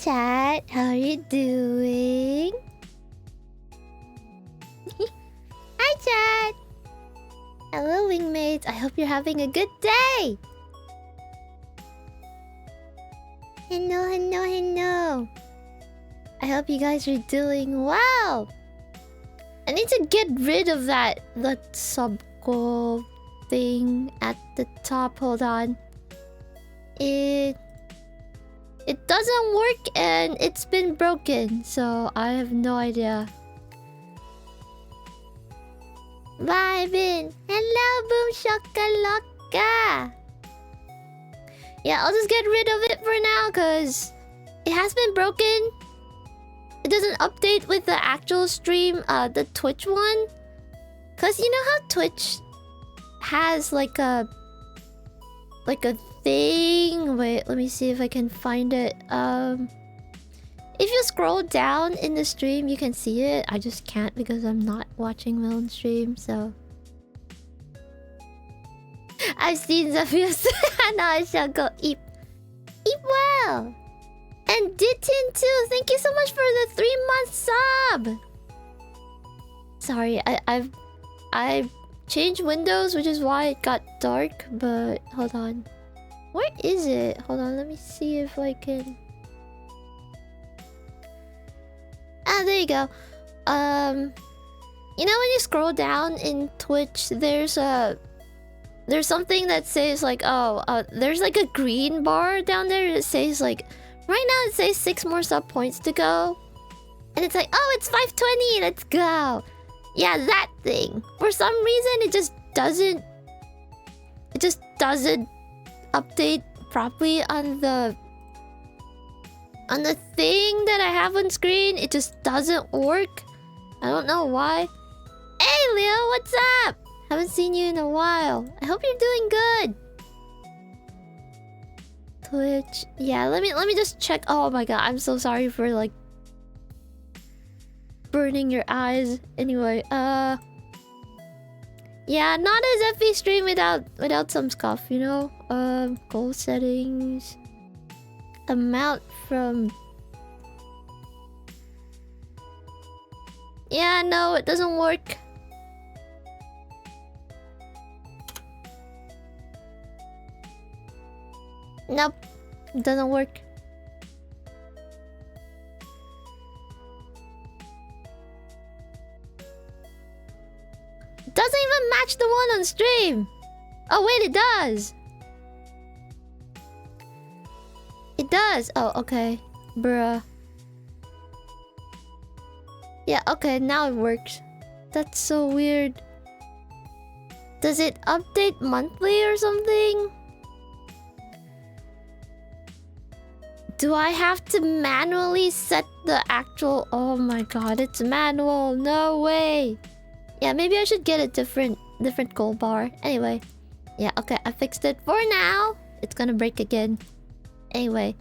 chat. How are you doing? Hi, chat. Hello, Wingmates. I hope you're having a good day. Hello, hello, hello. I hope you guys are doing well. I need to get rid of that sub goal thing at the top. Hold on. It doesn't work and it's been broken, so I have no idea. Vibin. Hello, Boom Shakalaka. Yeah, I'll just get rid of it for now because it has been broken. It doesn't update with the actual stream, the Twitch one. Cause you know how Twitch has like a thing. Wait, let me see if I can find it. If you scroll down in the stream, you can see it. I just can't because I'm not watching my own stream, so. I've seen Zephyrianna. Now I shall go eat well. And Ditin too. Thank you so much for the 3-month sub. Sorry, I changed windows, which is why it got dark. But hold on, where is it? Hold on, let me see if I can. Ah, there you go. You know when you scroll down in Twitch, there's something that says like, there's like a green bar down there that says like, right now it says 6 more sub points to go. And it's like, oh, it's 520, let's go. Yeah, that thing. For some reason, it just doesn't update properly on the thing that I have on screen. It just doesn't work. I don't know why. Hey, Leo, what's up? Haven't seen you in a while. I hope you're doing good. Twitch. Yeah, let me just check. Oh my god, I'm so sorry for like burning your eyes. Anyway, yeah, not a Zephy stream without some scuff, you know? Goal settings. Amount from... Yeah, no, it doesn't work. Nope, it doesn't work. Doesn't even match the one on stream. Oh wait, it does. It does. Oh, okay. Bruh. Yeah, okay, now it works. That's so weird. Does it update monthly or something? Do I have to manually set the actual... Oh my god, it's manual. No way. Yeah, maybe I should get a different gold bar. Anyway. Yeah, okay, I fixed it for now. It's gonna break again. Anyway.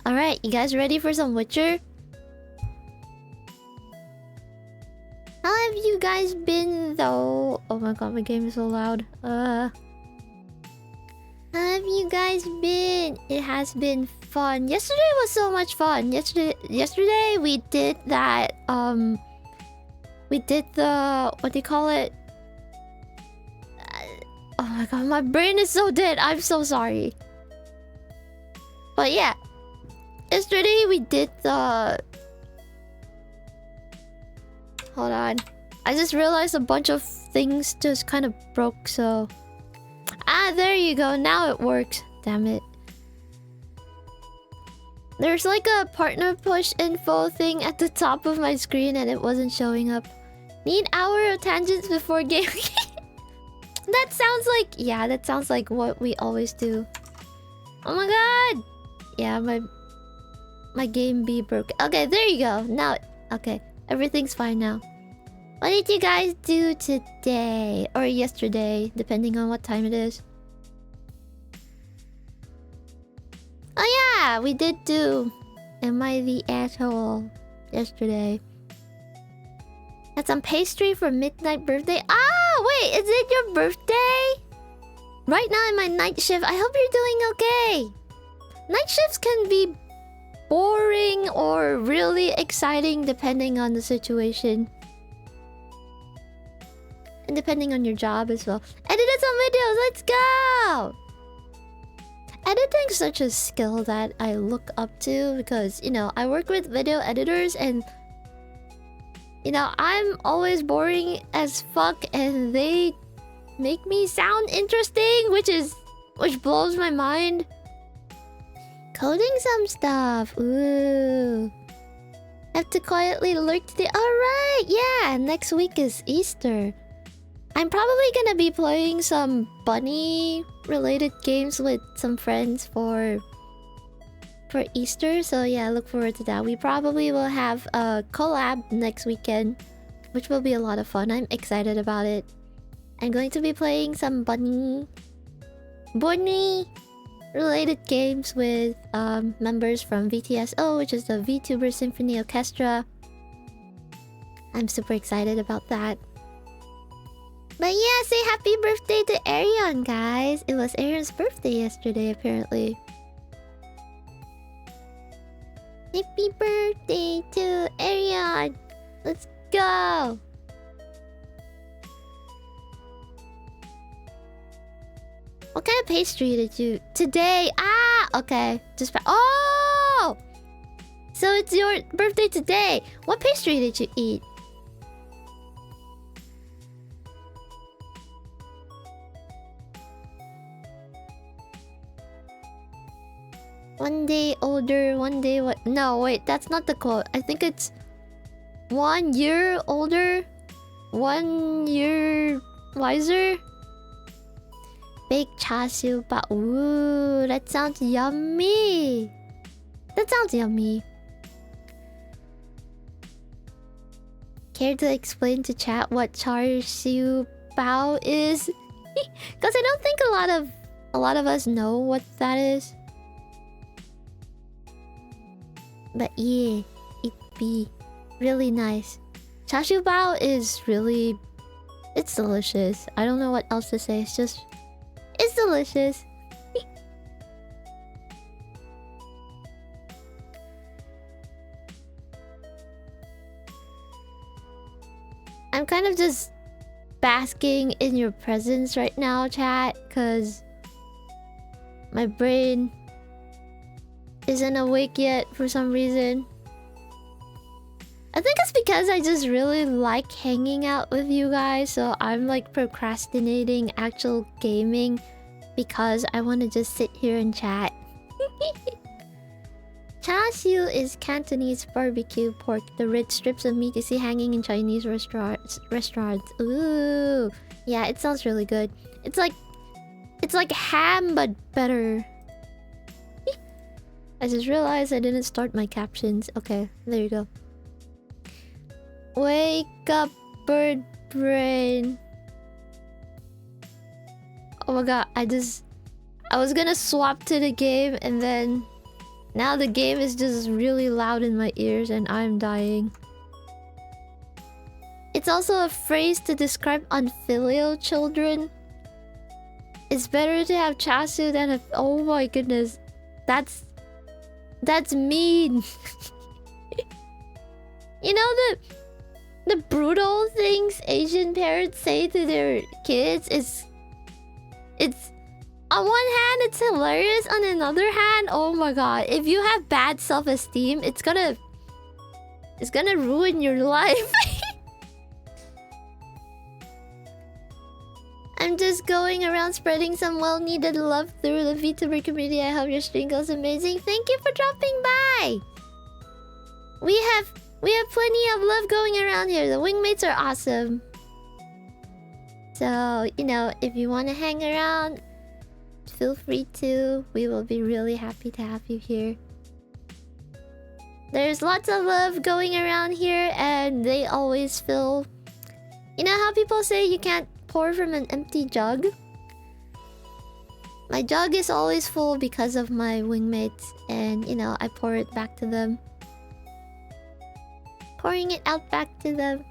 Alright, you guys ready for some Witcher? How have you guys been though? Oh my god, my game is so loud. How have you guys been? It has been fun. Yesterday was so much fun. Yesterday we did that, we did the... What do you call it? Oh my god, my brain is so dead. I'm so sorry. But yeah. Yesterday we did the... Hold on. I just realized a bunch of things just kind of broke, so... Ah, there you go. Now it works. Damn it. There's like a partner push info thing at the top of my screen and it wasn't showing up. Need hour of tangents before game. That sounds like... Yeah, that sounds like what we always do. Oh my god! Yeah, my game be broke. Okay, there you go. Now... Okay, everything's fine now. What did you guys do today? Or yesterday, depending on what time it is. Oh yeah, we did do Am I the Asshole yesterday. Had some pastry for midnight birthday. Ah, wait, is it your birthday? Right now in my night shift. I hope you're doing okay. Night shifts can be boring or really exciting depending on the situation. And depending on your job as well. Edited some videos, let's go! Editing's such a skill that I look up to because, you know, I work with video editors and, you know, I'm always boring as fuck and they make me sound interesting, which blows my mind. Coding some stuff. Ooh. Have to quietly lurk today. Alright, yeah, next week is Easter. I'm probably gonna be playing some bunny-related games with some friends for Easter. So yeah, look forward to that. We probably will have a collab next weekend, which will be a lot of fun. I'm excited about it. I'm going to be playing some bunny-related games with members from VTSO, which is the VTuber Symphony Orchestra. I'm super excited about that. But yeah, say happy birthday to Arion, guys. It was Arion's birthday yesterday, apparently. Happy birthday to Arion. Let's go. What kind of pastry did you... Today? Ah, okay. Oh! So it's your birthday today. What pastry did you eat? One day older, one day what? No, wait, that's not the quote. I think it's 1 year older, 1 year wiser. Baked char siu ba. Ooh, that sounds yummy. That sounds yummy. Care to explain to chat what char siu bao is? Because I don't think a lot of us know what that is. But yeah, it'd be really nice. Char siu bao is really... It's delicious. I don't know what else to say. It's just... It's delicious. I'm kind of just basking in your presence right now, chat, because my brain isn't awake yet for some reason. I think it's because I just really like hanging out with you guys, so I'm like procrastinating actual gaming because I want to just sit here and chat. Char siu is Cantonese barbecue pork, the rich strips of meat you see hanging in Chinese restaurants. Ooh, yeah, it sounds really good. It's like ham but better. I just realized I didn't start my captions. Okay, there you go. Wake up, bird brain. Oh my god, I was gonna swap to the game and then now the game is just really loud in my ears and I'm dying. It's also a phrase to describe unfilial children. It's better to have char siu than a... Oh my goodness. That's mean. You know the brutal things Asian parents say to their kids is... It's... On one hand, it's hilarious. On another hand, oh my god. If you have bad self-esteem, it's gonna ruin your life. I'm just going around spreading some well-needed love through the VTuber community. I hope your stream goes amazing. Thank you for dropping by. We have plenty of love going around here. The Wingmates are awesome. So, you know, if you want to hang around, feel free to. We will be really happy to have you here. There's lots of love going around here and they always fill... You know how people say you can't pour from an empty jug? My jug is always full because of my wingmates and, you know, I pour it back to them. Pouring it out back to them.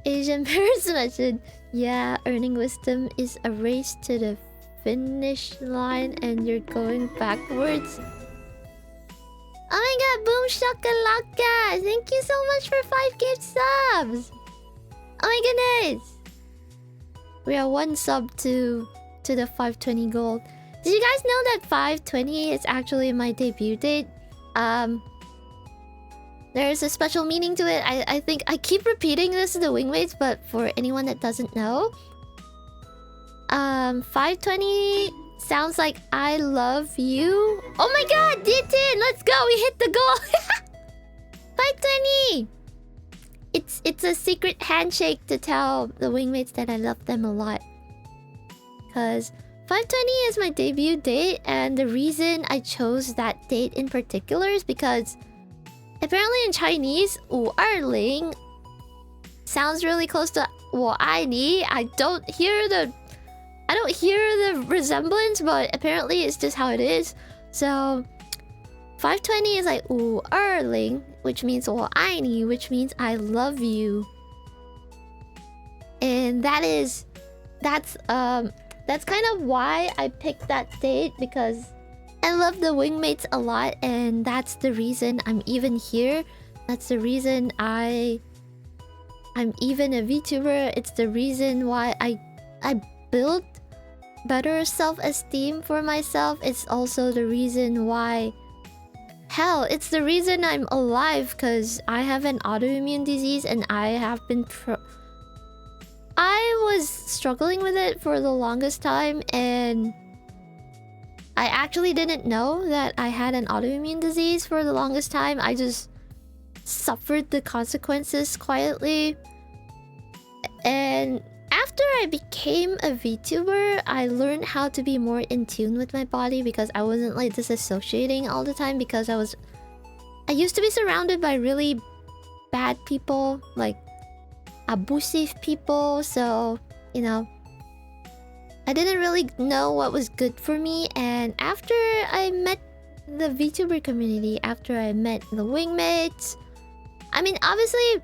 Asian parents mentioned, yeah, earning wisdom is a race to the finish line and you're going backwards. Oh my god, boom shakalaka! Thank you so much for 5 gift subs! Oh my goodness! We are 1 sub to the 520 gold. Did you guys know that 520 is actually my debut date? There's a special meaning to it. I think I keep repeating this to the Wingmates, but for anyone that doesn't know, 520 sounds like I love you. Oh my god, Ditin! Let's go! We hit the goal! 520! It's a secret handshake to tell the Wingmates that I love them a lot. Because 520 is my debut date, and the reason I chose that date in particular is because apparently in Chinese, 520 sounds really close to 我爱你. I don't hear the resemblance, but apparently it's just how it is. So 520 is like 520, which means 我爱你, which means I love you. And that's kind of why I picked that date, because I love the Wingmates a lot, and that's the reason I'm even here. That's the reason I'm even a VTuber. It's the reason why I built better self-esteem for myself. It's also the reason why... Hell, it's the reason I'm alive, because I have an autoimmune disease and I have been... I was struggling with it for the longest time, and I actually didn't know that I had an autoimmune disease for the longest time. I just suffered the consequences quietly. And after I became a VTuber, I learned how to be more in tune with my body, because I wasn't like disassociating all the time, because I used to be surrounded by really bad people, like abusive people, so, you know, I didn't really know what was good for me. And after I met the VTuber community, after I met the Wingmates, I mean, obviously,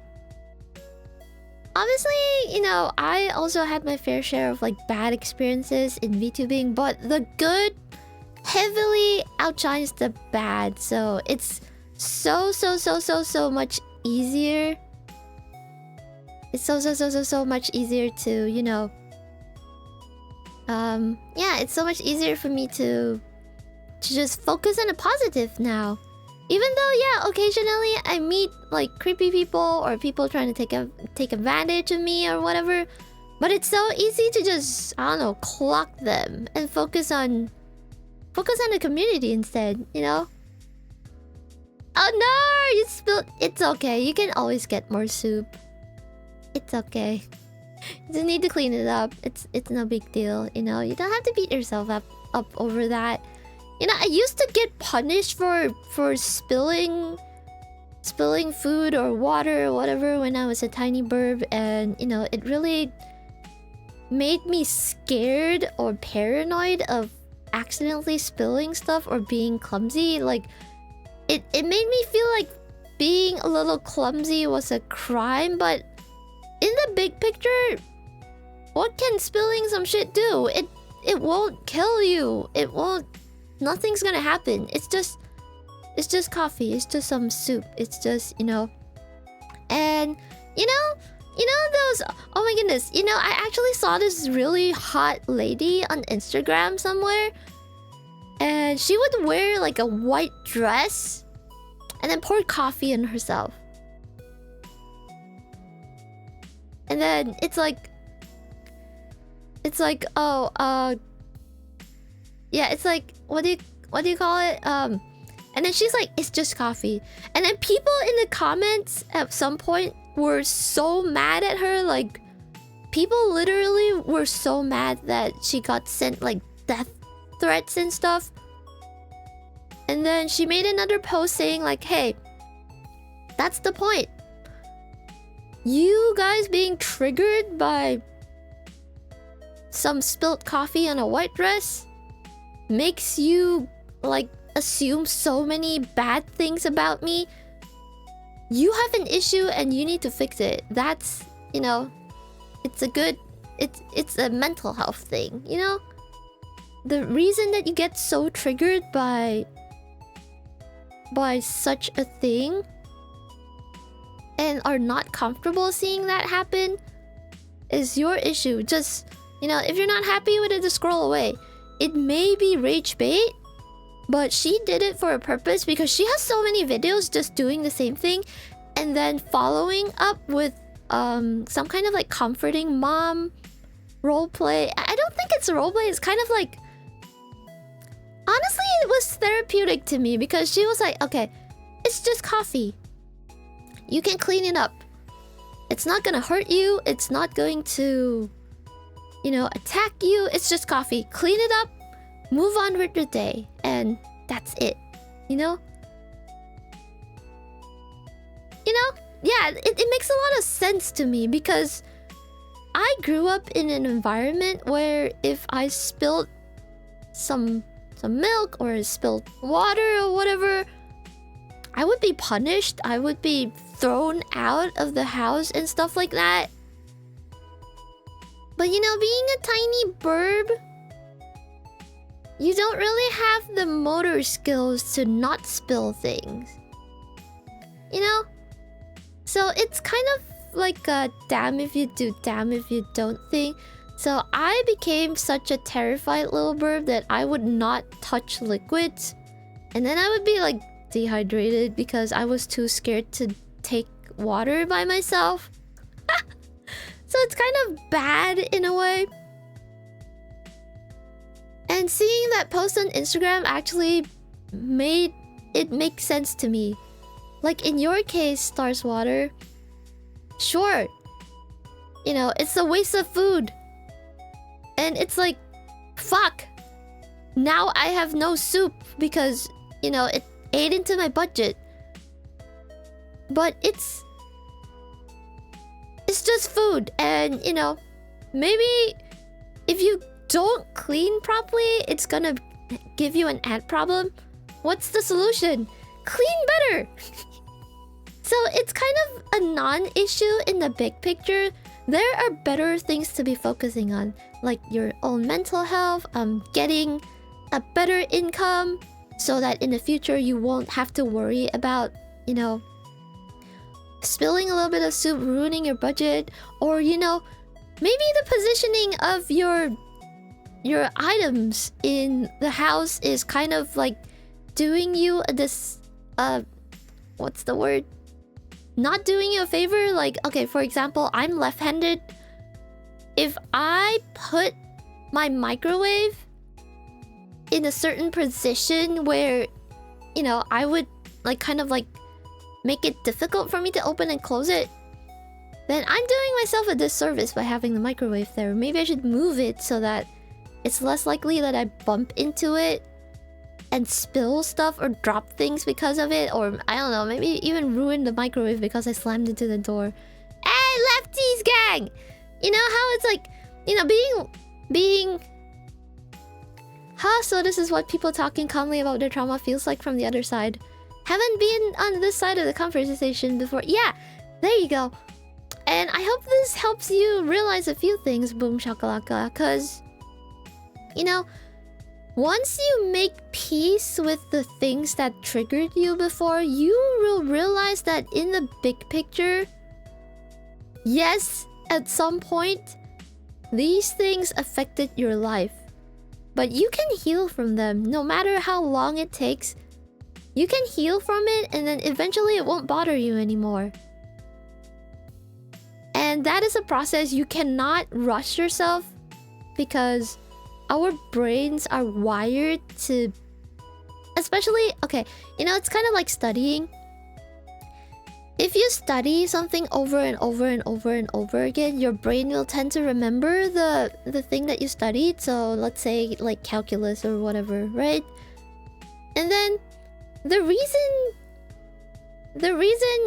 you know, I also had my fair share of like bad experiences in VTubing, but the good heavily outshines the bad. So it's so much easier. It's so much easier to, you know, yeah, it's so much easier for me to just focus on a positive now. Even though, yeah, occasionally I meet like creepy people or people trying to take advantage of me or whatever, but it's so easy to just, I don't know, clock them and focus on the community instead, you know? Oh no, you spilled. It's okay. You can always get more soup. It's okay. You just need to clean it up. It's no big deal, you know? You don't have to beat yourself up over that. You know, I used to get punished for spilling food or water or whatever when I was a tiny burb, and you know, it really made me scared or paranoid of accidentally spilling stuff or being clumsy. Like it made me feel like being a little clumsy was a crime, but in the big picture, what can spilling some shit do? It won't kill you. It won't. Nothing's gonna happen. It's just coffee. It's just some soup. It's just, you know. And you know those. Oh my goodness. You know, I actually saw this really hot lady on Instagram somewhere, and she would wear like a white dress, and then pour coffee in herself. And then it's like, oh, yeah, it's like, what do you call it? And then she's like, it's just coffee. And then people in the comments at some point were so mad at her. Like, people literally were so mad that she got sent like death threats and stuff. And then she made another post saying like, hey, that's the point. You guys being triggered by some spilt coffee on a white dress makes you like assume so many bad things about me. You have an issue and you need to fix it. That's, you know, it's a mental health thing, you know? the reason that you get so triggered by such a thing and are not comfortable seeing that happen is your issue. Just, you know, if you're not happy with it, just scroll away. It may be rage bait, but she did it for a purpose because she has so many videos just doing the same thing and then following up with some kind of like comforting mom roleplay. I don't think it's a roleplay. It's kind of like, honestly, it was therapeutic to me because she was like, okay, it's just coffee. You can clean it up. It's not gonna hurt you. It's not going to, you know, attack you. It's just coffee. Clean it up. Move on with your day. And that's it. You know? You know? Yeah, it makes a lot of sense to me because I grew up in an environment where if I spilled some milk or spilled water or whatever, I would be punished. I would be thrown out of the house and stuff like that. But you know, being a tiny burb, you don't really have the motor skills to not spill things. You know? So it's kind of like a damn if you do, damn if you don't thing. So I became such a terrified little burb that I would not touch liquids. And then I would be like dehydrated because I was too scared to take water by myself. So it's kind of bad in a way. And seeing that post on Instagram actually made it make sense to me. Like in your case, Stars Water, sure, you know, it's a waste of food. And it's like, fuck. Now I have no soup because, you know, it ate into my budget. But it's just food. And, you know, maybe if you don't clean properly, it's gonna give you an ant problem. What's the solution? Clean better. So it's kind of a non-issue in the big picture. There are better things to be focusing on, like your own mental health, getting a better income so that in the future you won't have to worry about, you know, spilling a little bit of soup ruining your budget, or, you know, maybe the positioning of your items in the house is kind of like doing you this what's the word? Not doing you a favor. Like, okay, for example, I'm left-handed. If I put my microwave in a certain position where, you know, I would like kind of like make it difficult for me to open and close it, then I'm doing myself a disservice by having the microwave there. Maybe I should move it so that it's less likely that I bump into it and spill stuff or drop things because of it, or I don't know, maybe even ruin the microwave because I slammed into the door. Hey, lefties gang! You know how it's like, you know, being so this is what people talking calmly about their trauma feels like from the other side. Haven't been on this side of the conversation before. Yeah, there you go. And I hope this helps you realize a few things, boom shakalaka, because, you know, once you make peace with the things that triggered you before, you will realize that in the big picture, yes, at some point, these things affected your life. But you can heal from them, no matter how long it takes. You can heal from it, and then eventually it won't bother you anymore. And that is a process. You cannot rush yourself because our brains are wired to, especially, okay, you know, it's kind of like studying. If you study something over and over and over and over again, your brain will tend to remember the thing that you studied. So let's say like calculus or whatever, right? And then the reason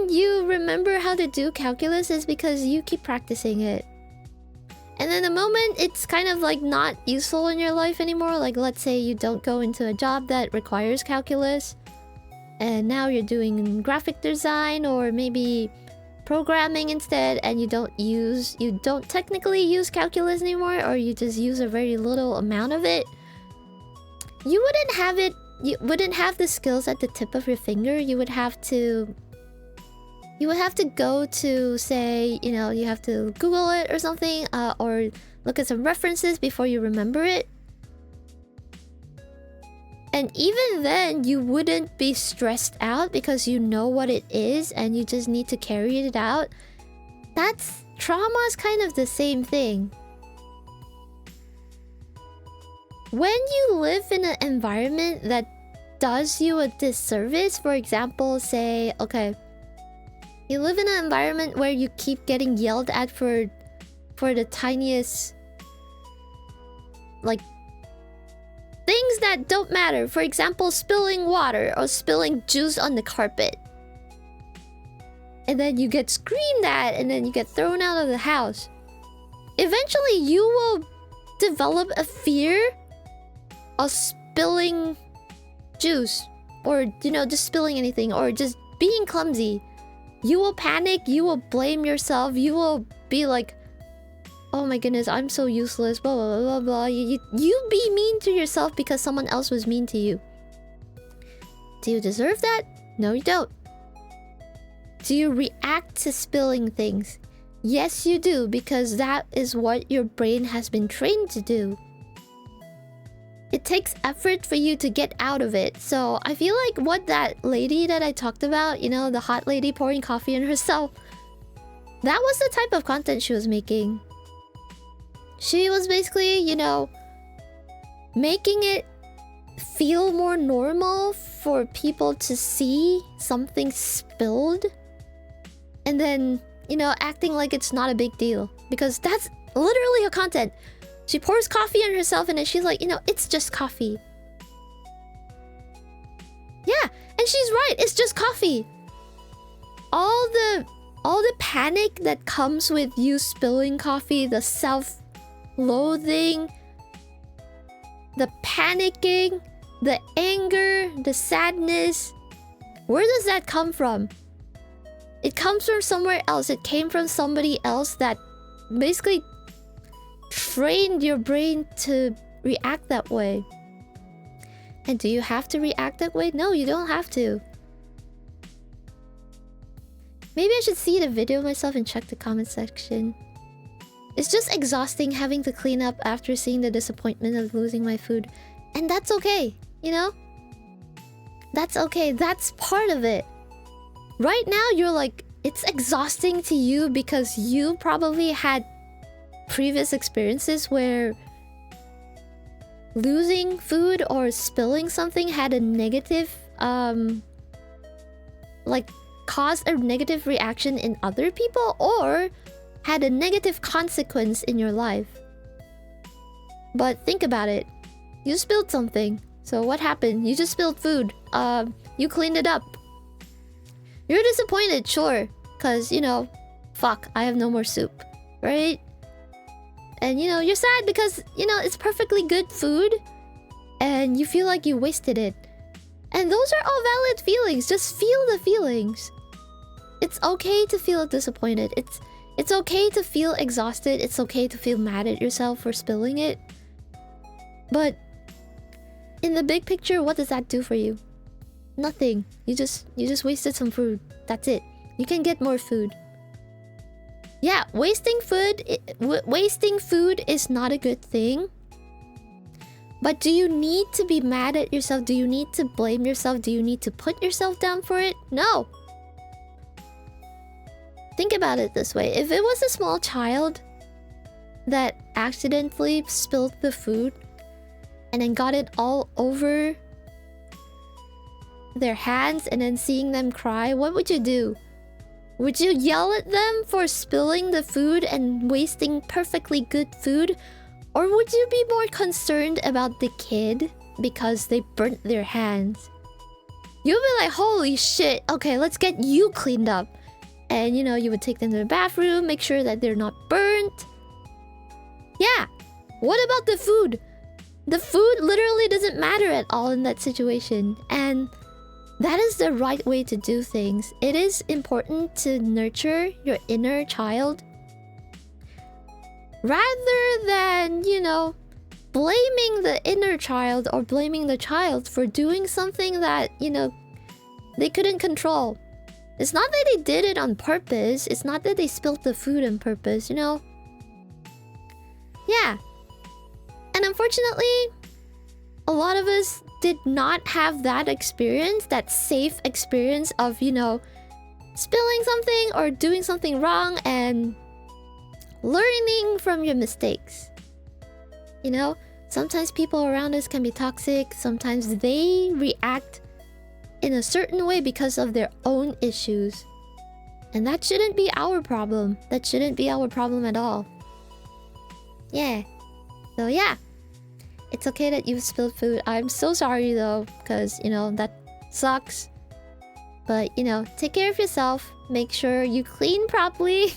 you remember how to do calculus is because you keep practicing it. And then the moment it's kind of like not useful in your life anymore, like let's say you don't go into a job that requires calculus, and now you're doing graphic design or maybe programming instead, and you don't technically use calculus anymore, or you just use a very little amount of it, You wouldn't have it. You wouldn't have the skills at the tip of your finger. You would have to. You would have to go to, say, you know, you have to Google it or something, or look at some references before you remember it. And even then, you wouldn't be stressed out because you know what it is and you just need to carry it out. That's... Trauma's kind of the same thing. When you live in an environment that does you a disservice, for example, say, okay, you live in an environment where you keep getting yelled at for the tiniest, like, things that don't matter. For example, spilling water or spilling juice on the carpet. And then you get screamed at and then you get thrown out of the house. Eventually, you will develop a fear of spilling juice. Or, you know, just spilling anything. Or just being clumsy. You will panic. You will blame yourself. You will be like, oh my goodness, I'm so useless. Blah, blah, blah, blah. You be mean to yourself because someone else was mean to you. Do you deserve that? No, you don't. Do you react to spilling things? Yes, you do, because that is what your brain has been trained to do. It takes effort for you to get out of it. So I feel like what that lady that I talked about, you know, the hot lady pouring coffee on herself, that was the type of content she was making. She was basically, you know, making it feel more normal for people to see something spilled. And then, you know, acting like it's not a big deal. Because that's literally her content. She pours coffee on herself and then she's like, you know, it's just coffee. Yeah, and she's right, it's just coffee. All the panic that comes with you spilling coffee, the self-loathing, the panicking, the anger, the sadness, where does that come from? It comes from somewhere else. It came from somebody else that basically trained your brain to react that way. And do you have to react that way? No, you don't have to. Maybe I should see the video myself and check the comment section. It's just exhausting having to clean up after seeing the disappointment of losing my food. And that's okay, you know? That's okay. That's part of it. Right now, you're like, it's exhausting to you because you probably had previous experiences where losing food or spilling something had a negative, like, caused a negative reaction in other people or had a negative consequence in your life. But think about it. You spilled something. So what happened? You just spilled food. You cleaned it up. You're disappointed, sure. Because, you know, fuck, I have no more soup. Right? And, you know, you're sad because, you know, it's perfectly good food. And you feel like you wasted it. And those are all valid feelings. Just feel the feelings. It's okay to feel disappointed. It's okay to feel exhausted. It's okay to feel mad at yourself for spilling it. But in the big picture, what does that do for you? Nothing. You just wasted some food. That's it. You can get more food. Yeah, wasting food is not a good thing. But do you need to be mad at yourself? Do you need to blame yourself? Do you need to put yourself down for it? No. Think about it this way. If it was a small child that accidentally spilled the food and then got it all over their hands and then seeing them cry, what would you do? Would you yell at them for spilling the food and wasting perfectly good food? Or would you be more concerned about the kid because they burnt their hands? You'll be like, holy shit, okay, let's get you cleaned up. And, you know, you would take them to the bathroom, make sure that they're not burnt. Yeah. What about the food? The food literally doesn't matter at all in that situation. And that is the right way to do things. It is important to nurture your inner child rather than, you know, blaming the inner child or blaming the child for doing something that, you know, they couldn't control. It's not that they did it on purpose. It's not that they spilled the food on purpose, you know? Yeah. And unfortunately, a lot of us did not have that experience, that safe experience of, you know, spilling something or doing something wrong and learning from your mistakes. You know, sometimes people around us can be toxic. Sometimes they react in a certain way because of their own issues. And that shouldn't be our problem. That shouldn't be our problem at all. Yeah. So yeah. It's okay that you've spilled food. I'm so sorry though, because, you know, that sucks. But, you know, take care of yourself. Make sure you clean properly.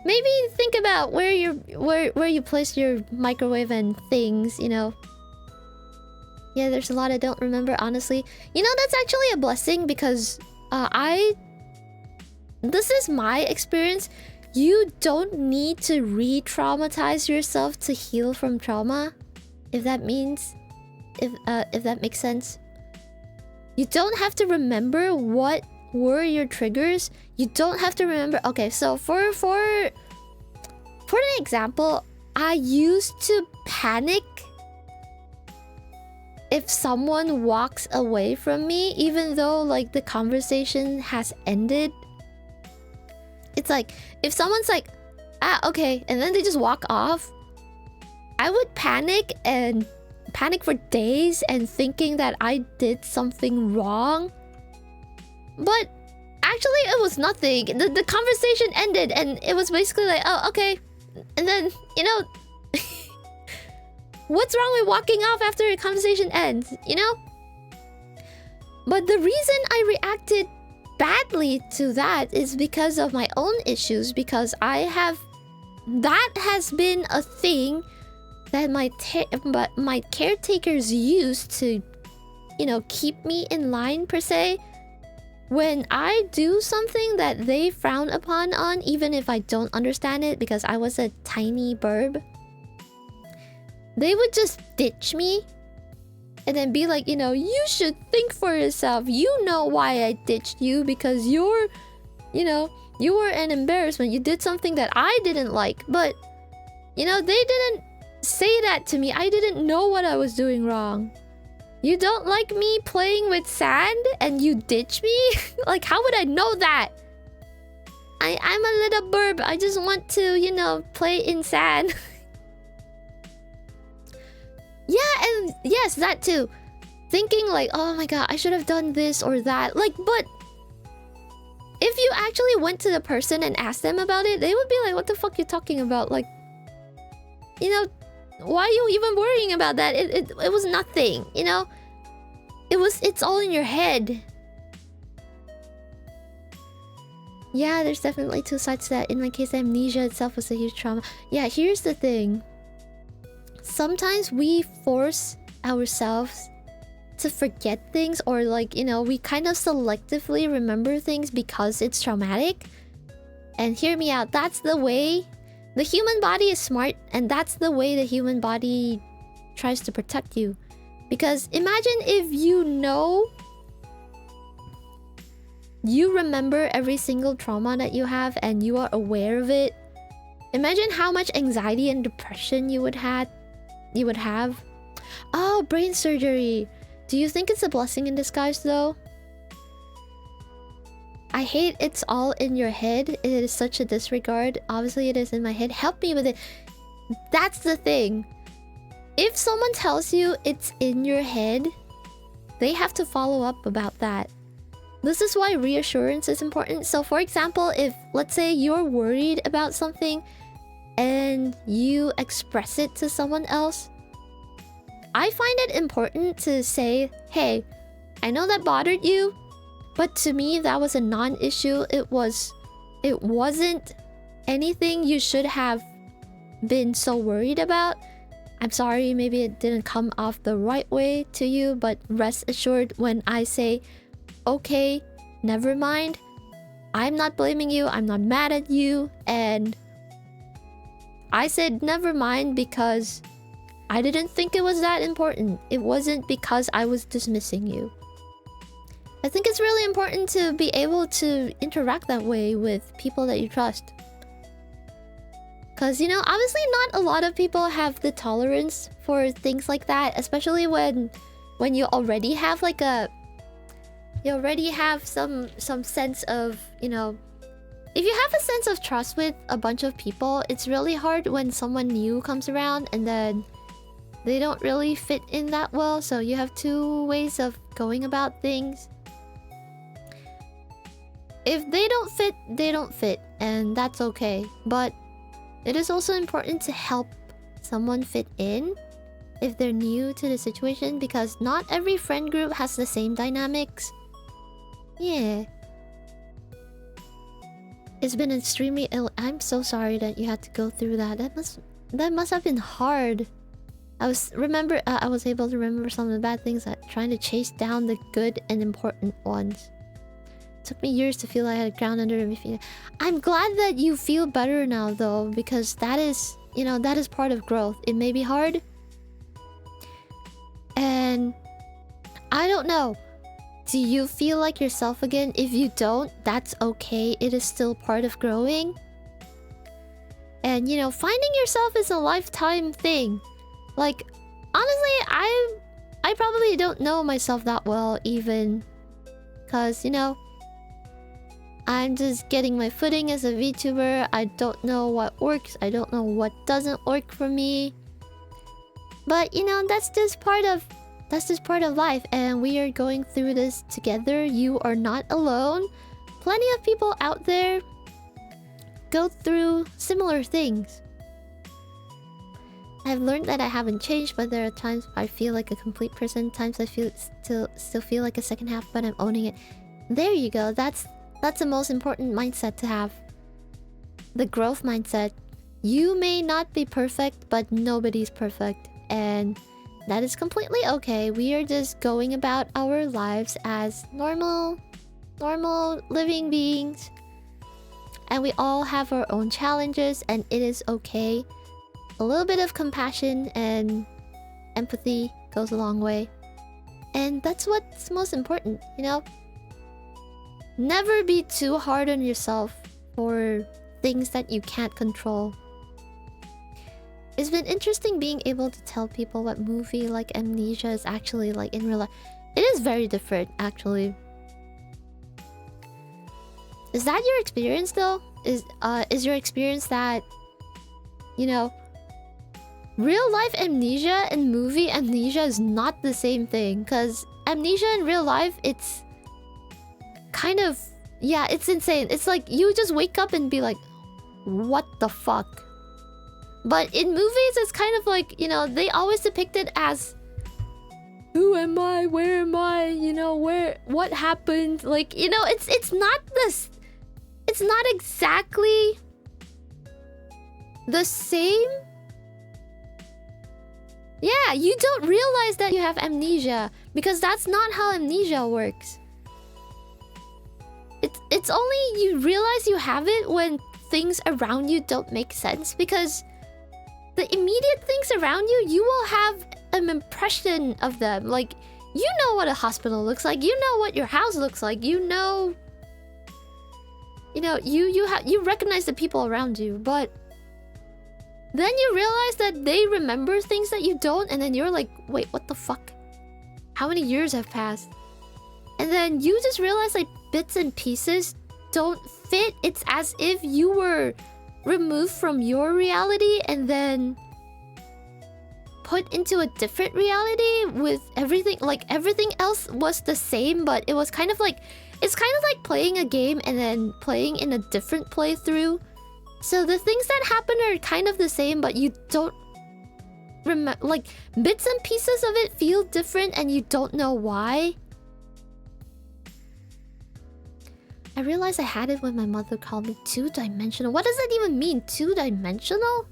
Maybe think about where you place your microwave and things, you know. Yeah, there's a lot I don't remember, honestly. You know, that's actually a blessing because this is my experience. You don't need to re-traumatize yourself to heal from trauma. If that makes sense. You don't have to remember what were your triggers. You don't have to remember. Okay, so for an example, I used to panic if someone walks away from me, even though like the conversation has ended. It's like if someone's like, okay, and then they just walk off, I would panic for days and thinking that I did something wrong. But actually it was nothing. The conversation ended and it was basically like, oh, okay. And then, you know, what's wrong with walking off after a conversation ends, you know? But the reason I reacted badly to that is because of my own issues, because that has been a thing that my caretakers used to, you know, keep me in line per se. When I do something that they frown upon on, even if I don't understand it because I was a tiny burb, they would just ditch me and then be like, you know, you should think for yourself. You know why I ditched you, because you were an embarrassment. You did something that I didn't like. But, you know, they didn't say that to me. I didn't know what I was doing wrong. You don't like me playing with sand and you ditch me? Like, how would I know that? I'm a little burb. I just want to, you know, play in sand. Yeah, and yes, that too. Thinking like, oh my god, I should have done this or that. Like, but if you actually went to the person and asked them about it, they would be like, what the fuck you talking about? Like, you know, why are you even worrying about that? It was nothing, you know? It's all in your head. Yeah, there's definitely two sides to that. In my case, amnesia itself was a huge trauma. Yeah, here's the thing. Sometimes we force ourselves to forget things, or like, you know, we kind of selectively remember things because it's traumatic. And hear me out, that's the way the human body is smart, and that's the way the human body tries to protect you. Because imagine if you remember every single trauma that you have and you are aware of it. Imagine how much anxiety and depression you would have. Oh, brain surgery. Do you think it's a blessing in disguise though? I hate it's all in your head. It is such a disregard. Obviously it is in my head. Help me with it. That's the thing. If someone tells you it's in your head, they have to follow up about that. This is why reassurance is important. So for example, if let's say you're worried about something and you express it to someone else, I find it important to say, hey, I know that bothered you, but to me that was a non-issue. It wasn't anything you should have been so worried about. I'm sorry, maybe it didn't come off the right way to you, but rest assured when I say, okay, never mind, I'm not blaming you, I'm not mad at you, and I said never mind because I didn't think it was that important. It wasn't because I was dismissing you. I think it's really important to be able to interact that way with people that you trust. Because, you know, obviously not a lot of people have the tolerance for things like that. Especially when you already have like a... You already have some sense of, you know... If you have a sense of trust with a bunch of people, it's really hard when someone new comes around and then they don't really fit in that well. So you have two ways of going about things. If they don't fit, they don't fit. And that's okay. But it is also important to help someone fit in if they're new to the situation. Because not every friend group has the same dynamics. Yeah. It's been extremely ill. I'm so sorry that you had to go through that. That must have been hard. I was able to remember some of the bad things, trying to chase down the good and important ones. It took me years to feel like I had a ground under my feet. I'm glad that you feel better now though, because that is, you know, that is part of growth. It may be hard. And I don't know. Do you feel like yourself again? If you don't, that's okay. It is still part of growing. And, you know, finding yourself is a lifetime thing. Like, honestly, I probably don't know myself that well even. Because, you know, I'm just getting my footing as a VTuber. I don't know what works. I don't know what doesn't work for me. But, you know, that's just part of life, and we are going through this together. You are not alone. Plenty of people out there go through similar things. I've learned that I haven't changed, but there are times I feel like a complete person. Times I still feel like a second half, but I'm owning it. There you go. That's the most important mindset to have. The growth mindset. You may not be perfect, but nobody's perfect, and that is completely okay. We are just going about our lives as normal living beings. And we all have our own challenges, and it is okay. A little bit of compassion and empathy goes a long way. And that's what's most important, you know? Never be too hard on yourself for things that you can't control. It's been interesting being able to tell people what movie like Amnesia is actually like in real life. It is very different, actually. Is that your experience though? Is your experience that, you know, real life Amnesia and movie Amnesia is not the same thing? Because Amnesia in real life, it's kind of, yeah, it's insane. It's like you just wake up and be like, what the fuck? But in movies, it's kind of like, you know, they always depict it as, who am I? Where am I? You know, what happened? Like, you know, it's not this. It's not exactly the same. Yeah, you don't realize that you have amnesia because that's not how amnesia works. It's only you realize you have it when things around you don't make sense, because the immediate things around you, you will have an impression of them. Like, you know what a hospital looks like. You know what your house looks like. You know, you recognize the people around you, but then you realize that they remember things that you don't, and then you're like, wait, what the fuck? How many years have passed? And then you just realize like bits and pieces don't fit. It's as if you were removed from your reality and then put into a different reality with everything. Like everything else was the same, but it was kind of like, it's kind of like playing a game and then playing in a different playthrough. So the things that happen are kind of the same, but you don't remember, like bits and pieces of it feel different and you don't know why. I realized I had it when my mother called me two-dimensional. What does that even mean? Two-dimensional?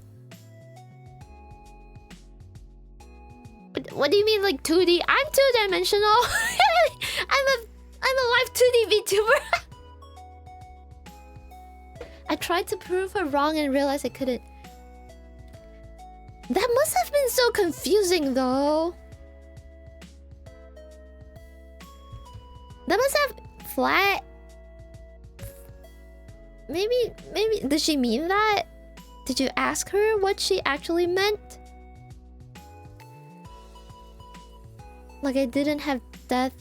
What do you mean like 2D? I'm two-dimensional. I'm a live 2D VTuber. I tried to prove her wrong and realized I couldn't. That must have been so confusing though. That must have flat. Maybe, did she mean that? Did you ask her what she actually meant? Like, I didn't have death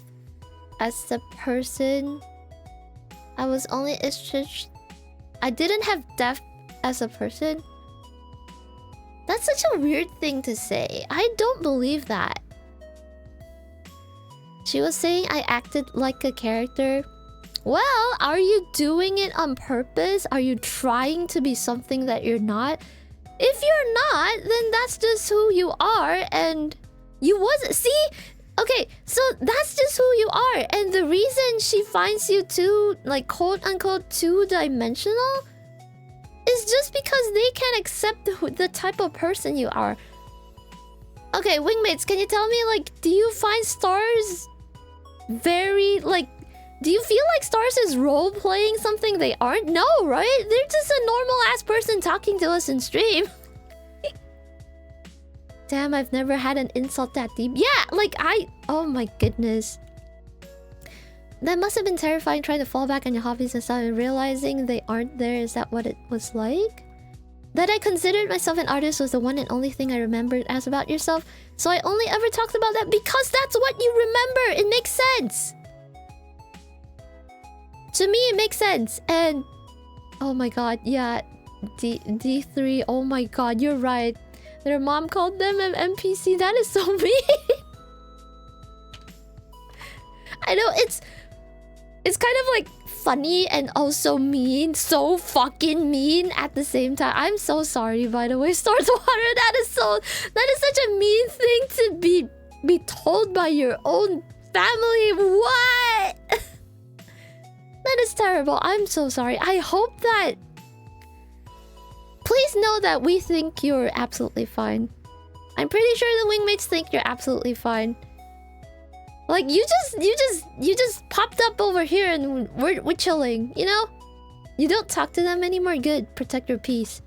as a person. I was only estranged. I didn't have death as a person. That's such a weird thing to say. I don't believe that. She was saying I acted like a character. Well, are you doing it on purpose? Are you trying to be something that you're not? If you're not, then that's just who you are, and you wasn't. See? Okay, so that's just who you are, and the reason she finds you too, like, quote-unquote, two-dimensional is just because they can't accept the type of person you are. Okay, Wingmates, can you tell me, like, do you find stars very, like, do you feel like stars is role-playing something they aren't? No, right? They're just a normal-ass person talking to us in stream. Damn, I've never had an insult that deep. Yeah, like, oh my goodness. That must have been terrifying, trying to fall back on your hobbies and stuff and realizing they aren't there. Is that what it was like? That I considered myself an artist was the one and only thing I remembered as about yourself. So I only ever talked about that because that's what you remember. It makes sense. To me, it makes sense. And oh my god, yeah, D3. Oh my god, you're right. Their mom called them an NPC. That is so mean. I know it's kind of like funny and also mean. So fucking mean at the same time. I'm so sorry, by the way, Starwater. That is such a mean thing to be told by your own family. What? That is terrible. I'm so sorry. I hope that... Please know that we think you're absolutely fine. I'm pretty sure the Wingmates think you're absolutely fine. Like, you just popped up over here and we're chilling, you know? You don't talk to them anymore. Good. Protect your peace.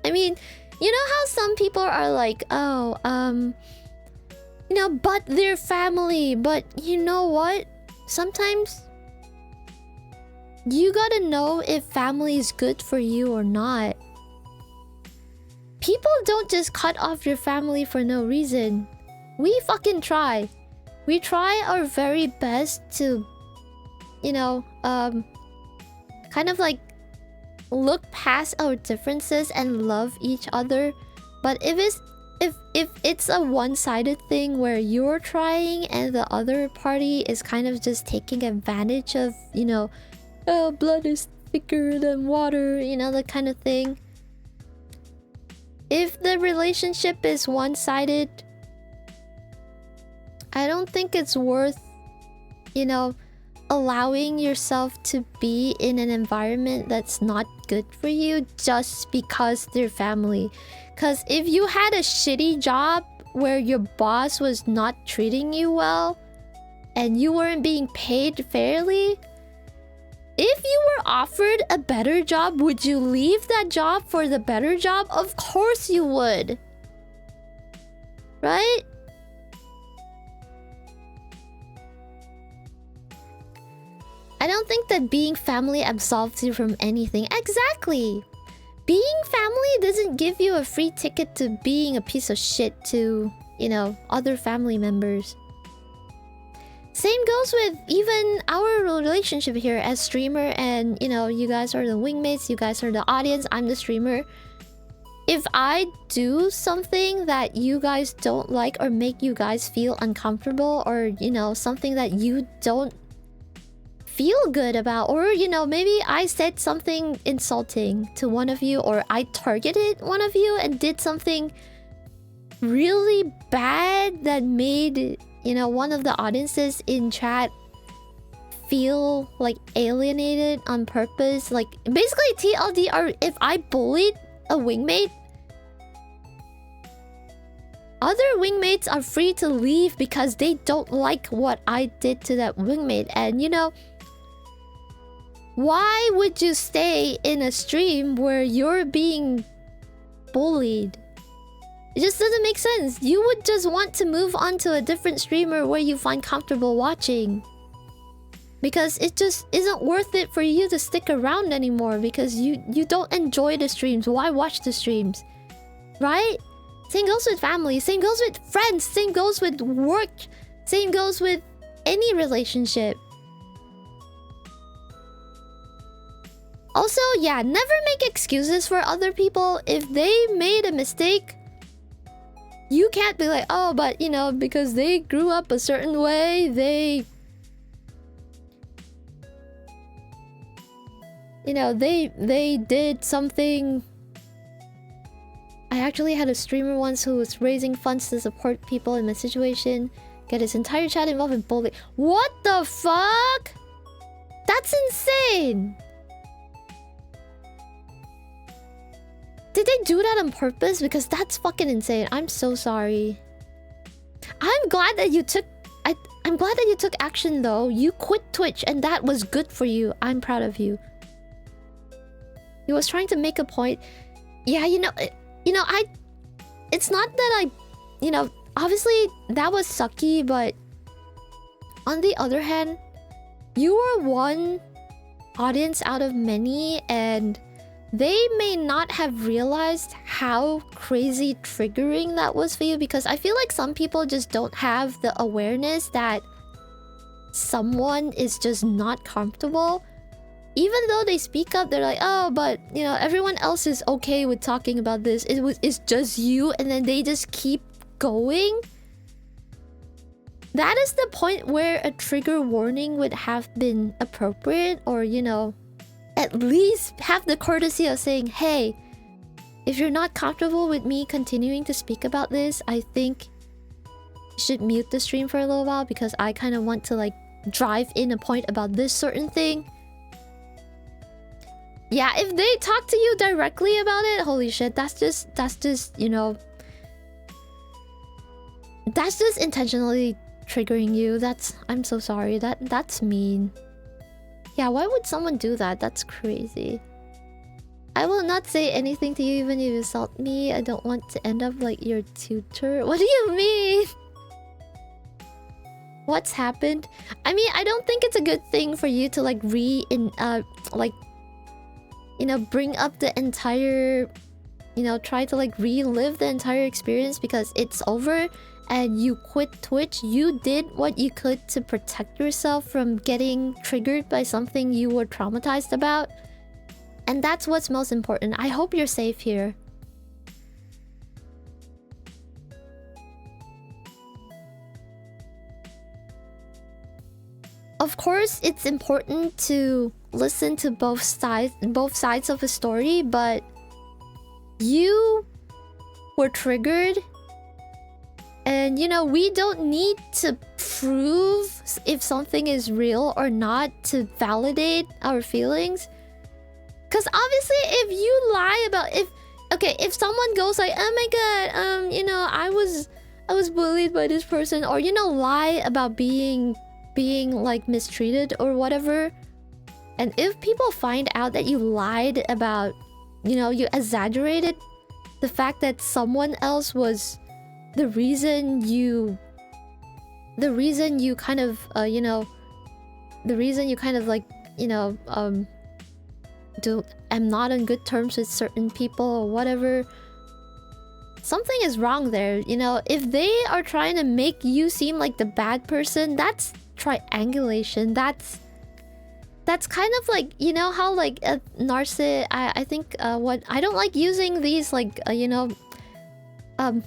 I mean, you know how some people are like, oh, you know, but they're family. But you know what? Sometimes you gotta know if family is good for you or not. People don't just cut off your family for no reason. We fucking try. We try our very best to, you know, kind of like look past our differences and love each other. But if it's a one-sided thing where you're trying and the other party is kind of just taking advantage of, you know, oh, blood is thicker than water, you know, that kind of thing. If the relationship is one-sided, I don't think it's worth, you know, allowing yourself to be in an environment that's not good for you just because they're family. Because if you had a shitty job where your boss was not treating you well and you weren't being paid fairly, if you were offered a better job, would you leave that job for the better job? Of course you would. Right? I don't think that being family absolves you from anything. Exactly. Being family doesn't give you a free ticket to being a piece of shit to, you know, other family members. Same goes with even our relationship here as streamer and, you know, you guys are the Wingmates, you guys are the audience, I'm the streamer. If I do something that you guys don't like or make you guys feel uncomfortable or, you know, something that you don't feel good about, or, you know, maybe I said something insulting to one of you or I targeted one of you and did something really bad that made, you know, one of the audiences in chat feel like alienated on purpose. Like, basically TLDR, if I bullied a Wingmate, other Wingmates are free to leave because they don't like what I did to that Wingmate. And, you know, why would you stay in a stream where you're being bullied? It just doesn't make sense. You would just want to move on to a different streamer where you find comfortable watching. Because it just isn't worth it for you to stick around anymore because you don't enjoy the streams. Why watch the streams? Right? Same goes with family. Same goes with friends. Same goes with work. Same goes with any relationship. Also, yeah, never make excuses for other people. If they made a mistake, you can't be like, oh, but you know, because they grew up a certain way, they did something. I actually had a streamer once who was raising funds to support people in my situation. Get his entire chat involved in bullying. What the fuck? That's insane. Did they do that on purpose? Because that's fucking insane. I'm so sorry. I'm glad that you took action though. You quit Twitch and that was good for you. I'm proud of you. He was trying to make a point. Yeah, it's not that obviously that was sucky, but on the other hand, you were one audience out of many and they may not have realized how crazy triggering that was for you, because I feel like some people just don't have the awareness that someone is just not comfortable. Even though they speak up, they're like, oh, but everyone else is okay with talking about this. It's just you, and then they just keep going. That is the point where a trigger warning would have been appropriate, or at least have the courtesy of saying, hey, if you're not comfortable with me continuing to speak about this, I think you should mute the stream for a little while because I kind of want to drive in a point about this certain thing. Yeah, if they talk to you directly about it, holy shit, that's just intentionally triggering you. I'm so sorry. That's mean. Yeah, why would someone do that? That's crazy. I will not say anything to you even if you insult me. I don't want to end up like your tutor. What do you mean? What's happened? I mean, I don't think it's a good thing for you to bring up the entire, try to relive the entire experience because it's over and you quit Twitch. You did what you could to protect yourself from getting triggered by something you were traumatized about. And that's what's most important. I hope you're safe here. Of course, it's important to listen to both sides of a story, but you were triggered. And we don't need to prove if something is real or not to validate our feelings. Because obviously if you lie about if someone goes like, oh my god, I was bullied by this person, or lie about being mistreated or whatever, and if people find out that you lied about, you exaggerated the fact that someone else was the reason you kind of am not on good terms with certain people or whatever, something is wrong there. If they are trying to make you seem like the bad person, that's triangulation. That's kind of like, how a narcissist, I think what I don't like using these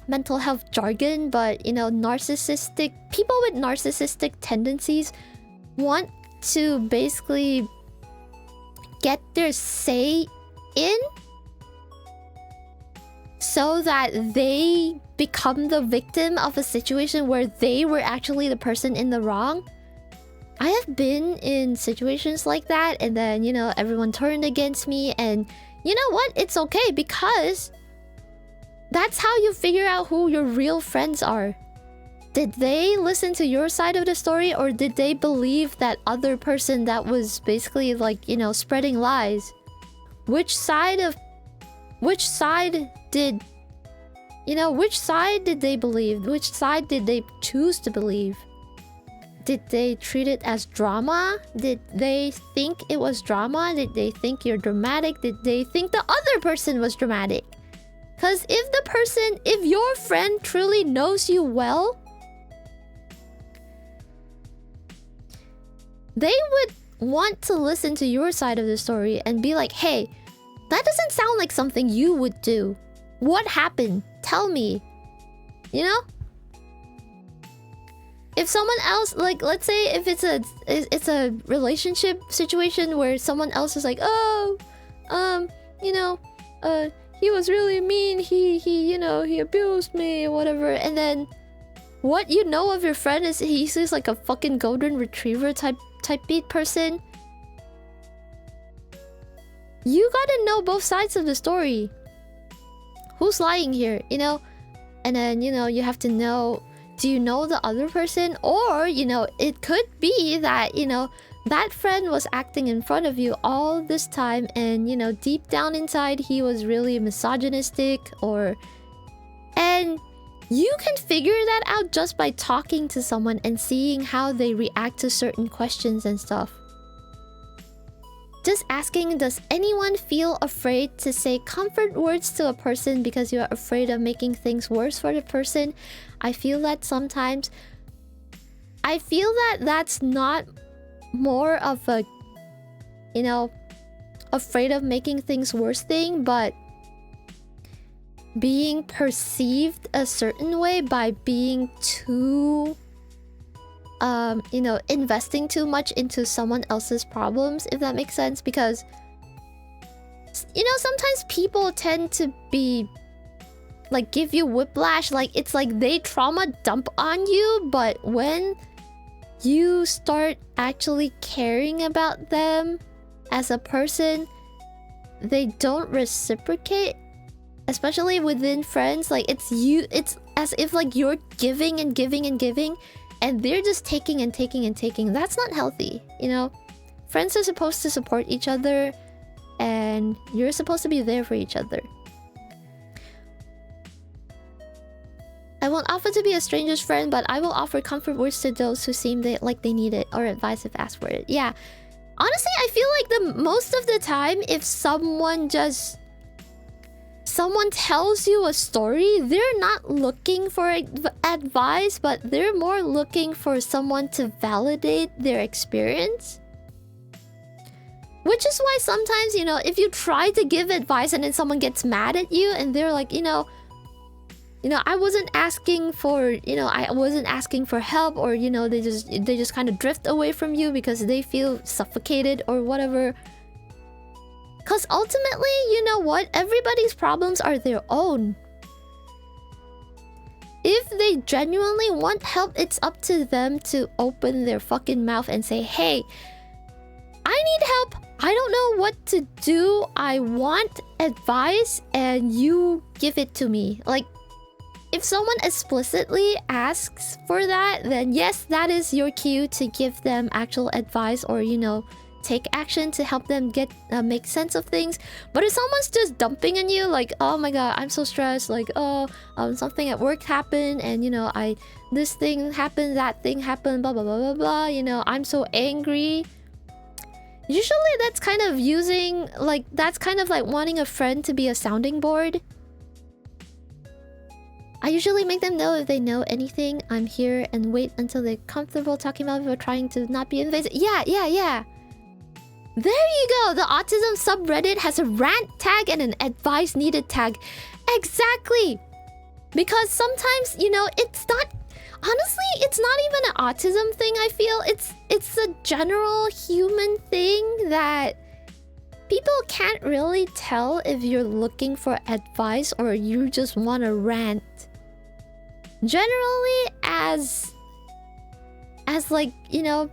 mental health jargon, but narcissistic people with narcissistic tendencies want to basically get their say in so that they become the victim of a situation where they were actually the person in the wrong. I have been in situations like that, and then everyone turned against me, and you know what, it's okay, because that's how you figure out who your real friends are. Did they listen to your side of the story, or did they believe that other person that was basically spreading lies? Which side did You know, which side did they believe? Which side did they choose to believe? Did they treat it as drama? Did they think it was drama? Did they think you're dramatic? Did they think the other person was dramatic? Because if your friend truly knows you well, they would want to listen to your side of the story and be like, hey, that doesn't sound like something you would do. What happened? Tell me. You know? If someone else, like, let's say if it's a relationship situation where someone else is like, oh, you know, he was really mean, he you know, he abused me or whatever, and then what you know of your friend is he's just like a fucking golden retriever type beat person. You gotta know both sides of the story. Who's lying here, you know? And then, you know, you have to know, do you know the other person? Or, you know, it could be that, you know, that friend was acting in front of you all this time and, you know, deep down inside he was really misogynistic or... And you can figure that out just by talking to someone and seeing how they react to certain questions and stuff. Just asking, does anyone feel afraid to say comfort words to a person because you are afraid of making things worse for the person? I feel that sometimes... I feel that that's not more of a, you know, afraid of making things worse thing, but being perceived a certain way by being too... you know, investing too much into someone else's problems, if that makes sense. Because, you know, sometimes people tend to be, like, give you whiplash. Like, it's like they trauma dump on you, but when you start actually caring about them as a person, they don't reciprocate. Especially within friends. Like, it's as if, like, you're giving and giving and giving, and they're just taking and taking and taking. That's not healthy, you know? Friends are supposed to support each other, and you're supposed to be there for each other. I won't offer to be a stranger's friend, but I will offer comfort words to those who seem like they need it, or advice if asked for it. Yeah. Honestly, I feel like most of the time, if someone tells you a story, they're not looking for advice, but they're more looking for someone to validate their experience. Which is why sometimes, you know, if you try to give advice and then someone gets mad at you and they're like, you know, I wasn't asking for, you know, I wasn't asking for help, or, you know, they just kind of drift away from you because they feel suffocated or whatever. Because ultimately, you know what? Everybody's problems are their own. If they genuinely want help, it's up to them to open their fucking mouth and say, hey, I need help. I don't know what to do. I want advice, and you give it to me. Like, if someone explicitly asks for that, then yes, that is your cue to give them actual advice, or, you know, take action to help them get make sense of things. But if someone's just dumping on you, like, oh my god, I'm so stressed, like, oh, something at work happened, and, you know, this thing happened, that thing happened, blah blah blah blah blah, you know, I'm so angry. Usually that's kind of that's kind of like wanting a friend to be a sounding board. I usually make them know if they know anything. I'm here, and wait until they're comfortable talking about it or trying to not be invasive. Yeah. There you go! The autism subreddit has a rant tag and an advice needed tag. Exactly! Because sometimes, you know, it's not... Honestly, it's not even an autism thing, I feel. It's a general human thing that people can't really tell if you're looking for advice or you just want to rant. Generally, as like, you know,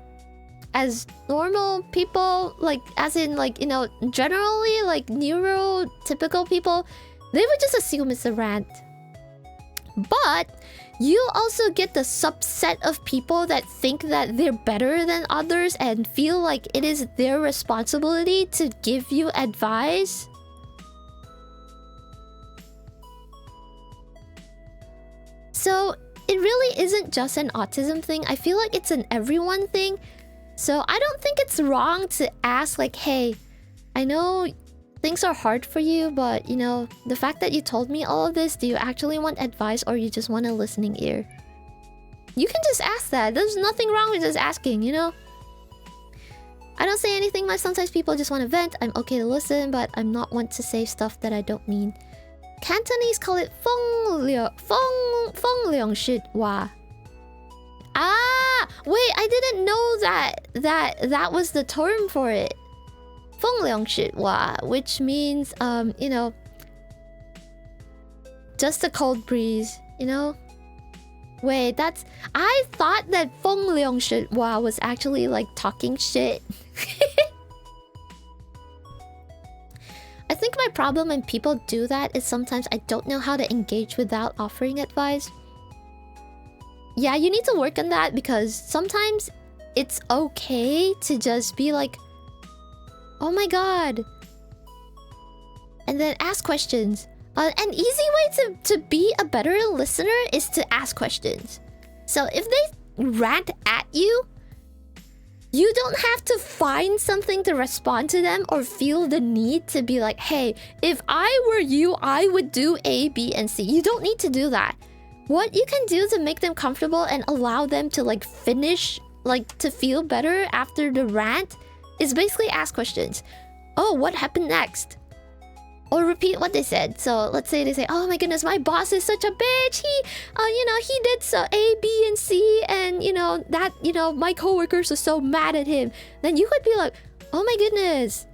as normal people, like, as in, like, you know, generally, like, neurotypical people, they would just assume it's a rant. But you also get the subset of people that think that they're better than others and feel like it is their responsibility to give you advice. So it really isn't just an autism thing. I feel like it's an everyone thing. So I don't think it's wrong to ask like, hey, I know things are hard for you, but you know, the fact that you told me all of this, do you actually want advice or you just want a listening ear? You can just ask that. There's nothing wrong with just asking, you know? I don't say anything much. Sometimes people just want to vent. I'm okay to listen, but I'm not one to say stuff that I don't mean. Cantonese call it feng liang shi wa. Ah, wait, I didn't know that was the term for it. Feng liang shi wa, which means you know, just a cold breeze, you know? Wait, I thought that feng liang shi wa was actually like talking shit. I think my problem when people do that is sometimes I don't know how to engage without offering advice. Yeah, you need to work on that because sometimes it's okay to just be like, oh my god. And then ask questions. An easy way to be a better listener is to ask questions. So if they rant at you, you don't have to find something to respond to them or feel the need to be like, hey, if I were you, I would do A, B, and C. You don't need to do that. What you can do to make them comfortable and allow them to like finish, like to feel better after the rant is basically ask questions. Oh, what happened next? Or repeat what they said. So let's say they say, oh my goodness, my boss is such a bitch. He, you know, he did so A, B, and C. And, you know, that, you know, my coworkers are so mad at him. Then you could be like, oh my goodness.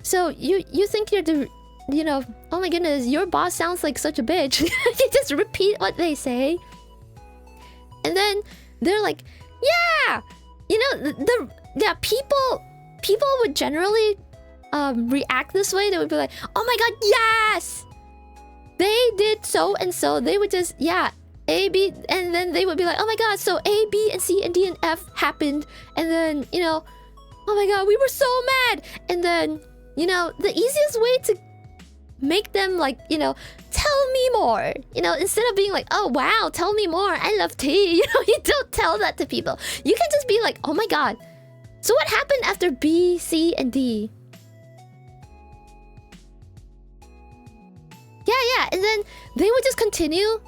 So you think you're the, you know, oh my goodness, your boss sounds like such a bitch. You just repeat what they say. And then they're like, yeah, you know, people would generally react this way. They would be like, oh my god, yes, they did so and so. They would just, yeah, A, B, and then they would be like, oh my god, so A, B, and C, and D, and F happened. And then, you know, oh my god, we were so mad. And then, you know, the easiest way to make them like, you know, tell me more, you know, instead of being like, oh wow, tell me more, I love tea. You know, you don't tell that to people. You can just be like, oh my god, so what happened after B, C, and D? Yeah, and then they would just continue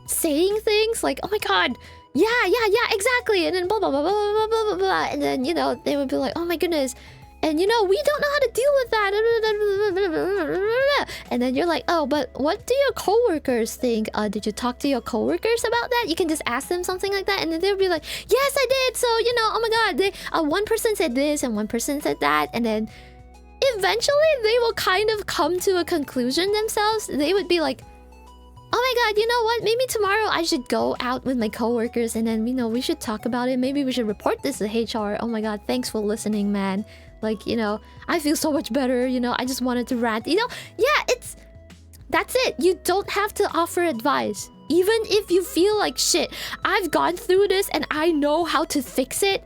saying things like, oh my god, yeah, exactly, and then blah blah blah blah blah blah blah blah, and then, you know, they would be like, oh my goodness, and you know, we don't know how to deal with that, and then you're like, oh, but what do your coworkers think? Did you talk to your coworkers about that? You can just ask them something like that, and then they'll be like, yes, I did. So, you know, oh my god, they one person said this and one person said that, and then eventually they will kind of come to a conclusion themselves. They would be like, oh my god, you know what, maybe tomorrow I should go out with my coworkers and then, you know, we should talk about it. Maybe we should report this to HR. Oh my god, thanks for listening, man. Like, you know, I feel so much better, you know, I just wanted to rant, you know. Yeah, that's it. You don't have to offer advice. Even if you feel like, shit, I've gone through this and I know how to fix it.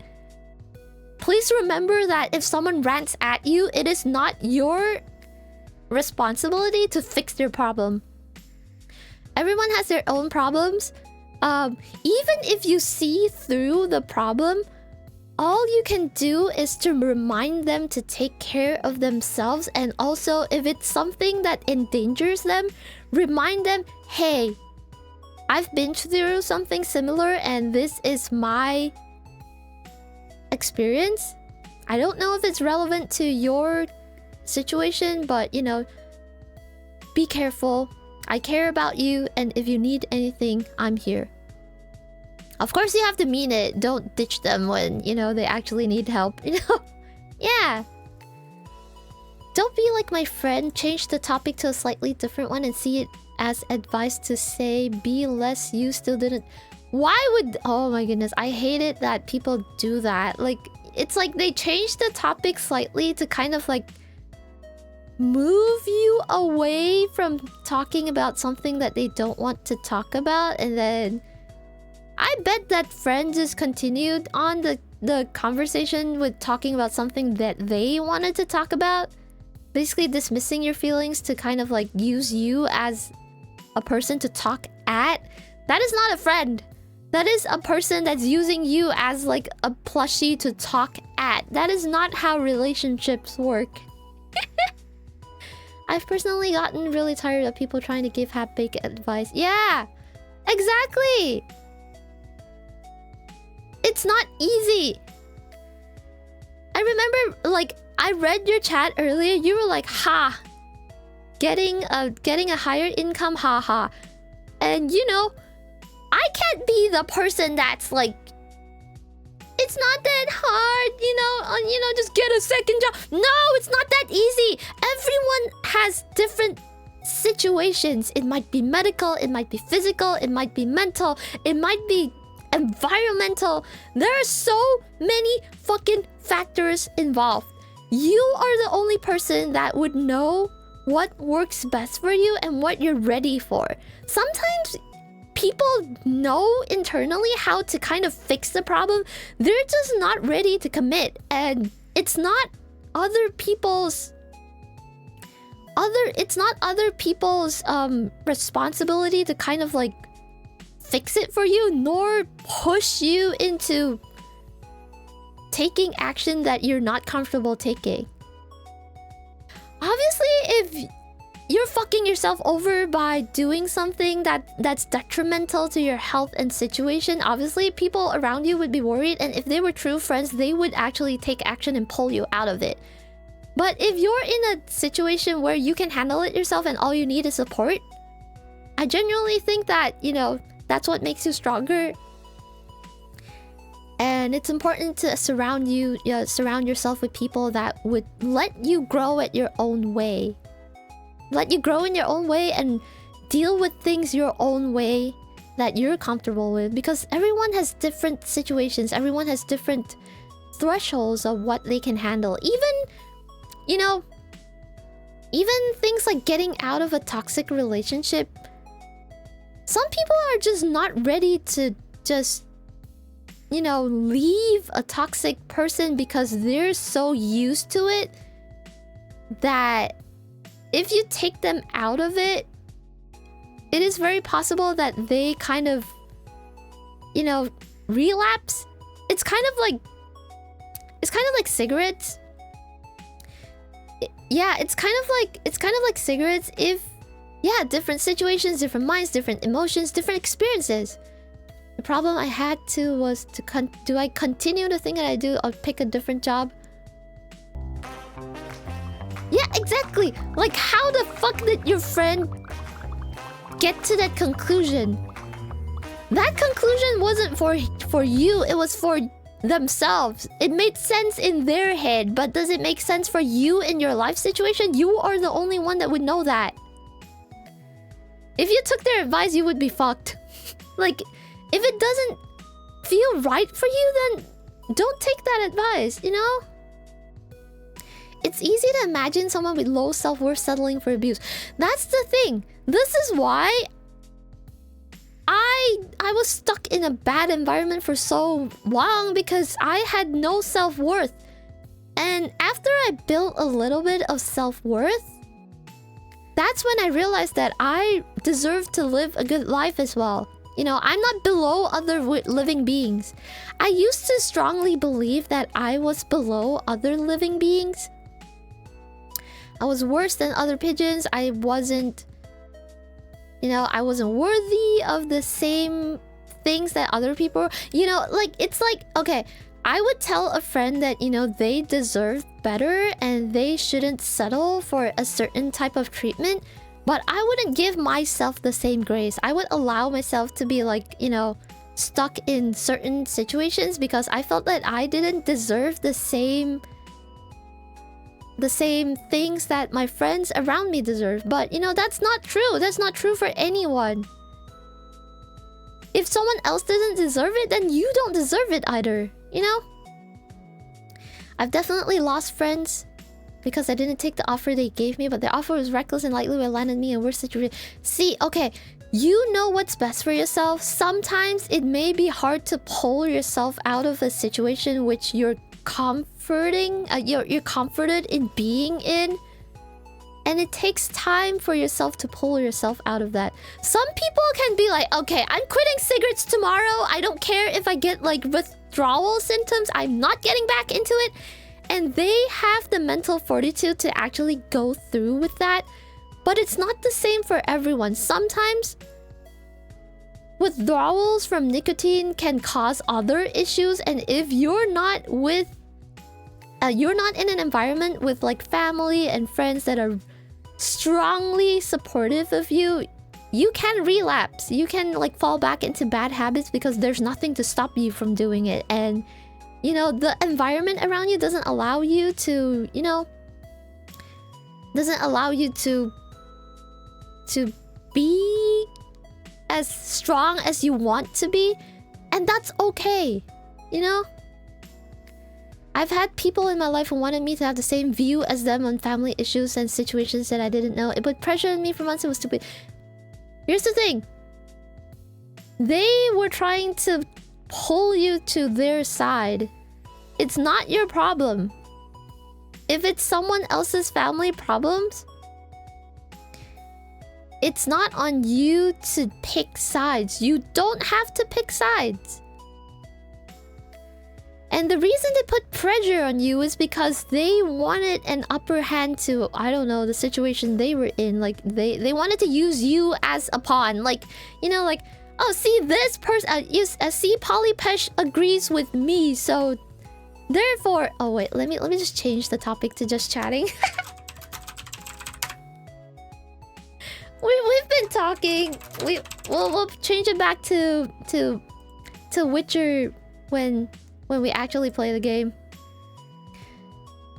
Please remember that if someone rants at you, it is not your responsibility to fix their problem. Everyone has their own problems. Even if you see through the problem, all you can do is to remind them to take care of themselves. And also, if it's something that endangers them, remind them, hey, I've been through something similar and this is my experience. I don't know if it's relevant to your situation, but, you know, be careful. I care about you, and if you need anything, I'm here. Of course, you have to mean it. Don't ditch them when, you know, they actually need help, you know? Yeah. Don't be like my friend. Change the topic to a slightly different one and see it as advice to say, be less, you still didn't. Why would... Oh my goodness, I hate it that people do that. Like, it's like they change the topic slightly to kind of like move you away from talking about something that they don't want to talk about. And then I bet that friend just continued on the conversation with talking about something that they wanted to talk about. Basically dismissing your feelings to kind of like use you as a person to talk at. That is not a friend. That is a person that's using you as like a plushie to talk at. That is not how relationships work. I've personally gotten really tired of people trying to give half-baked advice. Yeah, exactly. It's not easy. I remember, like, I read your chat earlier. You were like, "Ha, getting a higher income, haha." And you know, I can't be the person that's like, "It's not that hard, you know, just get a second job." No, it's not that easy. Everyone has different situations. It might be medical, it might be physical, it might be mental, it might be environmental. There are so many fucking factors involved. You are the only person that would know what works best for you and what you're ready for. Sometimes people know internally how to kind of fix the problem. They're just not ready to commit, and it's not other people's responsibility to kind of like fix it for you, nor push you into taking action that you're not comfortable taking. Obviously, if you're fucking yourself over by doing something that's detrimental to your health and situation, obviously people around you would be worried, and if they were true friends, they would actually take action and pull you out of it. But if you're in a situation where you can handle it yourself and all you need is support, I genuinely think that, you know, that's what makes you stronger. And it's important to surround yourself with people that would let you grow at your own way. Let you grow in your own way and deal with things your own way that you're comfortable with. Because everyone has different situations. Everyone has different thresholds of what they can handle. Even, you know, even things like getting out of a toxic relationship. Some people are just not ready to just, you know, leave a toxic person because they're so used to it that if you take them out of it, it is very possible that they kind of, you know, relapse. It's kind of like cigarettes. Yeah, it's kind of like cigarettes. If, yeah, different situations, different minds, different emotions, different experiences. The problem I had to was do I continue the thing that I do or pick a different job? Yeah, exactly. Like, how the fuck did your friend get to that conclusion? That conclusion wasn't for you, it was for themselves. It made sense in their head, but does it make sense for you in your life situation? You are the only one that would know that. If you took their advice, you would be fucked. Like, if it doesn't feel right for you, then don't take that advice, you know? It's easy to imagine someone with low self-worth settling for abuse. That's the thing. This is why I was stuck in a bad environment for so long, because I had no self-worth. And after I built a little bit of self-worth, that's when I realized that I deserve to live a good life as well. You know, I'm not below other living beings. I used to strongly believe that I was below other living beings. I was worse than other pigeons. I wasn't worthy of the same things that other people were. You know, like, it's like, okay, I would tell a friend that, you know, they deserve better and they shouldn't settle for a certain type of treatment, but I wouldn't give myself the same grace. I would allow myself to be, like, you know, stuck in certain situations because I felt that I didn't deserve the same things that my friends around me deserve. But, you know, that's not true. That's not true for anyone. If someone else doesn't deserve it, then you don't deserve it either, you know? I've definitely lost friends because I didn't take the offer they gave me, but the offer was reckless and likely would have landed me in a worse situation. See, okay, you know what's best for yourself. Sometimes it may be hard to pull yourself out of a situation which you're comforted in being in. And it takes time for yourself to pull yourself out of that. Some people can be like, okay, I'm quitting cigarettes tomorrow. I don't care if I get like withdrawal symptoms. I'm not getting back into it. And they have the mental fortitude to actually go through with that. But it's not the same for everyone. Sometimes withdrawals from nicotine can cause other issues. And if you're not with... you're not in an environment with like family and friends that are strongly supportive of you, you can relapse. You can like fall back into bad habits because there's nothing to stop you from doing it. And you know, the environment around you doesn't allow you to, you know, doesn't allow you to be as strong as you want to be. And that's okay, you know? I've had people in my life who wanted me to have the same view as them on family issues and situations that I didn't know. It put pressure on me for months. It was stupid. Here's the thing. They were trying to pull you to their side. It's not your problem. If it's someone else's family problems, it's not on you to pick sides. You don't have to pick sides. And the reason they put pressure on you is because they wanted an upper hand to, I don't know, the situation they were in. Like, they wanted to use you as a pawn. Like, you know, like, oh, see, this person, see, Polypesh agrees with me, so therefore... Oh, wait, let me just change the topic to just chatting. We've been talking. We'll change it back to Witcher when we actually play the game.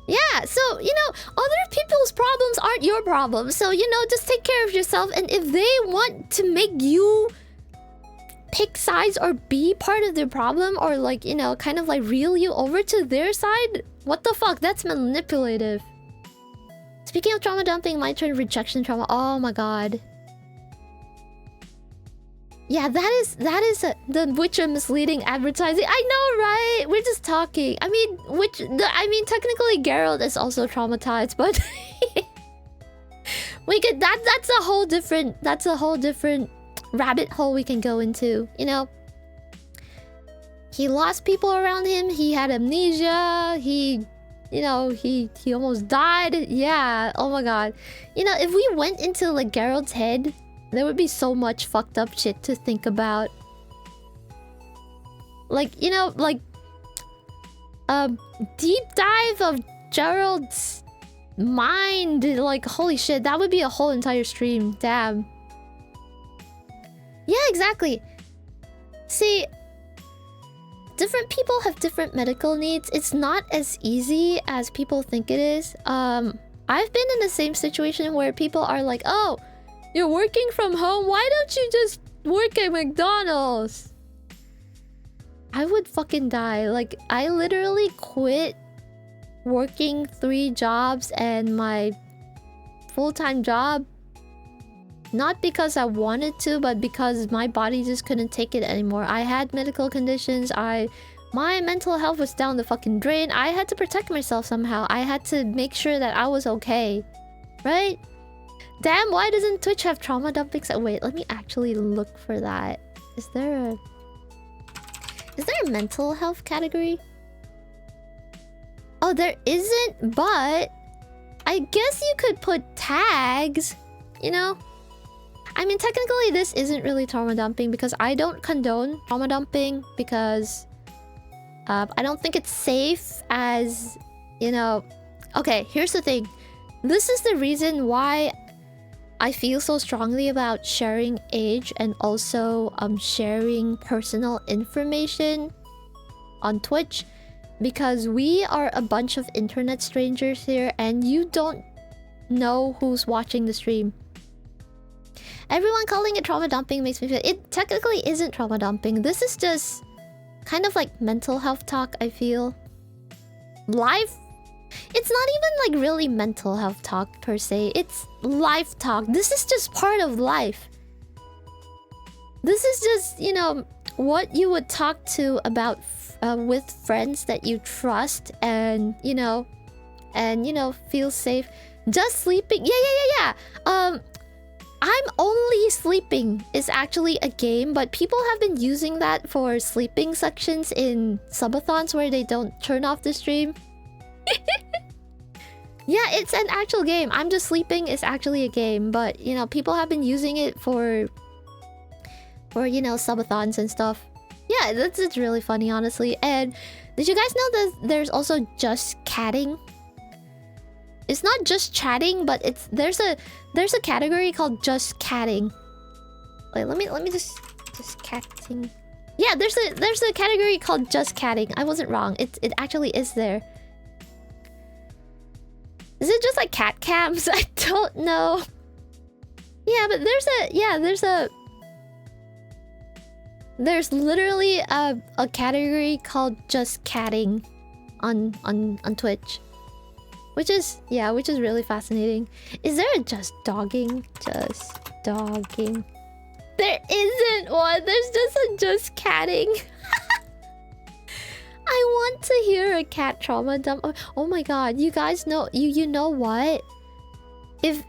Yeah, so, you know, other people's problems aren't your problems. So, you know, just take care of yourself. And if they want to make you pick sides or be part of their problem, or like, you know, kind of like reel you over to their side, what the fuck? That's manipulative. Speaking of trauma dumping, my turn, rejection trauma. Oh my god. Yeah, that is the Witcher misleading advertising. I know, right? We're just talking. I mean, technically Geralt is also traumatized, but we could that's a whole different rabbit hole we can go into, you know. He lost people around him, he had amnesia, he almost died. Yeah, oh my god. You know, if we went into like Geralt's head, there would be so much fucked up shit to think about. Like, you know, like... deep dive of Gerald's mind. Like, holy shit, that would be a whole entire stream. Damn. Yeah, exactly. See... different people have different medical needs. It's not as easy as people think it is. I've been in the same situation where people are like, oh... you're working from home? Why don't you just work at McDonald's? I would fucking die. Like, I literally quit working 3 jobs and my full-time job. Not because I wanted to, but because my body just couldn't take it anymore. I had medical conditions. My mental health was down the fucking drain. I had to protect myself somehow. I had to make sure that I was okay. Right? Damn, why doesn't Twitch have trauma dumping? Wait, let me actually look for that. Is there a mental health category? Oh, there isn't, but I guess you could put tags, you know? I mean, technically this isn't really trauma dumping because I don't condone trauma dumping because I don't think it's safe as, you know... Okay, here's the thing. This is the reason why I feel so strongly about sharing age and also sharing personal information on Twitch, because we are a bunch of internet strangers here and you don't know who's watching the stream. Everyone calling it trauma dumping makes me feel... It technically isn't trauma dumping. This is just kind of like mental health talk, I feel. Life... It's not even like really mental health talk per se. It's life talk. This is just part of life. This is just, you know, what you would talk to about with friends that you trust and, you know, feel safe. Just sleeping. Yeah. I'm only sleeping is actually a game, but people have been using that for sleeping sections in subathons where they don't turn off the stream. Yeah, it's an actual game. I'm just sleeping is actually a game, but you know, people have been using it for you know, subathons and stuff. Yeah, it's really funny, honestly. And did you guys know that there's also just catting? It's not just chatting, but there's a category called just catting. Wait, let me just catting. Yeah, there's a category called just catting. I wasn't wrong. It actually is there. Is it just like cat cams? I don't know. Yeah, but there's literally a category called just catting on Twitch. Which is really fascinating. Is there a just dogging? Just dogging. There isn't one. There's just a just catting. I want to hear a cat trauma dump. Oh my god, you guys know you know what? If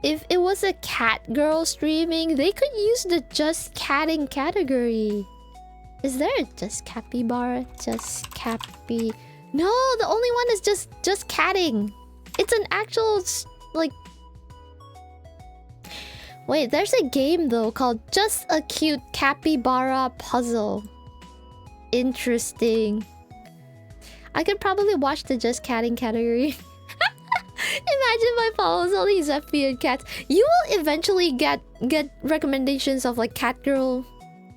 it was a cat girl streaming, they could use the just catting category. Is there a just capybara? Just cappy. No, the only one is just catting. It's an actual like. Wait, there's a game though called Just a Cute Capybara Puzzle. Interesting. I could probably watch the just catting category. Imagine my follows all these Zephyrian cats. You will eventually get recommendations of like cat girl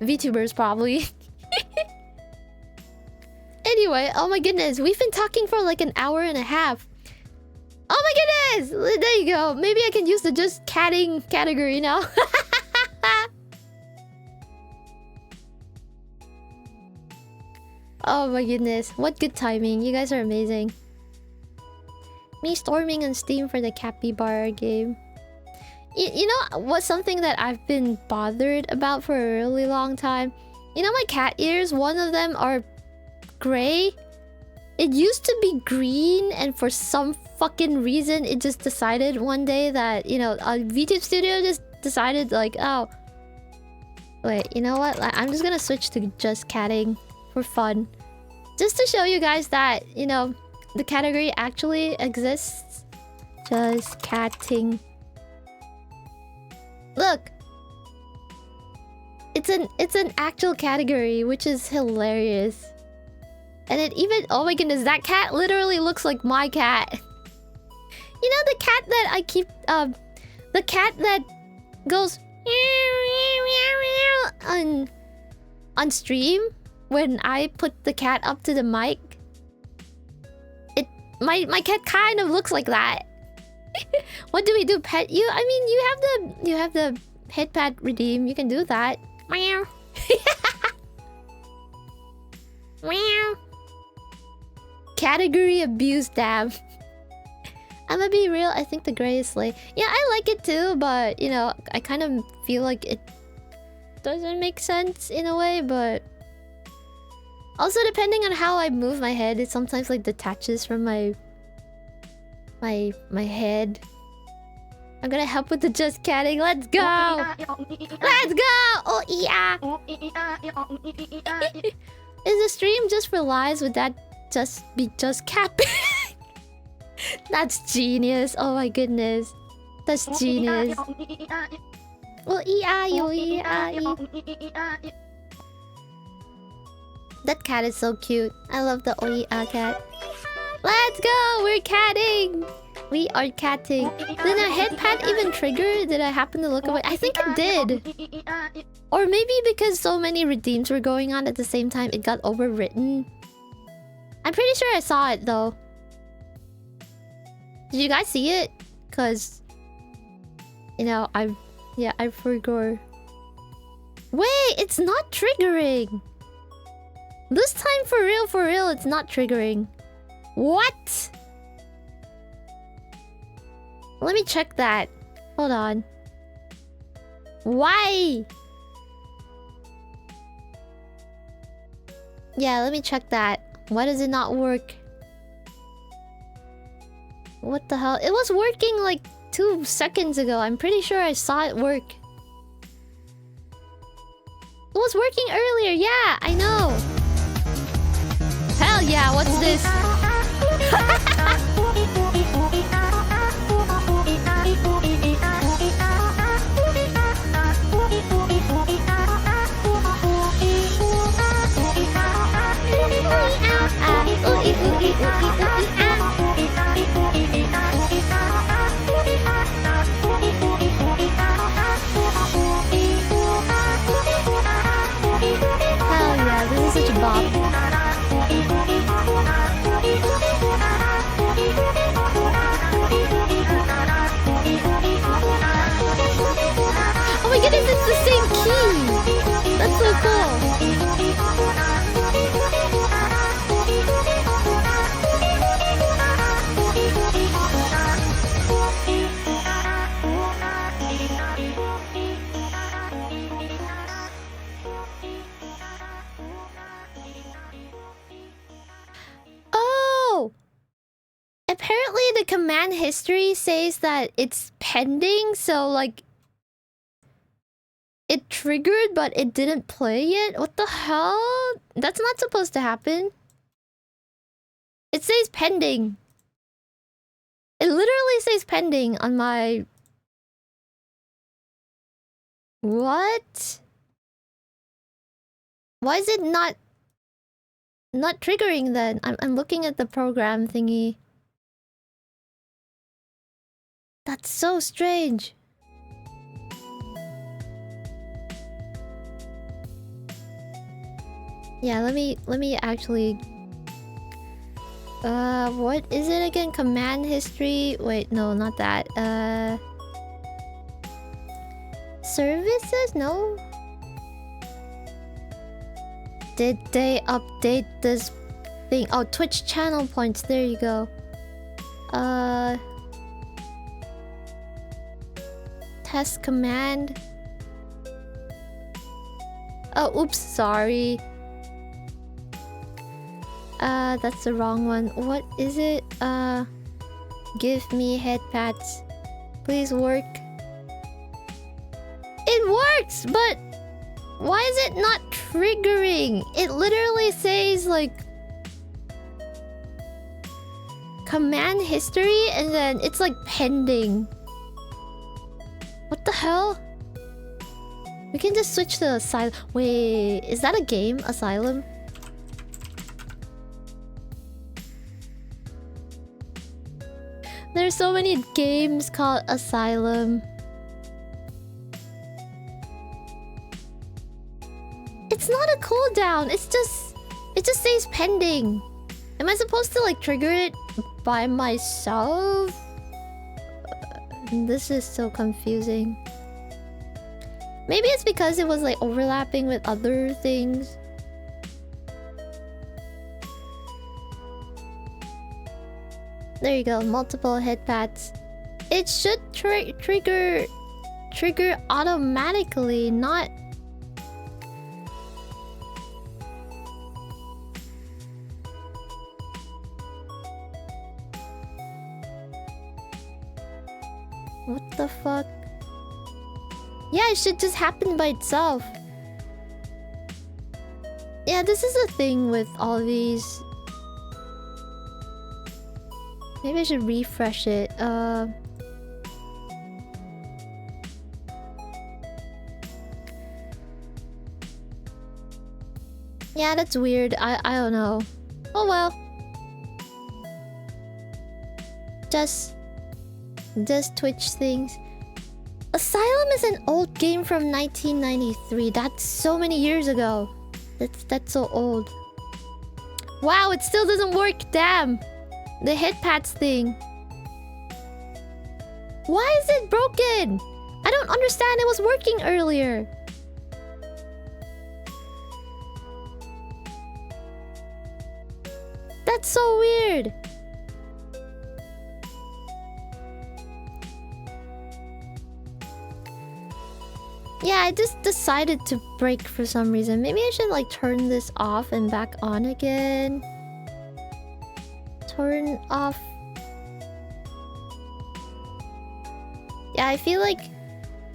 VTubers probably. Anyway, oh my goodness, we've been talking for like an hour and a half. Oh my goodness! There you go. Maybe I can use the just catting category now. Oh my goodness. What good timing. You guys are amazing. Me storming on Steam for the Capybara game. You know what's something that I've been bothered about for a really long time? You know my cat ears? One of them are gray. It used to be green, and for some fucking reason it just decided one day that, you know, a VTube studio just decided like, oh wait, you know what? I'm just gonna switch to just catting for fun. Just to show you guys that, you know, the category actually exists. Just catting. Look! It's an actual category, which is hilarious. And it even... Oh my goodness, that cat literally looks like my cat. You know the cat that I keep... the cat that goes... on stream? When I put the cat up to the mic? My cat kind of looks like that. What do we do? Pet you? I mean, you have the head pet redeem. You can do that. Meow. Meow. Category abuse, damn. I'm gonna be real, I think the gray is slay. Yeah, I like it too, but you know, I kind of feel like it doesn't make sense in a way, but also depending on how I move my head, it sometimes like detaches from my head. I'm gonna help with the just catting. Let's go! Let's go! Oh yeah! Is the stream just for lies? Would that just be just capping? That's genius. Oh my goodness. That's genius. Oh that cat is so cute. I love the Oia cat. Let's go! We're catting! We are catting. Did a head pat even trigger? Did I happen to look away? I think it did. Or maybe because so many redeems were going on at the same time, it got overwritten. I'm pretty sure I saw it though. Did you guys see it? Cause, you know, I forgot. Wait, it's not triggering. This time for real, it's not triggering. What? Let me check that. Hold on. Why? Yeah, let me check that. Why does it not work? What the hell? It was working like 2 seconds ago. I'm pretty sure I saw it work. It was working earlier. Yeah, I know. Hell yeah, what's this? Hell yeah, this is such a bop. Oh my goodness, it's the same key! That's so cool! Oh! Apparently the command history says that it's pending, so like... It triggered, but it didn't play yet? What the hell? That's not supposed to happen. It says pending. It literally says pending on my... What? Why is it not triggering then? I'm looking at the program thingy. That's so strange. Yeah, let me actually... what is it again? Command history? Wait, no, not that. Services? No? Did they update this thing? Oh, Twitch channel points. There you go. Test command. Oh, oops, sorry. That's the wrong one. What is it? Give me head pats. Please work. It works, but why is it not triggering? It literally says like command history and then it's like pending. What the hell? We can just switch to Asylum. Wait, is that a game? Asylum? There's so many games called Asylum. It's not a cooldown. It just says pending. Am I supposed to like trigger it by myself? This is so confusing. Maybe it's because it was like overlapping with other things. There you go, multiple head pats. It should trigger automatically, not... What the fuck? Yeah, it should just happen by itself. Yeah, this is a thing with all these. Maybe I should refresh it. Yeah, that's weird. I don't know. Oh well. Just Twitch things. Asylum is an old game from 1993. That's so many years ago. That's so old. Wow, it still doesn't work. Damn. The head pats thing. Why is it broken? I don't understand. It was working earlier. That's so weird. Yeah, I just decided to break for some reason. Maybe I should like turn this off and back on again. Turn off. Yeah, I feel like...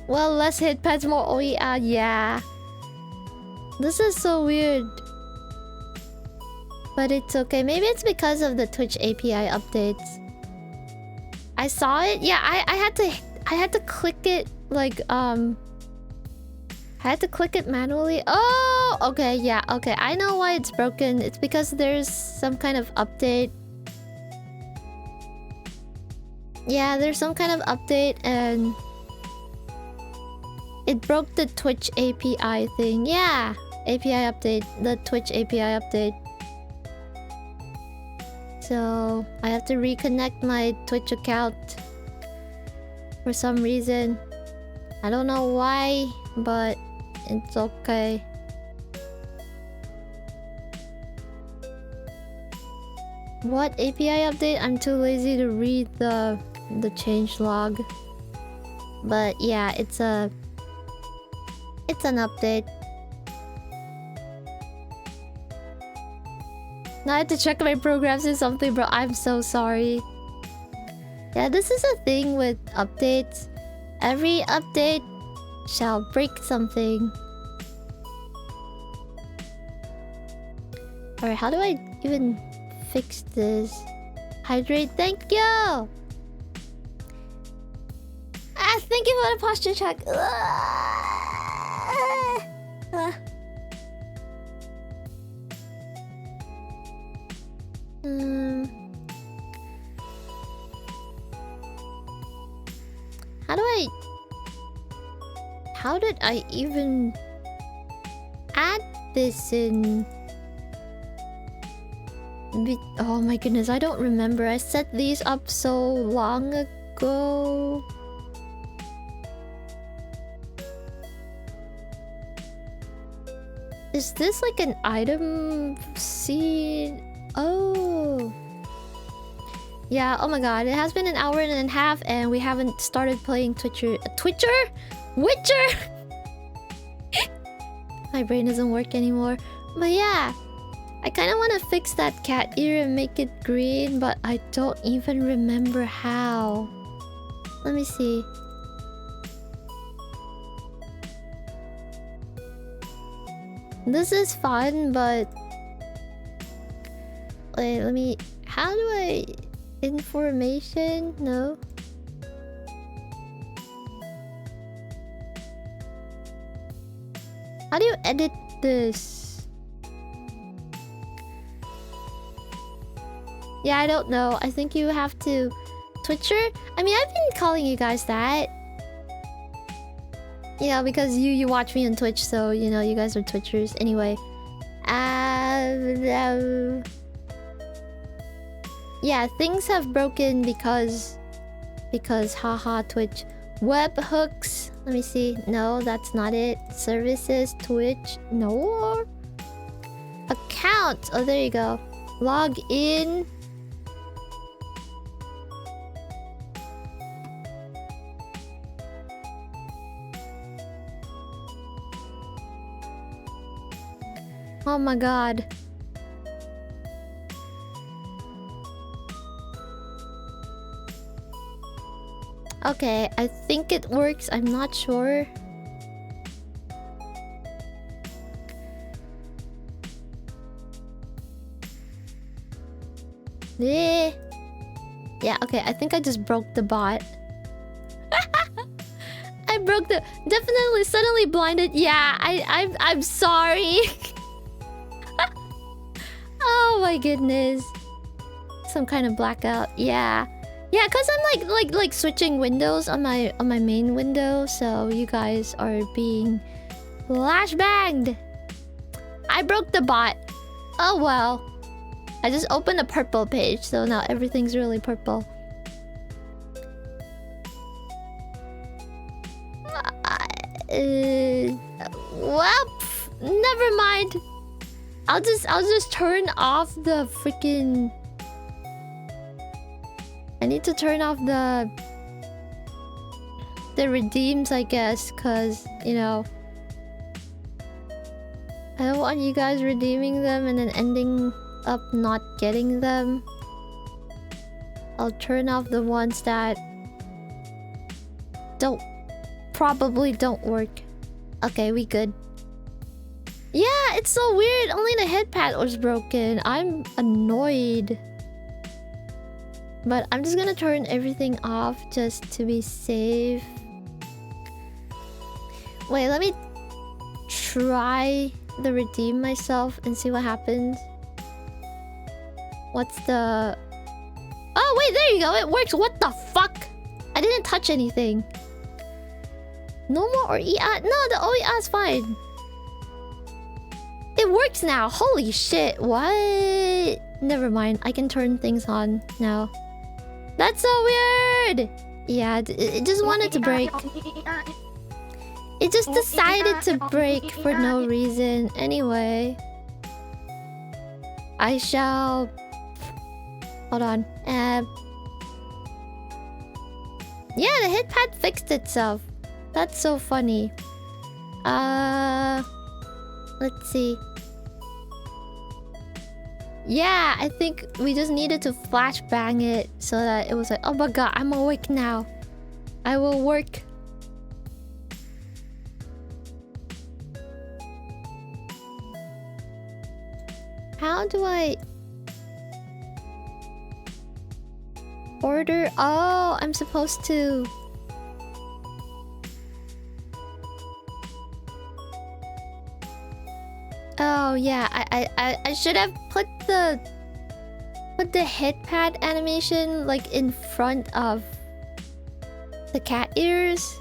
Well, less hit pads, more OE ad. Yeah. This is so weird. But it's okay. Maybe it's because of the Twitch API updates. I saw it. Yeah, I had to click it like I had to click it manually. Oh, okay, yeah, okay. I know why it's broken. It's because there's some kind of update. Yeah, there's some kind of update and it broke the Twitch API thing. Yeah, API update, the Twitch API update. So I have to reconnect my Twitch account for some reason. I don't know why, but it's okay. What API update? I'm too lazy to read the change log. But yeah, it's an update. Now I have to check my programs or something, bro. I'm so sorry. Yeah, this is a thing with updates. Every update shall break something. Alright, how do I even fix this? Hydrate, thank you! Thank you for the posture check. How did I even add this in? Oh my goodness, I don't remember. I set these up so long ago. Is this like an item scene? Oh. Yeah, oh my god. It has been an hour and a half and we haven't started playing Witcher? My brain doesn't work anymore. But yeah. I kind of want to fix that cat ear and make it green, but I don't even remember how. Let me see. This is fun, but... Wait, let me... How do I... Information? No. How do you edit this? Yeah, I don't know. I think you have to... Twitcher? I mean, I've been calling you guys that. Yeah, because you watch me on Twitch, so, you know, you guys are Twitchers. Anyway. Yeah, things have broken because haha, Twitch. Webhooks. Let me see. No, that's not it. Services, Twitch. No. Account. Oh, there you go. Log in. Oh my god. Okay, I think it works. I'm not sure. Yeah, okay. I think I just broke the bot. I broke the... Definitely suddenly blinded. Yeah, I'm sorry. Oh my goodness. Some kind of blackout. Yeah. Yeah, cause I'm like switching windows on my main window, so you guys are being flashbanged. I broke the bot. Oh well. I just opened a purple page, so now everything's really purple. Well, never mind. I'll just turn off the freaking... I need to turn off the redeems, I guess, cause, you know, I don't want you guys redeeming them and then ending up not getting them. I'll turn off the ones that probably don't work. Okay, we good. Yeah, it's so weird. Only the head pad was broken. I'm annoyed. But I'm just gonna turn everything off just to be safe. Wait, let me try the redeem myself and see what happens. What's the... Oh, wait, there you go. It works. What the fuck? I didn't touch anything. Normal or EA? No, the OEA is fine. It works now. Holy shit. What? Never mind. I can turn things on now. That's so weird. Yeah, it just wanted to break. It just decided to break for no reason. Anyway. I shall... Hold on. Yeah, the hit pad fixed itself. That's so funny. Let's see. Yeah, I think we just needed to flashbang it so that it was like, oh my god, I'm awake now. I will work. How do I order? Oh, I'm supposed to. Oh yeah, I should have put the head pad animation like in front of the cat ears.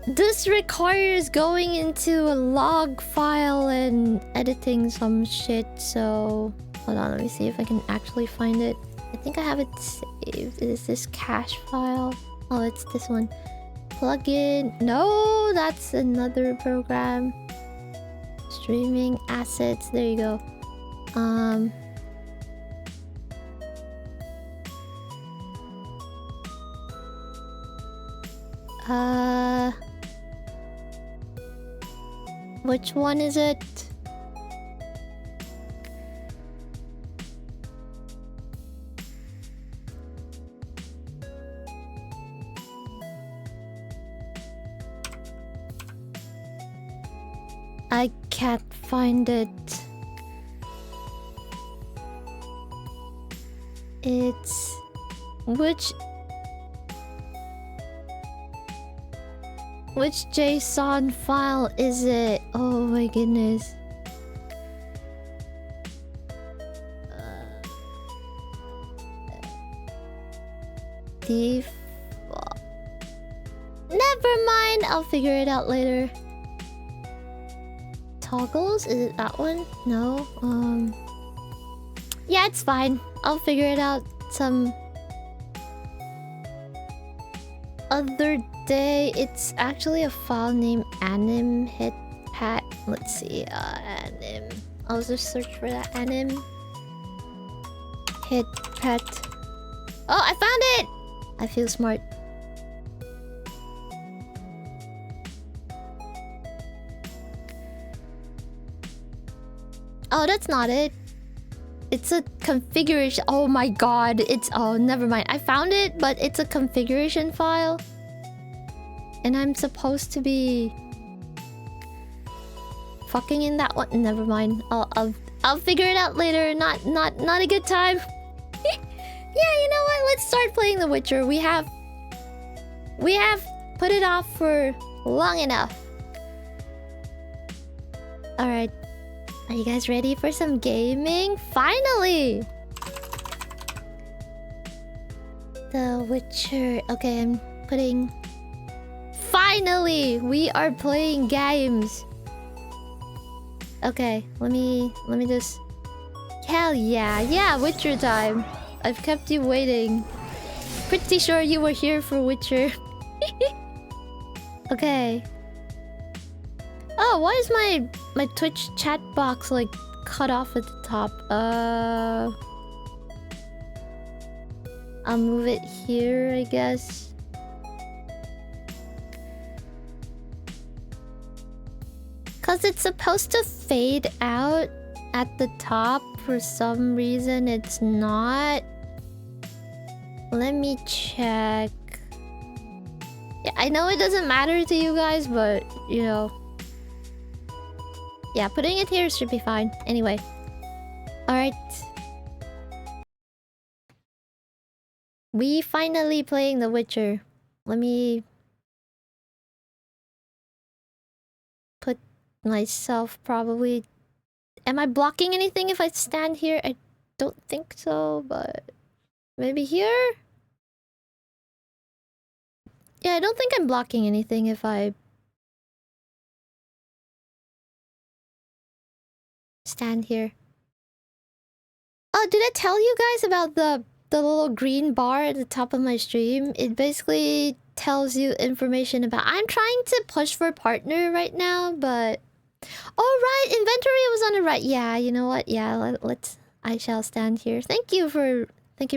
This requires going into a log file and editing some shit, so hold on, let me see if I can actually find it. I think I have it saved. Is this cache file? Oh, it's this one. Plugin. No, that's another program. Streaming assets. There you go. Which one is it? I can't find it. It's... Which JSON file is it? Oh my goodness. Default. Never mind, I'll figure it out later. Toggles? Is it that one? No. Yeah, it's fine. I'll figure it out some other day. It's actually a file named anim hit pat. Let's see. Anim. I'll just search for that. Anim hit pat. Oh, I found it! I feel smart. Oh, that's not it. It's a configuration. Oh my god. It's... Oh, never mind. I found it, but it's a configuration file. And I'm supposed to be... fucking in that one. Never mind. I'll figure it out later. Not a good time. Yeah, you know what? Let's start playing The Witcher. We have put it off for long enough. Alright. Are you guys ready for some gaming? Finally! The Witcher. Okay, I'm putting... Finally! We are playing games. Okay, let me just... Hell yeah. Yeah, Witcher time. I've kept you waiting. Pretty sure you were here for Witcher. Okay. Oh, why is my Twitch chat box like cut off at the top? I'll move it here, I guess. Cause it's supposed to fade out at the top. For some reason, it's not. Let me check. Yeah, I know it doesn't matter to you guys, but you know. Yeah, putting it here should be fine. Anyway. Alright. We finally playing The Witcher. Let me put myself probably... Am I blocking anything if I stand here? I don't think so, but... Maybe here? Yeah, I don't think I'm blocking anything if I... stand here. Oh, did I tell you guys about the little green bar at the top of my stream? It basically tells you information about... I'm trying to push for partner right now, but... Oh, right! Inventory was on the right. Yeah, you know what? Yeah, let's... I shall stand here. Thank you for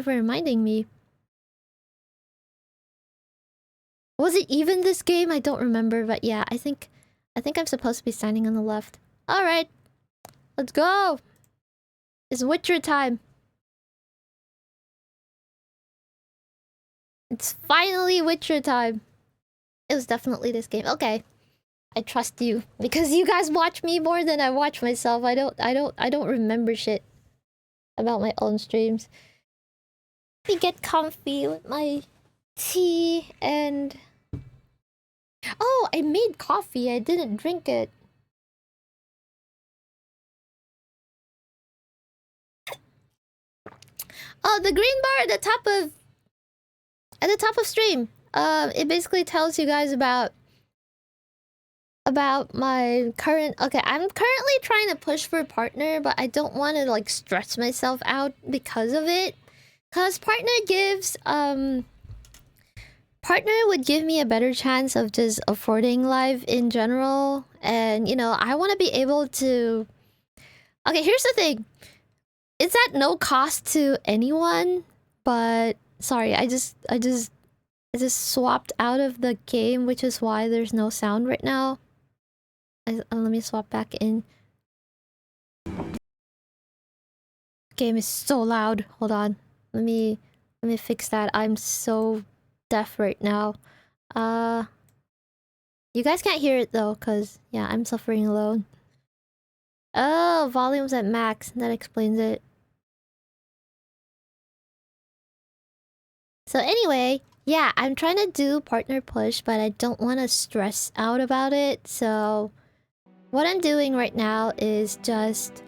reminding me. Was it even this game? I don't remember, but yeah, I think I'm supposed to be standing on the left. Alright. Let's go! It's Witcher time. It's finally Witcher time. It was definitely this game. Okay. I trust you. Because you guys watch me more than I watch myself. I don't remember shit about my own streams. Let me get comfy with my tea and... Oh, I made coffee. I didn't drink it. Oh, the green bar at the top of stream. It basically tells you guys about my current... Okay, I'm currently trying to push for a partner, but I don't want to like stress myself out because of it. Cause partner gives partner would give me a better chance of just affording life in general, and you know, I want to be able to... Okay, here's the thing. It's at no cost to anyone, but sorry, I just swapped out of the game, which is why there's no sound right now. Let me swap back in. Game is so loud. Hold on. Let me fix that. I'm so deaf right now. You guys can't hear it though, cause yeah, I'm suffering alone. Oh, volume's at max. That explains it. So anyway, yeah, I'm trying to do partner push, but I don't want to stress out about it. So what I'm doing right now is just...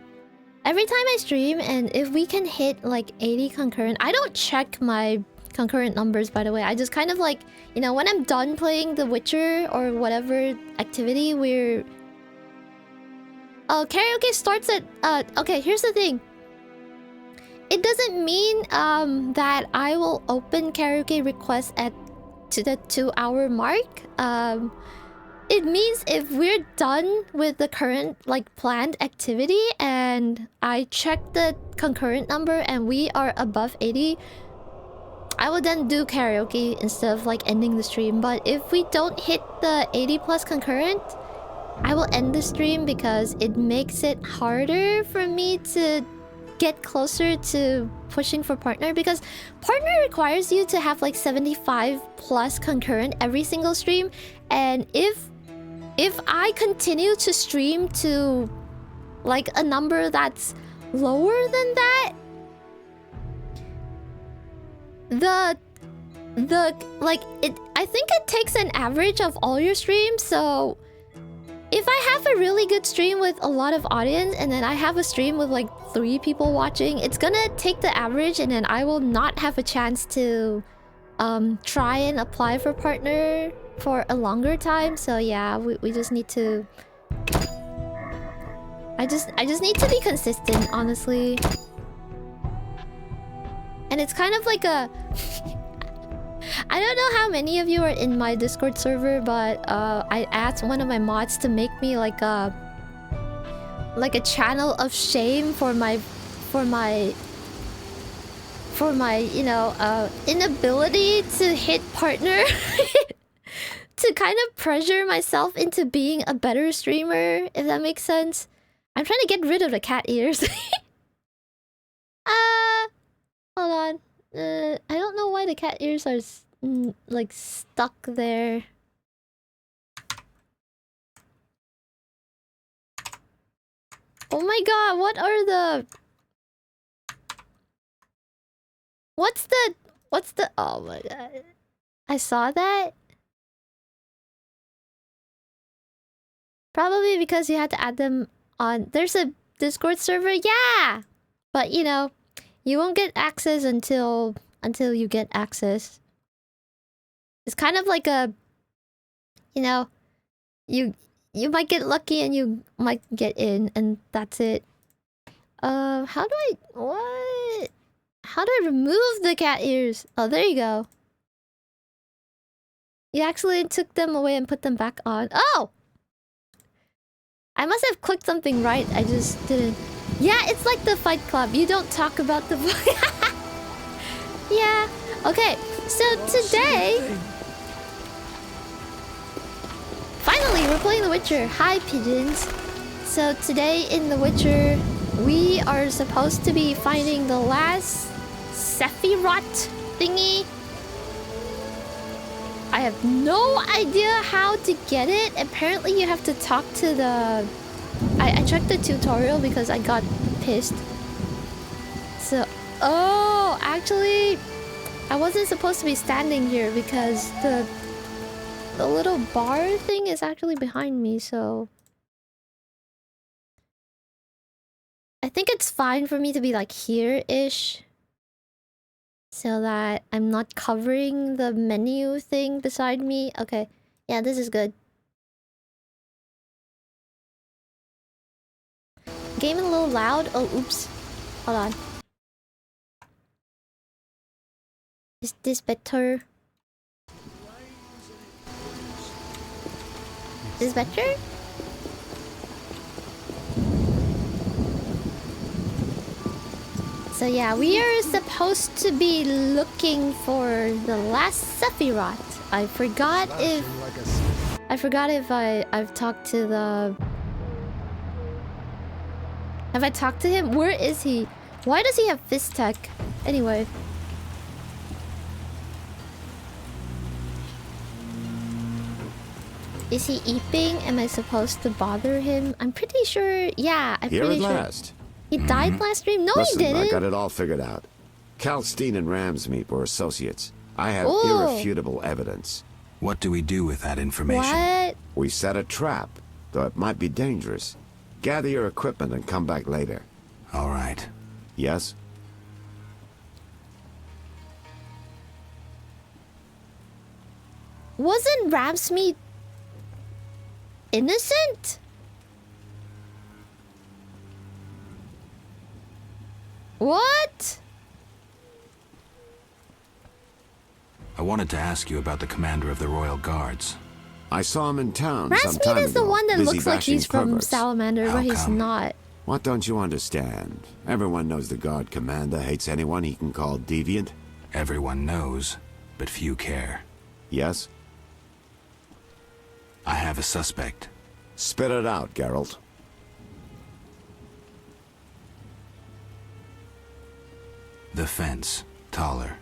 Every time I stream, and if we can hit like 80 concurrent... I don't check my concurrent numbers, by the way. I just kind of like... You know, when I'm done playing The Witcher or whatever activity, we're... Oh, karaoke starts at... Okay, here's the thing. It doesn't mean that I will open karaoke requests to the 2-hour mark. It means if we're done with the current like planned activity and I check the concurrent number and we are above 80, I will then do karaoke instead of like ending the stream. But if we don't hit the 80 plus concurrent, I will end the stream because it makes it harder for me to get closer to pushing for partner, because partner requires you to have like 75 plus concurrent every single stream, and if I continue to stream to like a number that's lower than that, I think it takes an average of all your streams. So if I have a really good stream with a lot of audience and then I have a stream with like 3 people watching, it's gonna take the average and then I will not have a chance to try and apply for partner for a longer time. So yeah, we just need to... I just need to be consistent, honestly. And it's kind of like a... I don't know how many of you are in my Discord server, but I asked one of my mods to make me like a channel of shame for my you know inability to hit partner. To kind of pressure myself into being a better streamer, if that makes sense. I'm trying to get rid of the cat ears. Hold on. I don't know why the cat ears are like stuck there. Oh my god, what are the... What's the... Oh my god. I saw that. Probably because you had to add them on... There's a Discord server? Yeah! But, you know, you won't get access until you get access. It's kind of like a... You know, you might get lucky and you might get in, and that's it. How do I... What? How do I remove the cat ears? Oh, there you go. You actually took them away and put them back on. Oh! I must have clicked something right. I just didn't. Yeah, it's like the Fight Club. You don't talk about the... Yeah. Okay, so today... Finally, we're playing The Witcher. Hi, pigeons. So today in The Witcher, we are supposed to be finding the last Sephirot thingy. I have no idea how to get it. Apparently you have to talk to the... I checked the tutorial because I got pissed. So... Oh, actually... I wasn't supposed to be standing here because the little bar thing is actually behind me, so... I think it's fine for me to be like here-ish. So that I'm not covering the menu thing beside me. Okay. Yeah, this is good. Game a little loud. Oh, oops. Hold on. Is this better? Is this better? So yeah, we are supposed to be looking for the last Sephirot. I forgot if I've talked to the... Have I talked to him? Where is he? Why does he have fist tech? Anyway. Is he eeping? Am I supposed to bother him? I'm pretty sure... Yeah, I'm Here pretty at sure... last. He died last stream? No, Listen, he didn't. I got it all figured out. Kalkstein and Ramsmeet were associates. I have Ooh. irrefutable evidence. What do we do with that information? What? We set a trap, though it might be dangerous. Gather your equipment and come back later. All right. Yes? Wasn't Ramsmeet innocent? What? I wanted to ask you about the commander of the Royal Guards. I saw him in town some time Ramsmeet is the ago, one that busy looks like bashing he's from perverts. Salamander, How but he's come? not. What don't you understand? Everyone knows the guard commander hates anyone he can call deviant. Everyone knows, but few care. Yes? I have a suspect. Spit it out, Geralt. The fence, taller.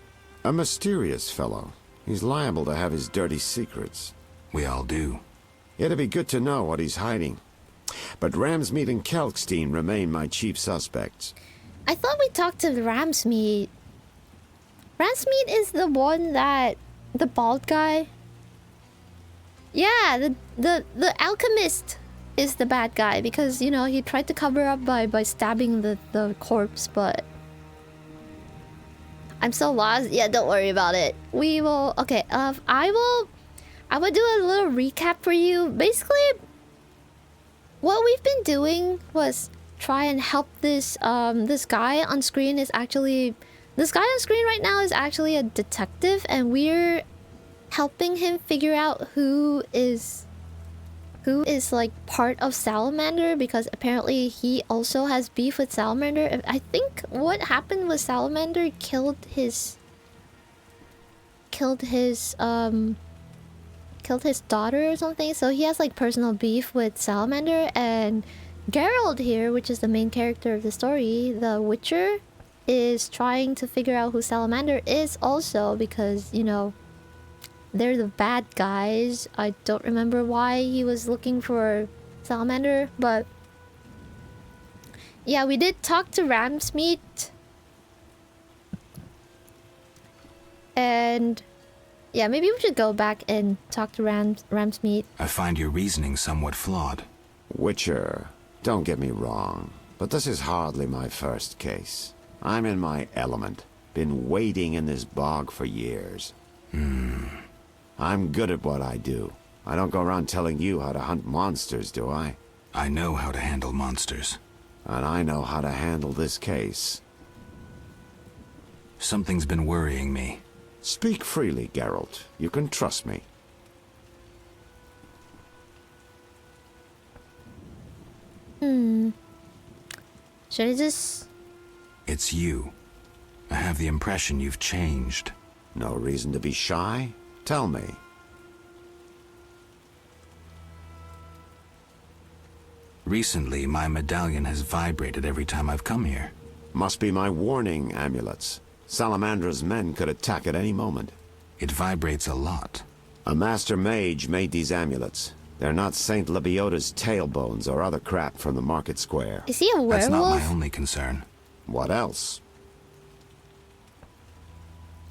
A mysterious fellow. He's liable to have his dirty secrets. We all do. It'd be good to know what he's hiding. But Ramsmeet and Kalkstein remain my chief suspects. I thought we talked to Ramsmeet. Ramsmeet is the one that... The bald guy? Yeah, the alchemist is the bad guy because, you know, he tried to cover up by stabbing the corpse, but... I'm so lost. Yeah, don't worry about it. We will... Okay, I will do a little recap for you. Basically, what we've been doing was try and help this this guy on screen is actually... This guy on screen right now is actually a detective, and we're helping him figure out who is like part of Salamander, because apparently he also has beef with Salamander. I think what happened was Salamander killed his daughter or something, so he has like personal beef with Salamander. And Geralt here, which is the main character of the story, the Witcher, is trying to figure out who Salamander is also because, you know, they're the bad guys. I don't remember why he was looking for Salamander, but yeah, we did talk to Ramsmeat. And yeah, maybe we should go back and talk to Ramsmeat. I find your reasoning somewhat flawed. Witcher, don't get me wrong, but this is hardly my first case. I'm in my element. Been wading in this bog for years. I'm good at what I do. I don't go around telling you how to hunt monsters, do I? I know how to handle monsters. And I know how to handle this case. Something's been worrying me. Speak freely, Geralt. You can trust me. Should I just... It's you. I have the impression you've changed. No reason to be shy? Tell me. Recently, my medallion has vibrated every time I've come here. Must be my warning amulets. Salamandra's men could attack at any moment. It vibrates a lot. A master mage made these amulets. They're not Saint Lebioda's tailbones or other crap from the market square. Is he a werewolf? That's not my only concern. What else?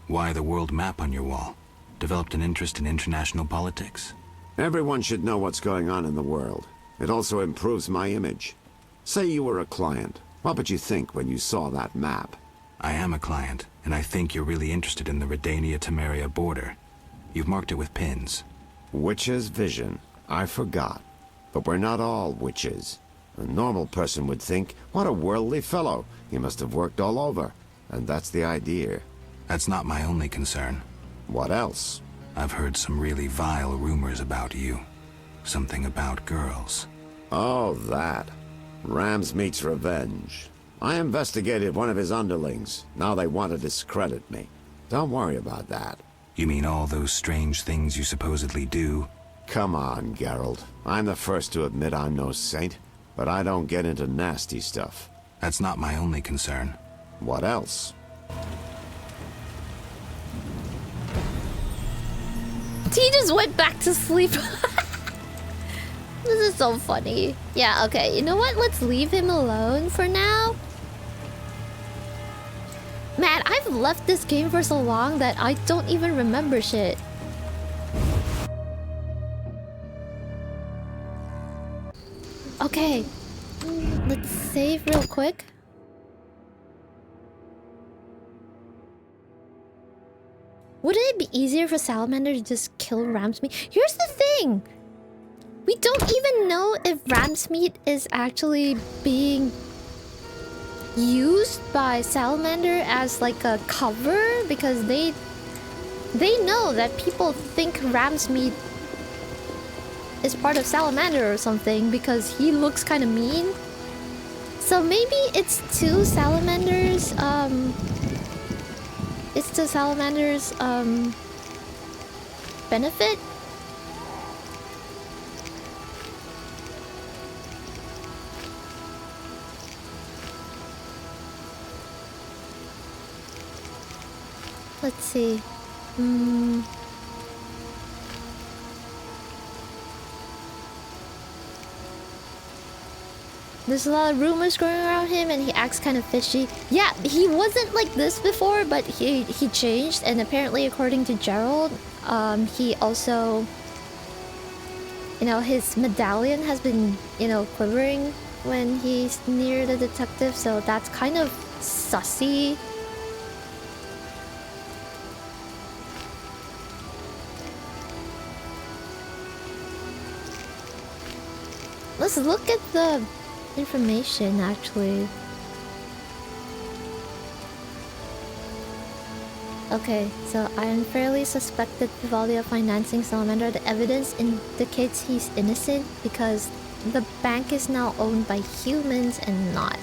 Why the world map on your wall? Developed an interest in international politics? Everyone should know what's going on in the world. It also improves my image. Say you were a client. What would you think when you saw that map? I am a client, and I think you're really interested in the Redania-Temeria border. You've marked it with pins. Witch's vision. I forgot. But we're not all witches. A normal person would think, what a worldly fellow. He must have worked all over. And that's the idea. That's not my only concern. What else? I've heard some really vile rumors about you. Something about girls. Oh, that. Ramsmeat's revenge. I investigated one of his underlings. Now they want to discredit me. Don't worry about that. You mean all those strange things you supposedly do? Come on, Geralt. I'm the first to admit I'm no saint, but I don't get into nasty stuff. That's not my only concern. What else? He just went back to sleep. This is so funny. Yeah, okay. You know what? Let's leave him alone for now. Man, I've left this game for so long that I don't even remember shit. Okay. Let's save real quick. Wouldn't it be easier for Salamander to just kill Ramsmeat? Here's the thing! We don't even know if Ramsmeat is actually being used by Salamander as like a cover because they know that people think Ramsmeat is part of Salamander or something because he looks kind of mean. So maybe it's to Salamander's benefit. Let's see. There's a lot of rumors going around him and he acts kind of fishy. Yeah, he wasn't like this before, but he changed, and apparently according to Gerald, he also, you know, his medallion has been, you know, quivering when he's near the detective, so that's kind of sussy. Let's look at the information, actually. Okay, so I unfairly suspected Vivaldi of financing Salamander. The evidence indicates he's innocent because the bank is now owned by humans and not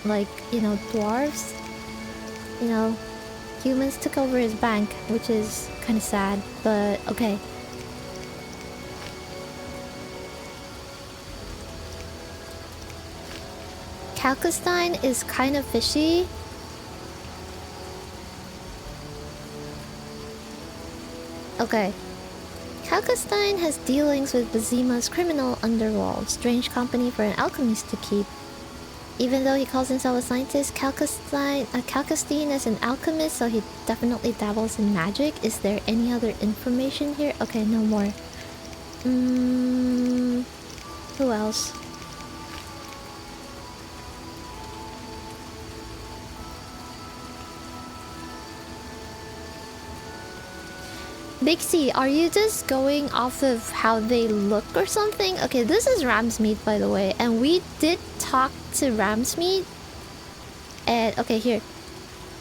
like, you know, dwarves. You know, humans took over his bank, which is kind of sad, but okay. Kalkstein is kind of fishy. Okay. Kalkstein has dealings with Bazima's criminal underworld. Strange company for an alchemist to keep. Even though he calls himself a scientist, Kalkstein is an alchemist, so he definitely dabbles in magic. Is there any other information here? Okay, no more. Who else? Big C, are you just going off of how they look or something? Okay, this is Ramsmeat, by the way, and we did talk to Ramsmeat. And okay, here.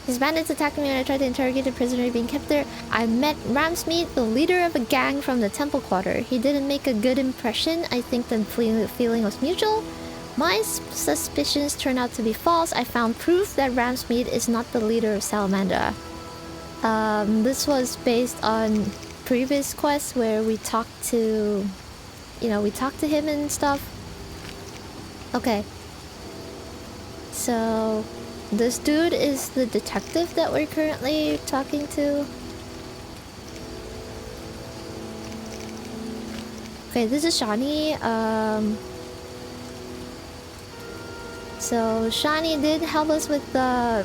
His bandits attacked me when I tried to interrogate the prisoner being kept there. I met Ramsmeat, the leader of a gang from the temple quarter. He didn't make a good impression. I think the feeling was mutual. My suspicions turned out to be false. I found proof that Ramsmeat is not the leader of Salamandra. This was based on previous quests where we talked to... we talked to him and stuff. Okay. So... this dude is the detective that we're currently talking to. Okay, this is Shani. So Shani did help us with the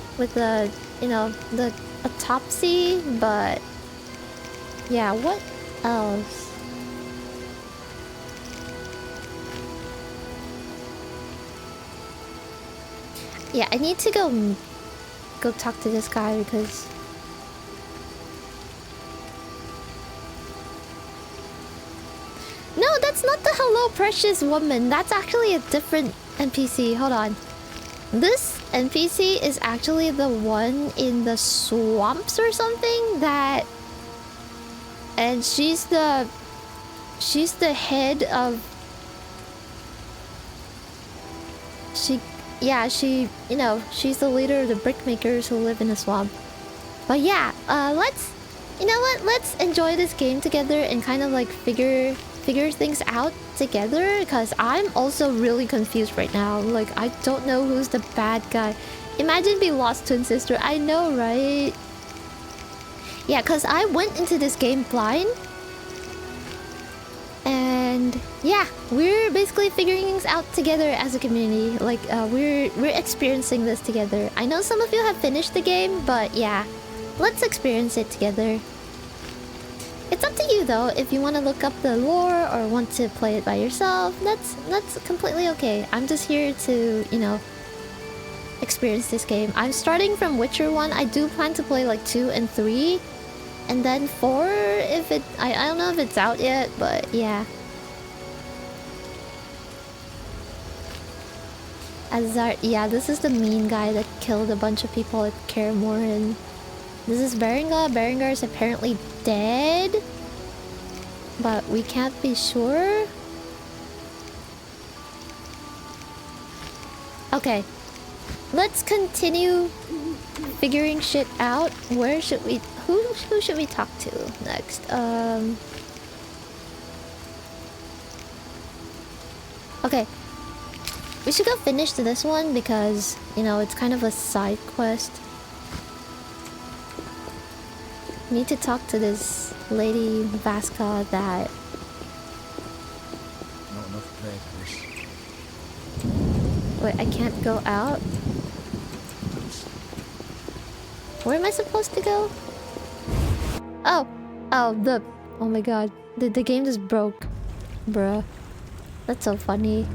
the autopsy, but yeah, what else? Yeah, I need to go talk to this guy because no, that's not the Hello Precious Woman. That's actually a different NPC. Hold on. This NPC is actually the one in the swamps or something that... and she's the head of... Yeah, she's the leader of the brickmakers who live in the swamp. But yeah, let's... you know what? Let's enjoy this game together and kind of like figure things out together, because I'm also really confused right now. Like, I don't know who's the bad guy. Imagine being lost twin sister. I know, right? Yeah, because I went into this game blind. And yeah, we're basically figuring things out together as a community. Like, we're experiencing this together. I know some of you have finished the game, but yeah, let's experience it together. It's up to you though, if you want to look up the lore or want to play it by yourself. That's completely okay. I'm just here to, experience this game. I'm starting from Witcher 1. I do plan to play like 2 and 3. And then 4 if it... I don't know if it's out yet, but yeah. Azar... yeah, this is the mean guy that killed a bunch of people at Kaer Morhen. This is Berengar. Berengar is apparently dead. But we can't be sure. Okay. Let's continue figuring shit out. Where should we... Who should we talk to next? Okay. We should go finish this one because, it's kind of a side quest. Need to talk to this lady Vasca that... Not enough play for this. Wait, I can't go out? Where am I supposed to go? Oh! Oh my god. The game just broke. Bruh. That's so funny.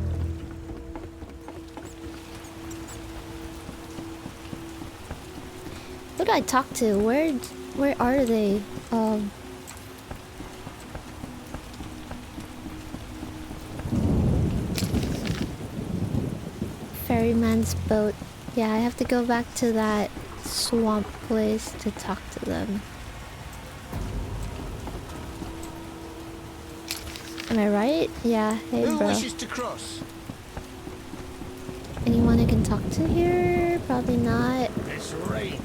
Who do I talk to? Where are they? Ferryman's boat. Yeah, I have to go back to that swamp place to talk to them. Am I right? Yeah, hey bro. Who wishes to cross? Anyone I can talk to here? Probably not. It's rain.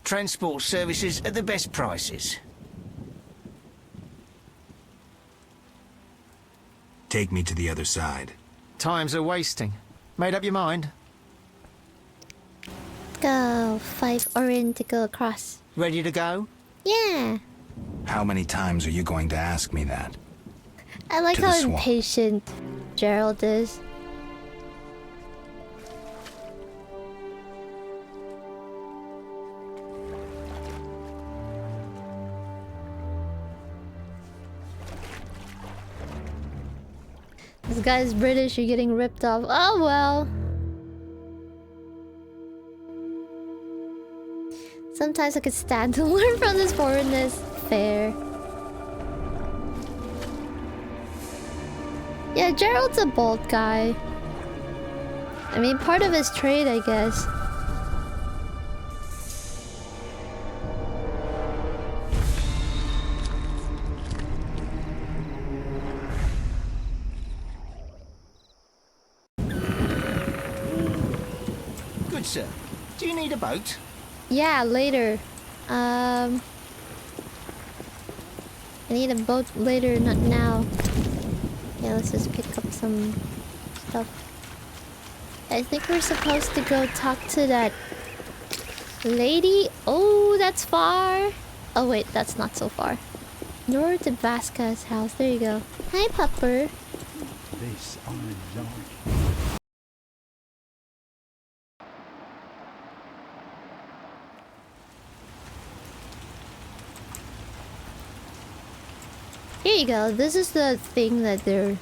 Transport services at the best prices. Take me to the other side. Time's a wasting. Made up your mind? Go. 5 orange to go across. Ready to go? Yeah. How many times are you going to ask me that? I like To the how swamp. impatient Gerald is. This guy's British, you're getting ripped off. Oh well. Sometimes I could stand to learn from this foreignness. Fair. Yeah, Gerald's a bold guy. I mean, part of his trade, I guess. Good, sir. Do you need a boat? Yeah, later. I need a boat later, not now. Yeah, let's just pick up some stuff. I think we're supposed to go talk to that lady. Oh, that's far. Oh wait, that's not so far. Nor to Vasca's house. There you go. Hi, Pupper. This I like. Here you go. This is the thing that they're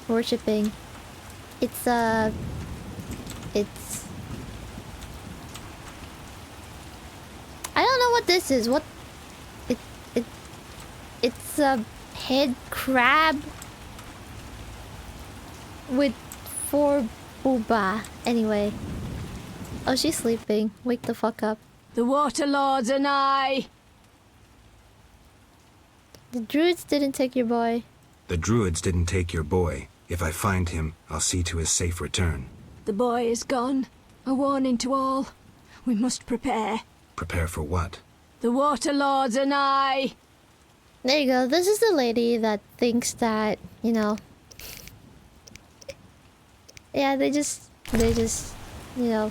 worshipping. It's I don't know what this is. What it's a head crab with 4 booba. Anyway. Oh, she's sleeping. Wake the fuck up. The Water Lords and I. The druids didn't take your boy. The druids didn't take your boy. If I find him, I'll see to his safe return. The boy is gone. A warning to all. We must prepare. Prepare for what? The Water Lords and I. There you go. This is the lady that thinks that, you know. Yeah, they just, you know.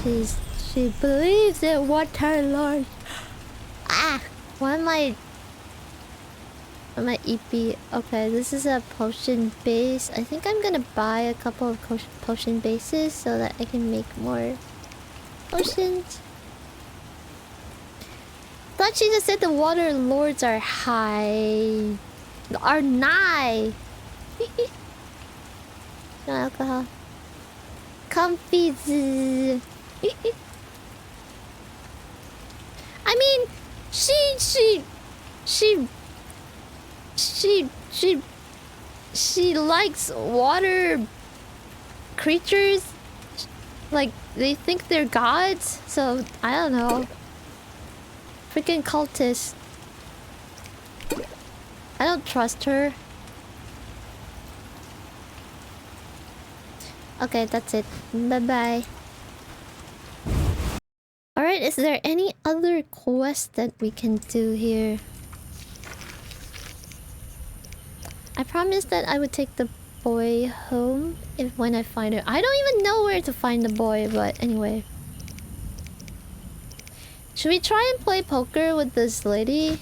She believes in Water Lord. Ah! Why am I EP? Okay, this is a potion base. I think I'm gonna buy a couple of potion bases so that I can make more potions. Thought she just said the water lords are high. Are nigh. No alcohol. Comfy. I mean, she likes water creatures. Like, they think they're gods, so I don't know. Freaking cultist. I don't trust her. Okay, that's it. Bye-bye. Alright, is there any other quest that we can do here? I promised that I would take the boy home when I find her. I don't even know where to find the boy, but anyway. Should we try and play poker with this lady?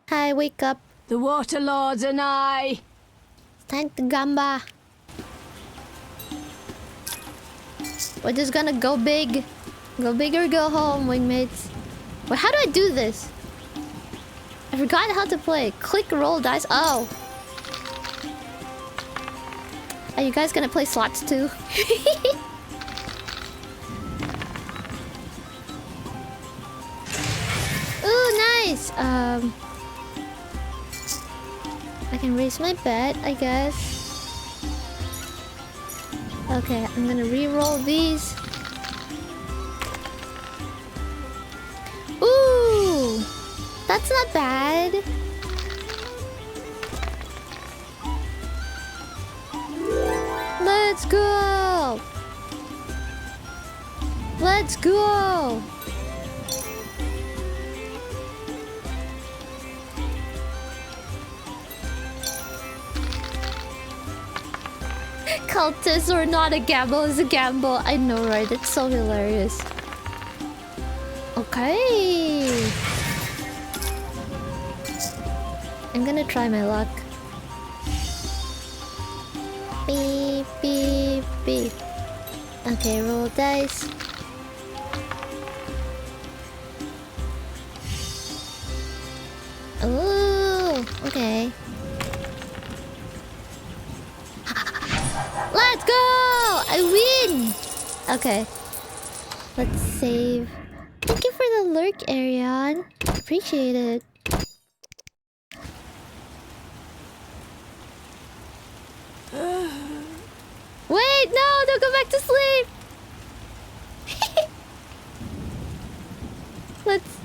Hi, wake up. The Water Lords and I. It's time to gamba. We're just gonna go big. Go big or go home, wingmates. Wait, how do I do this? I forgot how to play. Click, roll, dice. Oh. Are you guys gonna play slots too? Ooh, nice. I can raise my bet, I guess. Okay, I'm gonna re-roll these. Ooh, that's not bad. Let's go! Let's go! Cultist or not, a gamble is a gamble. I know, right? It's so hilarious. Okay. I'm gonna try my luck. Beep, beep, beep. Okay, roll dice. Ooh, okay. Let's go! I win! Okay. Let's save. Thank you for the lurk, Arion. Appreciate it. Wait, no! Don't go back to sleep! Let's...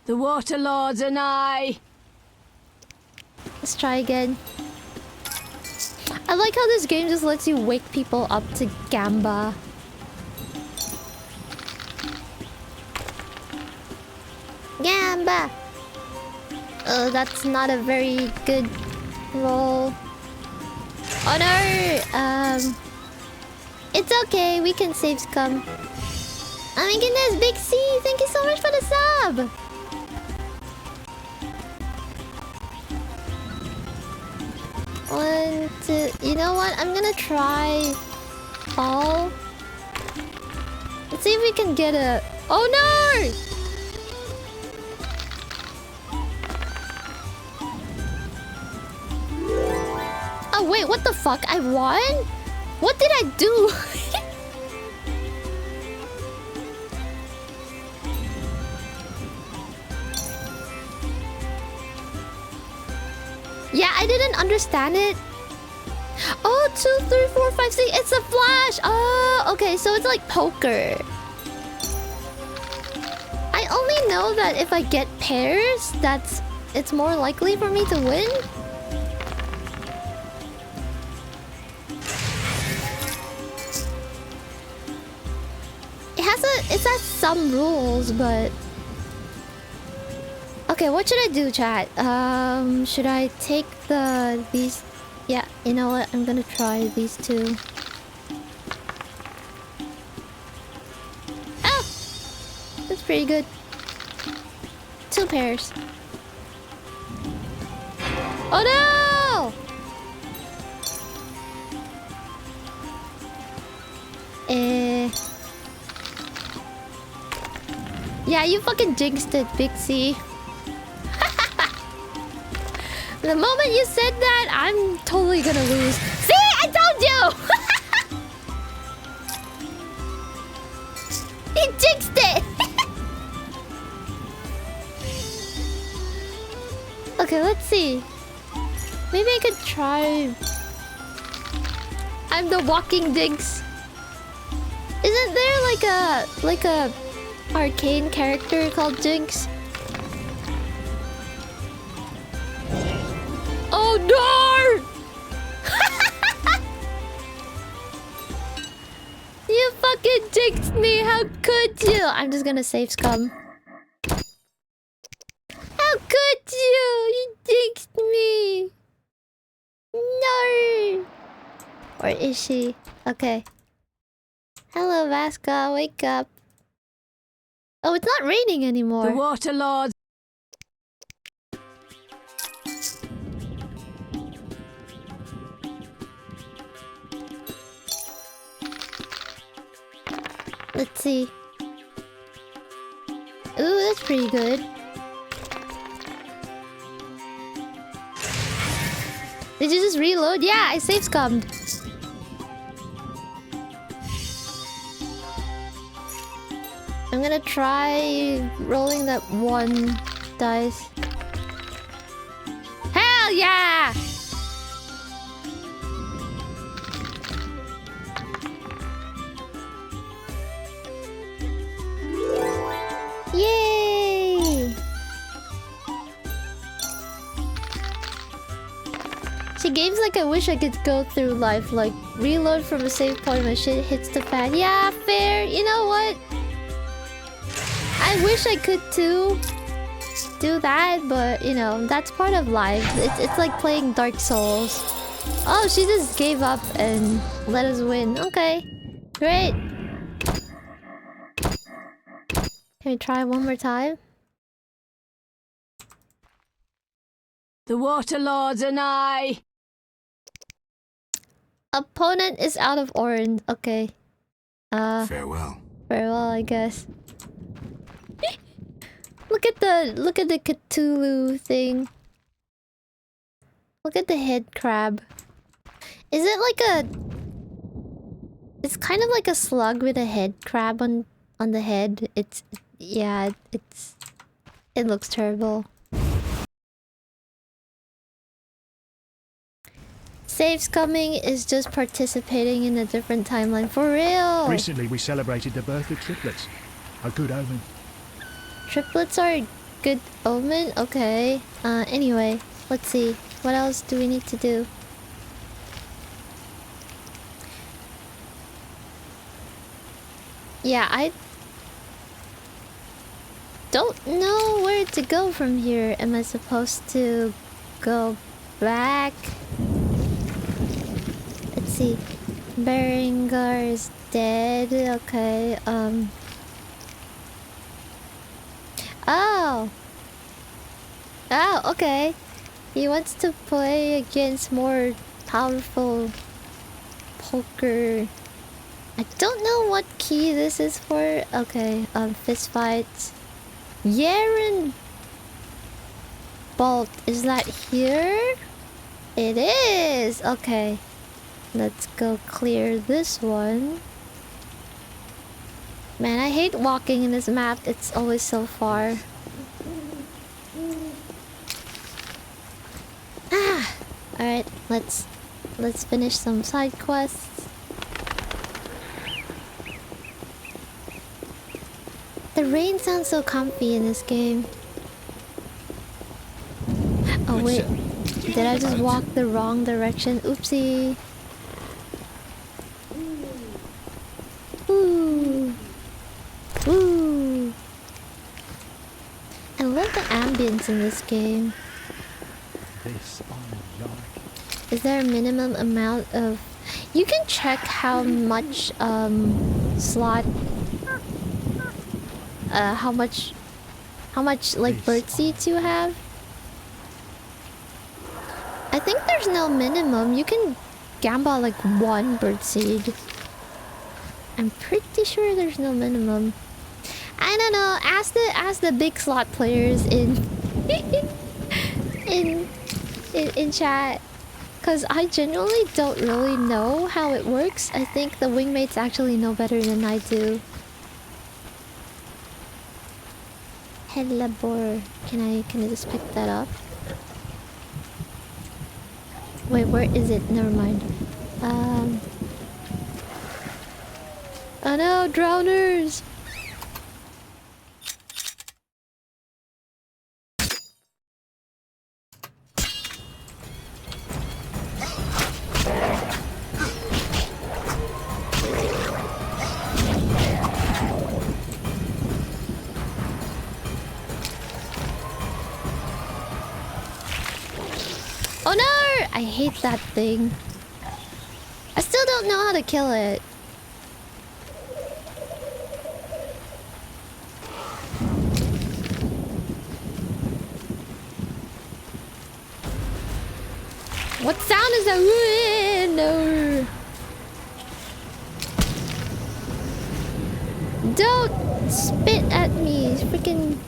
The Water Lords and I. Let's try again. I like how this game just lets you wake people up to Gamba. Gamba! Oh, that's not a very good roll. Oh no! It's okay, we can save scum. Oh my goodness, Big C! Thank you so much for the sub! One, two... You know what? I'm gonna try... all. Let's see if we can get a... Oh no! Oh wait, what the fuck? I won? What did I do? Yeah, I didn't understand it. Oh, 2, 3, 4, 5, 6. It's a flash. Oh, okay. So it's like poker. I only know that if I get pairs, it's more likely for me to win. It has some rules, but okay, what should I do, chat? Should I take these? Yeah, you know what? I'm gonna try these two. Oh! That's pretty good. 2 pairs. Oh no! Yeah, you fucking jinxed it, Big C. The moment you said that, I'm totally gonna lose. See? I told you! He jinxed it! Okay, let's see. Maybe I could try... I'm the walking jinx. Isn't there like a arcane character called Jinx? Oh no! You fucking jinxed me! How could you? I'm just gonna save scum. How could you? You jinxed me! No! Or is she? Okay. Hello, Vasca. Wake up. Oh, it's not raining anymore. The Water Lords. Let's see. Ooh, that's pretty good. Did you just reload? Yeah, I save scummed. I'm gonna try rolling that 1 dice. Hell yeah! Yay! See, games like I wish I could go through life, like reload from a save point when shit hits the fan. Yeah, fair. You know what? I wish I could too do that, but you know, that's part of life. It's like playing Dark Souls. Oh, she just gave up and let us win. Okay, great. Can we try one more time? The Water Lords and I. Opponent is out of orange. Okay. Farewell. Farewell, I guess. Look at the Cthulhu thing. Look at the head crab. Is it like a... It's kind of like a slug with a head crab on the head. It's... Yeah, it's... It looks terrible. Saves coming is just participating in a different timeline. For real! Recently, we celebrated the birth of triplets. A good omen. Triplets are a good omen? Okay. Anyway, let's see. What else do we need to do? Yeah, I don't know where to go from here. Am I supposed to go back? Let's see. Berengar is dead. Okay, Oh! Oh, okay. He wants to play against more powerful poker. I don't know what key this is for. Okay, fist fights. Yaren Bolt, is that here? It is! Okay. Let's go clear this one. Man, I hate walking in this map. It's always so far. Ah! Alright, let's finish some side quests. The rain sounds so comfy in this game. Oh wait, did I just walk the wrong direction? Oopsie. Ooh. Ooh. I love the ambience in this game. This I like. Is there a minimum amount of... You can check how much slot... how much like bird seeds you have. I think there's no minimum. You can gamble like one bird seed. I'm pretty sure there's no minimum. I don't know. Ask the big slot players in in chat, cause I genuinely don't really know how it works. I think the wingmates actually know better than I do. Head labor. Can I just pick that up? Wait, where is it? Never mind. Oh no, drowners! Oh no! I hate that thing. I still don't know how to kill it. What sound is that? No. Don't spit at me, freaking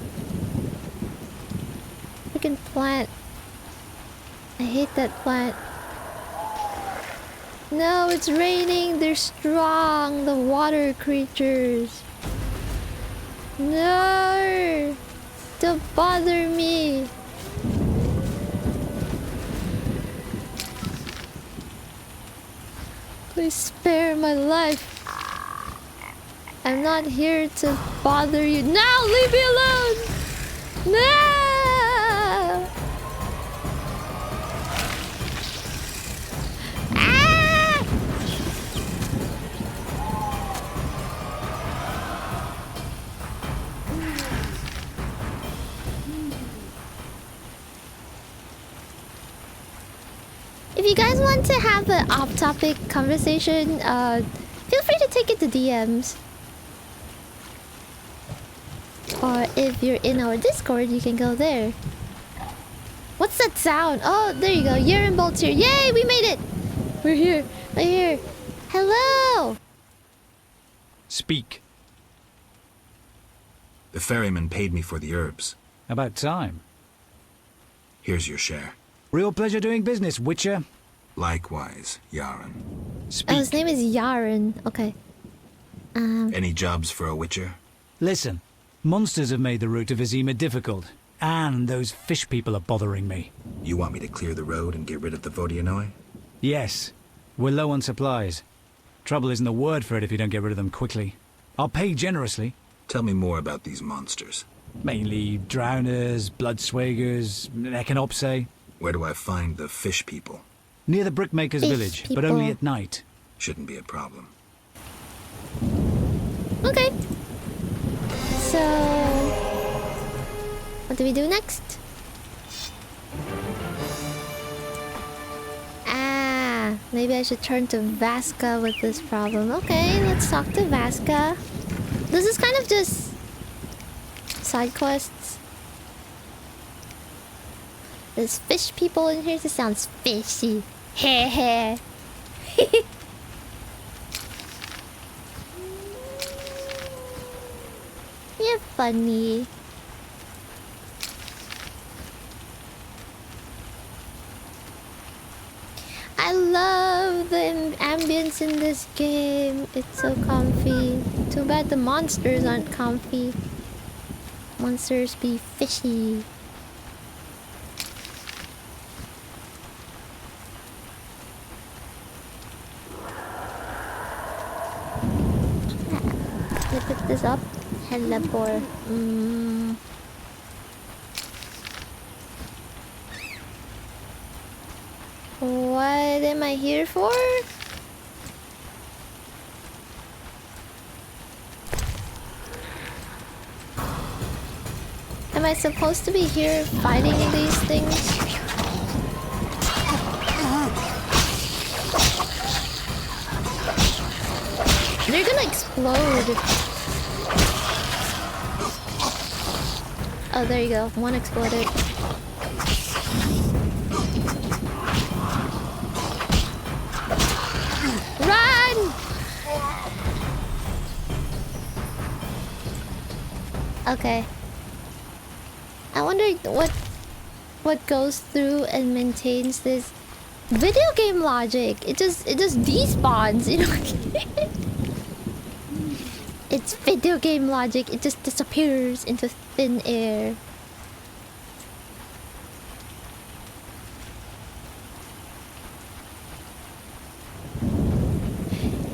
plant. I hate that plant. No, it's raining. They're strong, the water creatures. No, don't bother me. Please spare my life. I'm not here to bother you. Now leave me alone. No. you guys want to have an off-topic conversation, feel free to take it to DMs. Or if you're in our Discord, you can go there. What's that sound? Oh, there you go. Urine Bolt's here. Yay, we made it! We're here. We're here. Hello! Speak. The ferryman paid me for the herbs. About time. Here's your share. Real pleasure doing business, Witcher. Likewise, Yaren. Speak. Oh, his name is Yaren. Okay. Any jobs for a Witcher? Listen, monsters have made the route to Vizima difficult, and those fish people are bothering me. You want me to clear the road and get rid of the Vodianoi? Yes, we're low on supplies. Trouble isn't the word for it if you don't get rid of them quickly. I'll pay generously. Tell me more about these monsters. Mainly drowners, bloodswagers, echinopse. Where do I find the fish people? Near the brickmaker's Fish village, but people. only at night. Shouldn't be a problem. Okay. So... what do we do next? Ah, maybe I should turn to Vasca with this problem. Okay, let's talk to Vasca. This is kind of just... side quests. There's fish people in here. This sounds fishy. Heh heh. You're funny. I love the ambience in this game. It's so comfy. Too bad the monsters aren't comfy. Monsters be fishy. Can I pick this up? Hello, What am I here for? Am I supposed to be here fighting these things? They're gonna explode. Oh, there you go. One exploded. Run! Okay. I wonder what goes through and maintains this video game logic. It just despawns, you know. It's video game logic. It just disappears into thin air.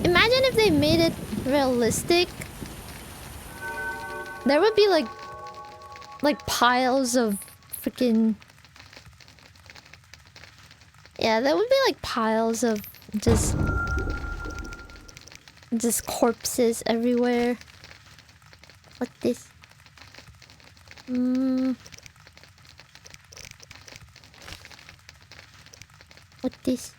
Imagine if they made it realistic. There would be like piles of freaking... yeah, there would be like piles of just corpses everywhere. What this? What this?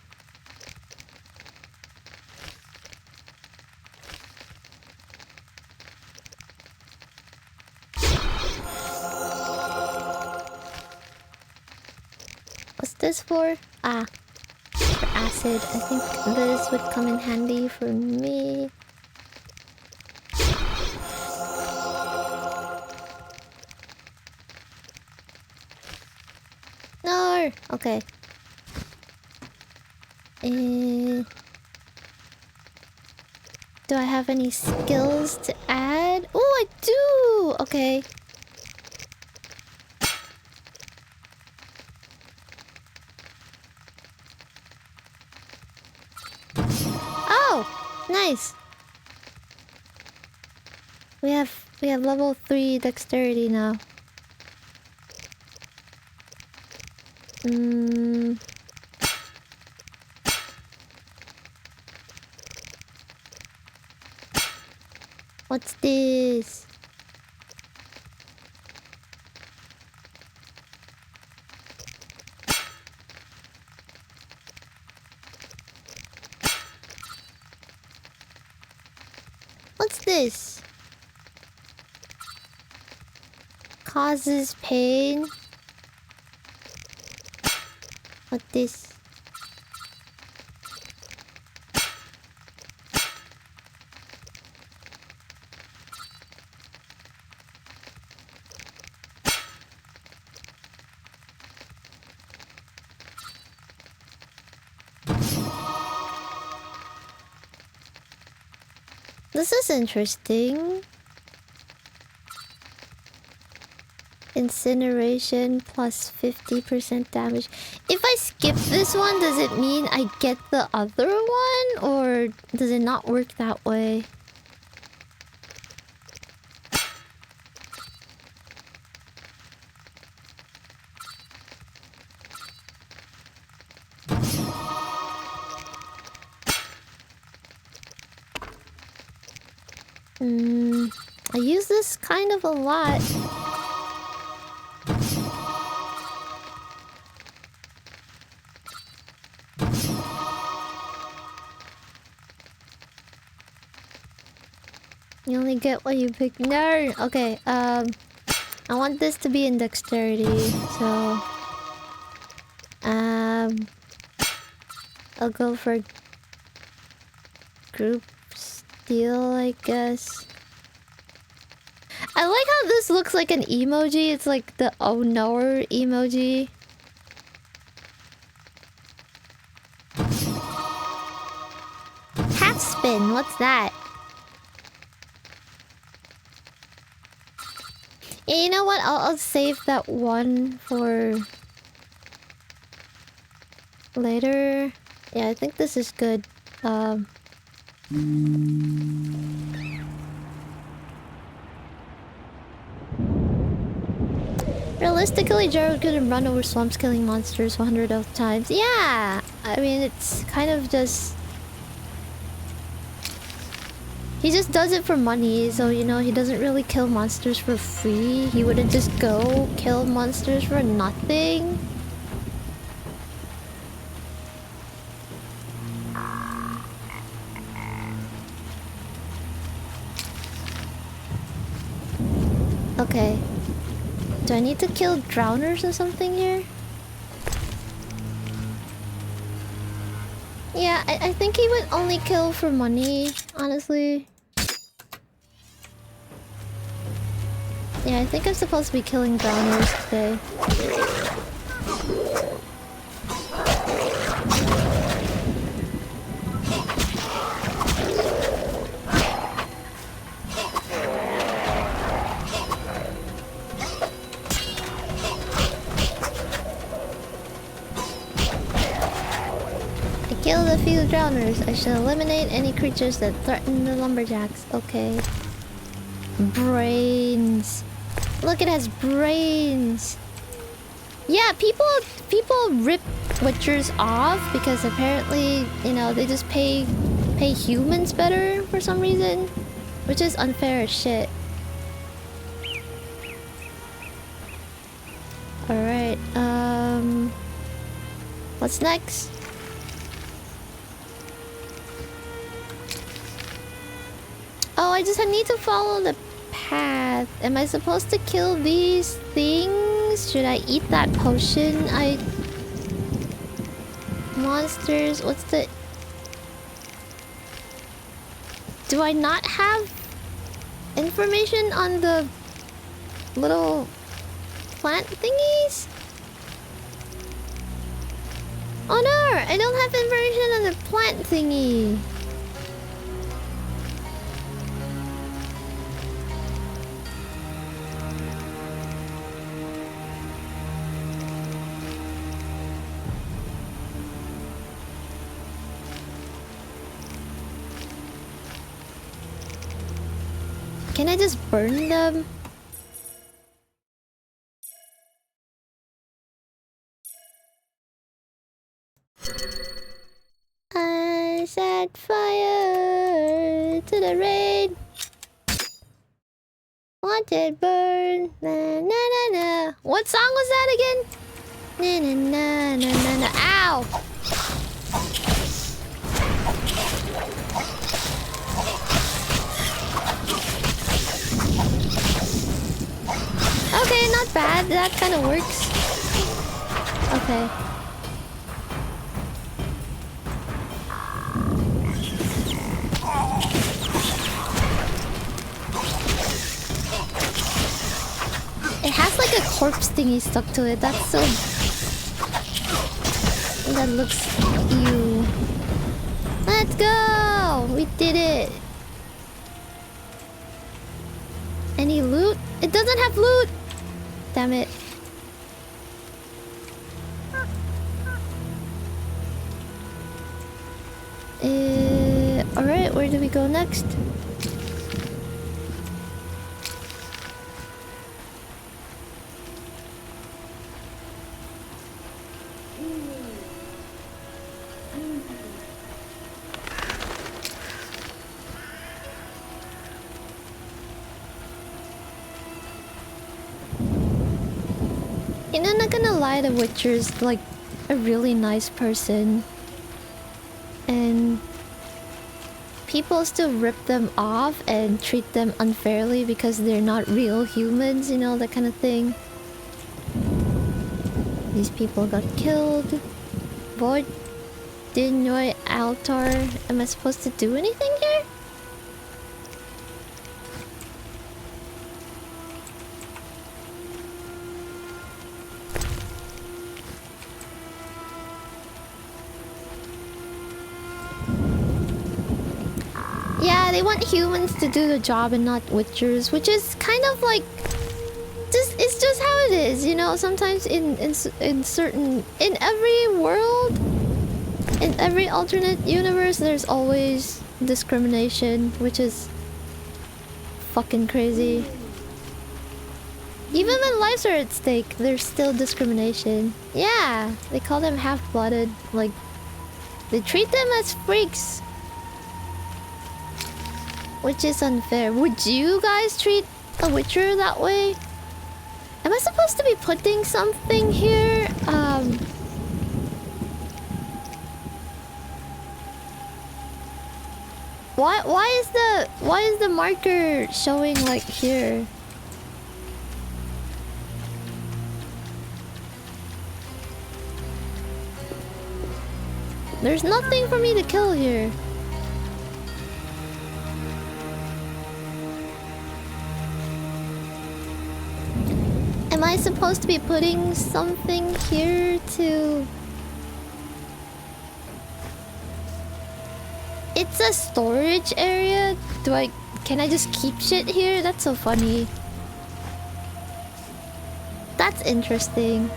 What's this for? Ah, for acid. I think this would come in handy for me. No! Okay. Do I have any skills to add? Oh, I do! Okay. Oh, nice. We have level 3 dexterity now. What's this? this? Causes pain. What this? This is interesting. Incineration plus 50% damage. If I skip this one, does it mean I get the other one? Or does it not work that way? I use this kind of a lot. You only get what you pick. No! Okay, I want this to be in dexterity, so... I'll go for... group steal, I guess. I like how this looks like an emoji. It's like the oh noer emoji. Half spin, what's that? Yeah, you know what? I'll save that one for later. Yeah, I think this is good. Realistically, Jared couldn't run over swamps killing monsters 100 of times. Yeah! I mean, it's kind of just... He just does it for money, so, you know, he doesn't really kill monsters for free. He wouldn't just go kill monsters for nothing. Okay. Do I need to kill drowners or something here? Yeah, I think he would only kill for money, honestly. Yeah, I think I'm supposed to be killing drowners today. Killed a few drowners. I should eliminate any creatures that threaten the lumberjacks. Okay. Brains. Look, it has brains. Yeah, people rip witchers off because apparently, you know, they just pay humans better for some reason, which is unfair as shit. All right. What's next? Oh, I just need to follow the path. Am I supposed to kill these things? Should I eat that potion? Monsters, what's the... Do I not have information on the little plant thingies? Oh no! I don't have information on the plant thingy. Can I just burn them? I set fire to the rain. Watch it burn. Na na na na. What song was that again? Na na na na na na. Ow! not bad. That kind of works. Okay. It has like a corpse thingy stuck to it. That's so... That looks... Ew. Let's go! We did it! Any loot? It doesn't have loot! Damn it. Alright, where do we go next? You know, not gonna lie, the Witcher's like a really nice person. And people still rip them off and treat them unfairly because they're not real humans, you know, that kind of thing. These people got killed. Void Dinoy Altar. Am I supposed to do anything here? Yeah, they want humans to do the job and not Witchers, which is kind of like it's just how it is, you know. Sometimes in every world, in every alternate universe, there's always discrimination, which is fucking crazy. Even when lives are at stake, there's still discrimination. Yeah, they call them half-blooded. Like, they treat them as freaks, which is unfair. Would you guys treat a Witcher that way? Am I supposed to be putting something here? Why is the marker showing like here? There's nothing for me to kill here. Am I supposed to be putting something here to... It's a storage area? Can I just keep shit here? That's so funny. That's interesting.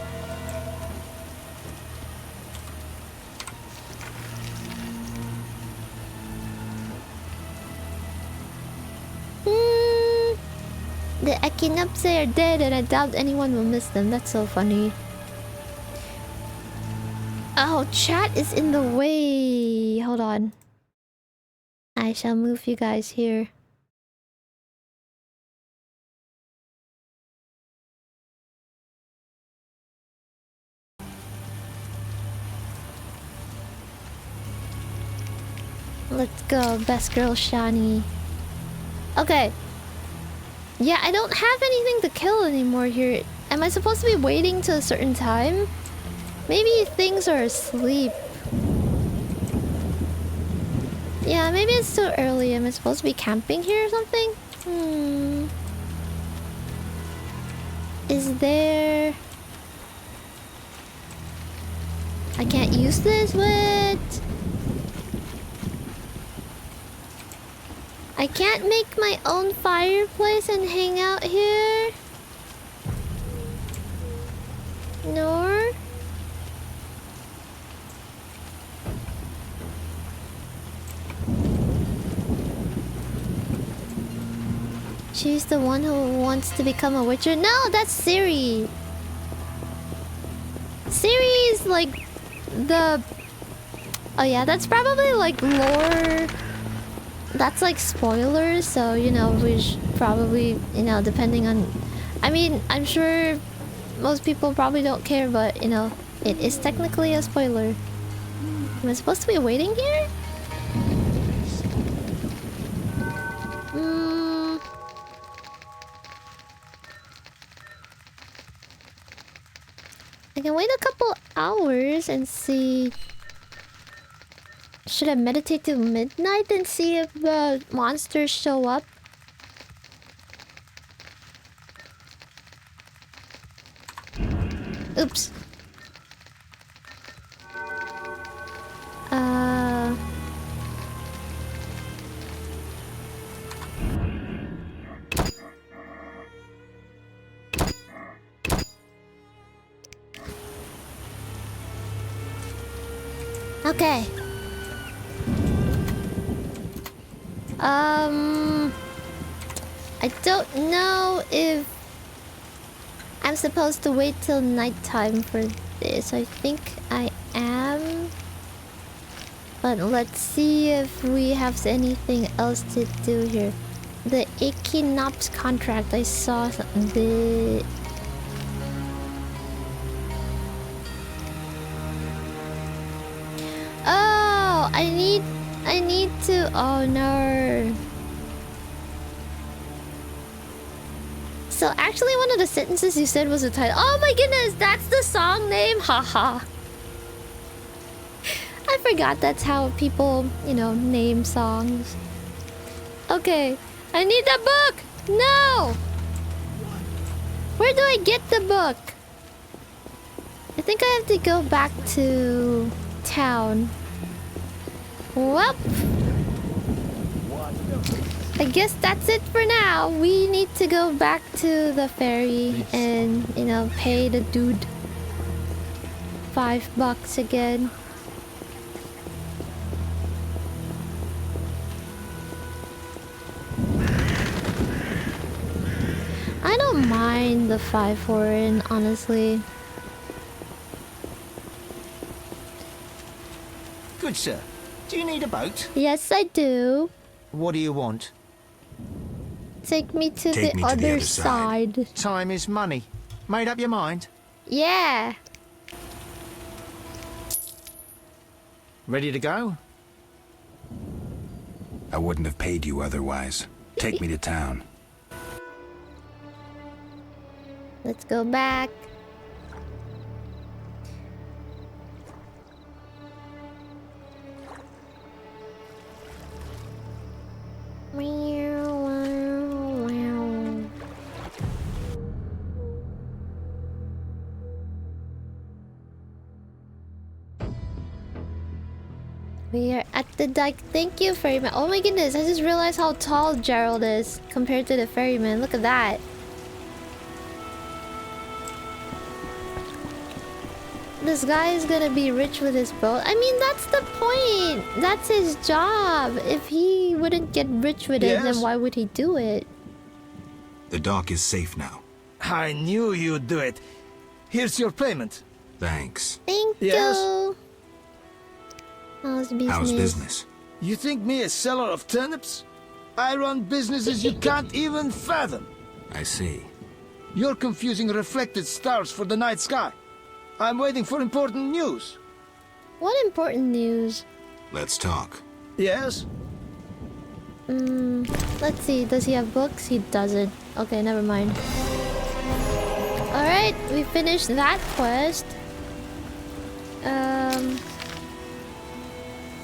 The Echinopse are dead and I doubt anyone will miss them. That's so funny. Oh, chat is in the way. Hold on. I shall move you guys here. Let's go, best girl Shani. Okay. Yeah, I don't have anything to kill anymore here. Am I supposed to be waiting till a certain time? Maybe things are asleep. Yeah, maybe it's too early. Am I supposed to be camping here or something? Is there... I can't use this? What? I can't make my own fireplace and hang out here? Nor? She's the one who wants to become a witcher? No, that's Siri. Siri is like the... Oh yeah, that's probably like lore... That's like spoilers, so you know, we should probably, you know, depending on... I mean, I'm sure most people probably don't care, but you know, it is technically a spoiler. Am I supposed to be waiting here? I can wait a couple hours and see. Should I meditate till midnight and see if the monsters show up? Oops. Okay. I don't know if I'm supposed to wait till nighttime for this. I think I am. But let's see if we have anything else to do here. The Equinox contract, I saw the... Oh, I need to... Oh no. So actually one of the sentences you said was the title. Oh my goodness, that's the song name? Haha. I forgot that's how people, you know, name songs. Okay, I need the book! No! Where do I get the book? I think I have to go back to town. Well, I guess that's it for now. We need to go back to the ferry and, you know, pay the dude $5 again. I don't mind the 5 foreign, honestly. Good sir. Do you need a boat? Yes, I do. What do you want? Take me to the other side. Time is money. Made up your mind? Yeah. Ready to go? I wouldn't have paid you otherwise. Take me to town. Let's go back. We are at the dike. Thank you, ferryman. Oh my goodness, I just realized how tall Gerald is compared to the ferryman. Look at that. This guy is gonna be rich with his boat. I mean, that's the point. That's his job. If he wouldn't get rich with it, then why would he do it? The dock is safe now. I knew you'd do it. Here's your payment. Thanks. Thank you. How's business? How's business? You think me a seller of turnips? I run businesses you can't even fathom. I see. You're confusing reflected stars for the night sky. I'm waiting for important news. What important news? Let's talk. Yes? Let's see. Does he have books? He doesn't. Okay, never mind. Alright, we finished that quest.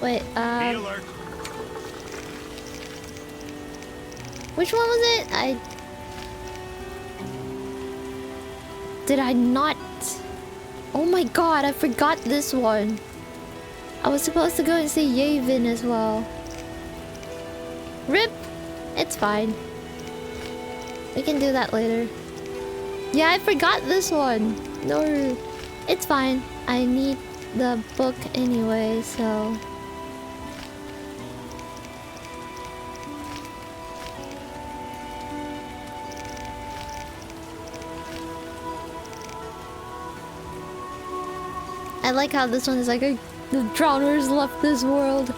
Wait, which one was it? Did I not? Oh my god, I forgot this one. I was supposed to go and see Yavin as well. RIP! It's fine. We can do that later. Yeah, I forgot this one. No, it's fine. I need the book anyway, so... I like how this one is like the drowners left this world.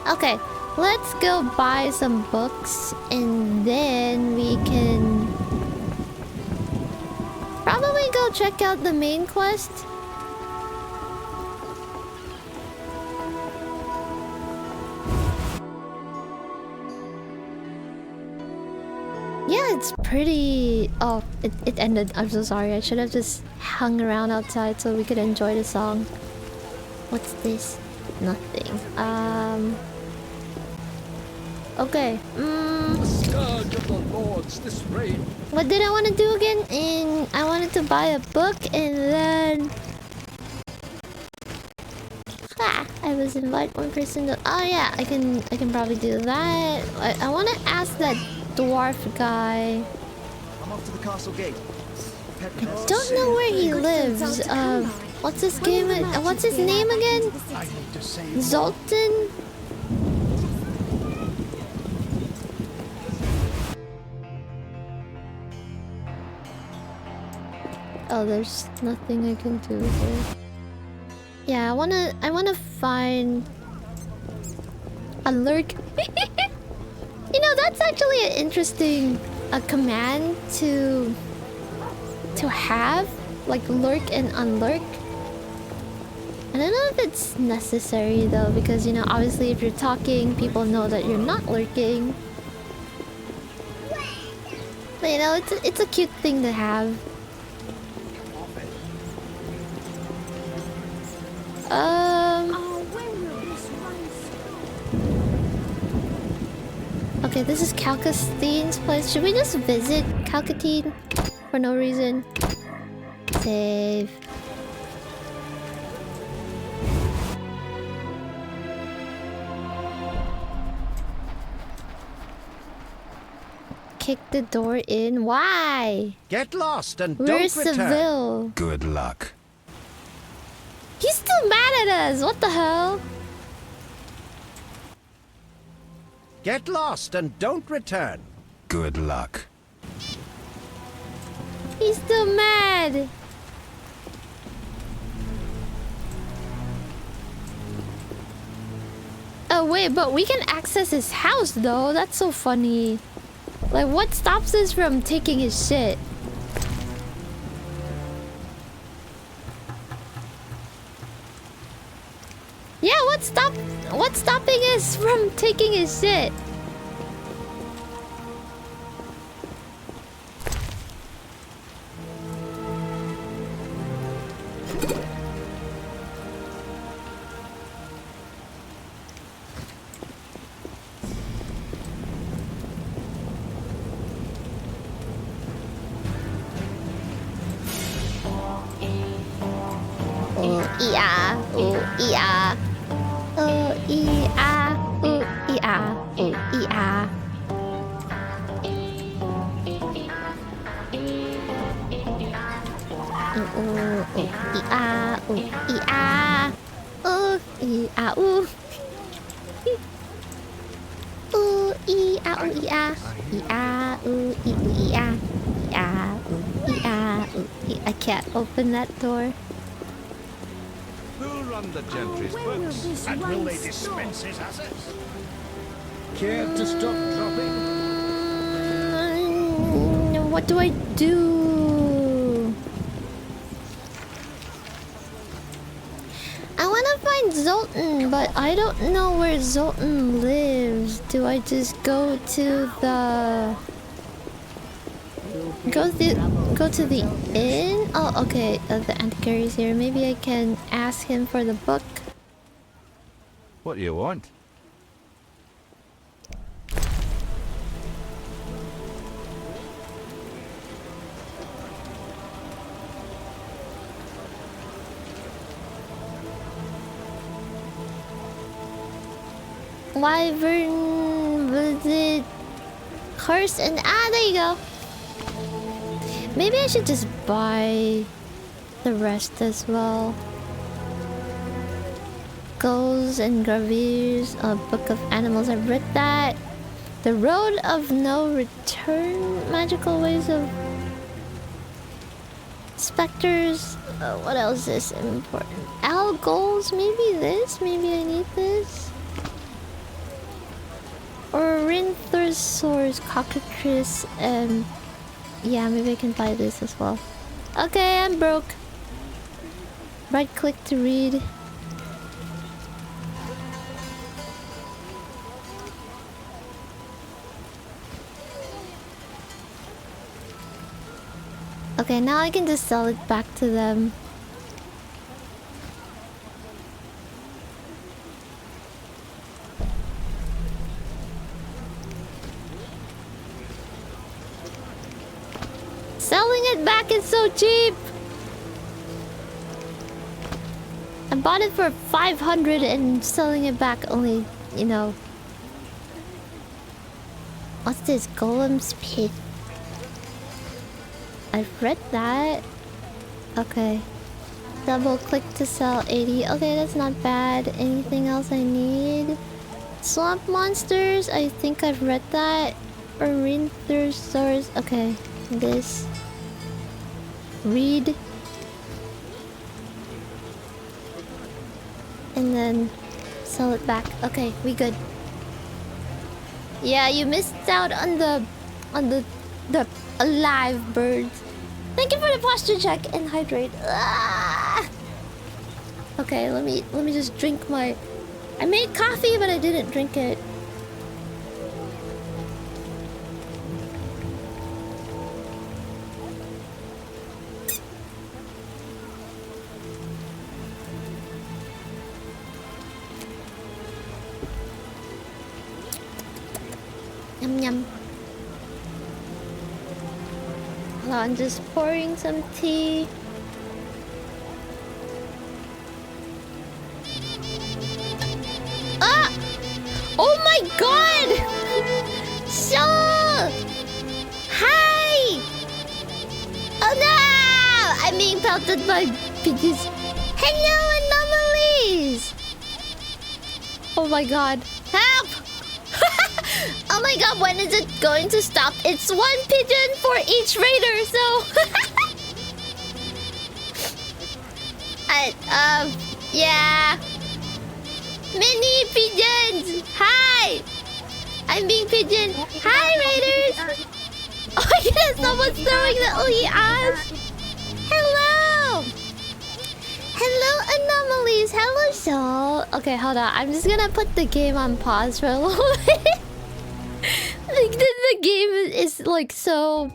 Okay, let's go buy some books and then we can probably go check out the main quest. Yeah, it's pretty... Oh, it ended. I'm so sorry. I should have just hung around outside so we could enjoy the song. What's this? Nothing. Okay. The scourge of the lords this rain. What did I want to do again? And I wanted to buy a book and then... I was invite one person to... Oh yeah, I can probably do that. I want to ask that dwarf guy. I'm off to the castle gate. I don't know where he lives. What's his game? What's his name again? Zoltan? Oh, there's nothing I can do here. Yeah, I wanna find a lurk. You know, that's actually an interesting command to have, like lurk and unlurk. I don't know if it's necessary though, because you know, obviously if you're talking, people know that you're not lurking. But you know, it's a cute thing to have. Okay, this is Calcastine's place. Should we just visit Calcatine for no reason? Save. Kick the door in. Why? Get lost and Where's don't return. Seville? Good luck. He's still mad at us. What the hell? Get lost and don't return. Good luck. He's still mad. Oh wait, but we can access his house though. That's so funny. Like, what stops us from taking his shit? Yeah, what's stopping us from taking his shit? Oh yeah, oh yeah. Oh yeah, oh yeah, oh yeah. Oh yeah, oh yeah. Oh yeah, oh. Oh yeah, oh yeah. Yeah, oh yeah. Yeah, oh yeah, oh yeah. I can't open that door. Who'll run the gentry's books? And will they dispense his assets? Care to stop dropping? What do I do? I want to find Zoltan, but I don't know where Zoltan lives. Do I just go to the... Go to the inn? Oh, okay. The antiquary's here. Maybe I can ask him for the book. What do you want? Wyvern visit curse and there you go. Maybe I should just buy the rest as well. Goals and Graviers, a book of animals. I've read that. The road of no return. Magical ways of specters. What else is important? Owl goals. Maybe this. Maybe I need this. Or Rinthorsaur's cockatrice and... Yeah, maybe I can buy this as well. Okay, I'm broke. Right click to read. Okay, now I can just sell it back to them. Selling it back is so cheap. I bought it for 500 and selling it back only, you know. What's this? Golem's Pit. I've read that. Okay. Double click to sell 80. Okay, that's not bad. Anything else I need? Swamp monsters. I think I've read that. Marine Thursters. Okay. This. Read. And then sell it back. Okay, we good. Yeah, you missed out on the alive birds. Thank you for the posture check and hydrate. Ah! Okay, let me just drink my... I made coffee, but I didn't drink it. Yum yum. Hold on, just pouring some tea. Ah! Oh my god! So... Hi! Oh no! I'm being pelted by pigeons. Hello, anomalies! Oh my god. Help! Oh my god, when is it going to stop? It's one pigeon for each raider, so... yeah. Mini pigeons! Hi! I'm being pigeon. Hi, raiders! Oh my goodness, someone's throwing the ass! Hello! Hello, anomalies! Hello, Soul! Okay, hold on. I'm just gonna put the game on pause for a little bit. Like the game is like so...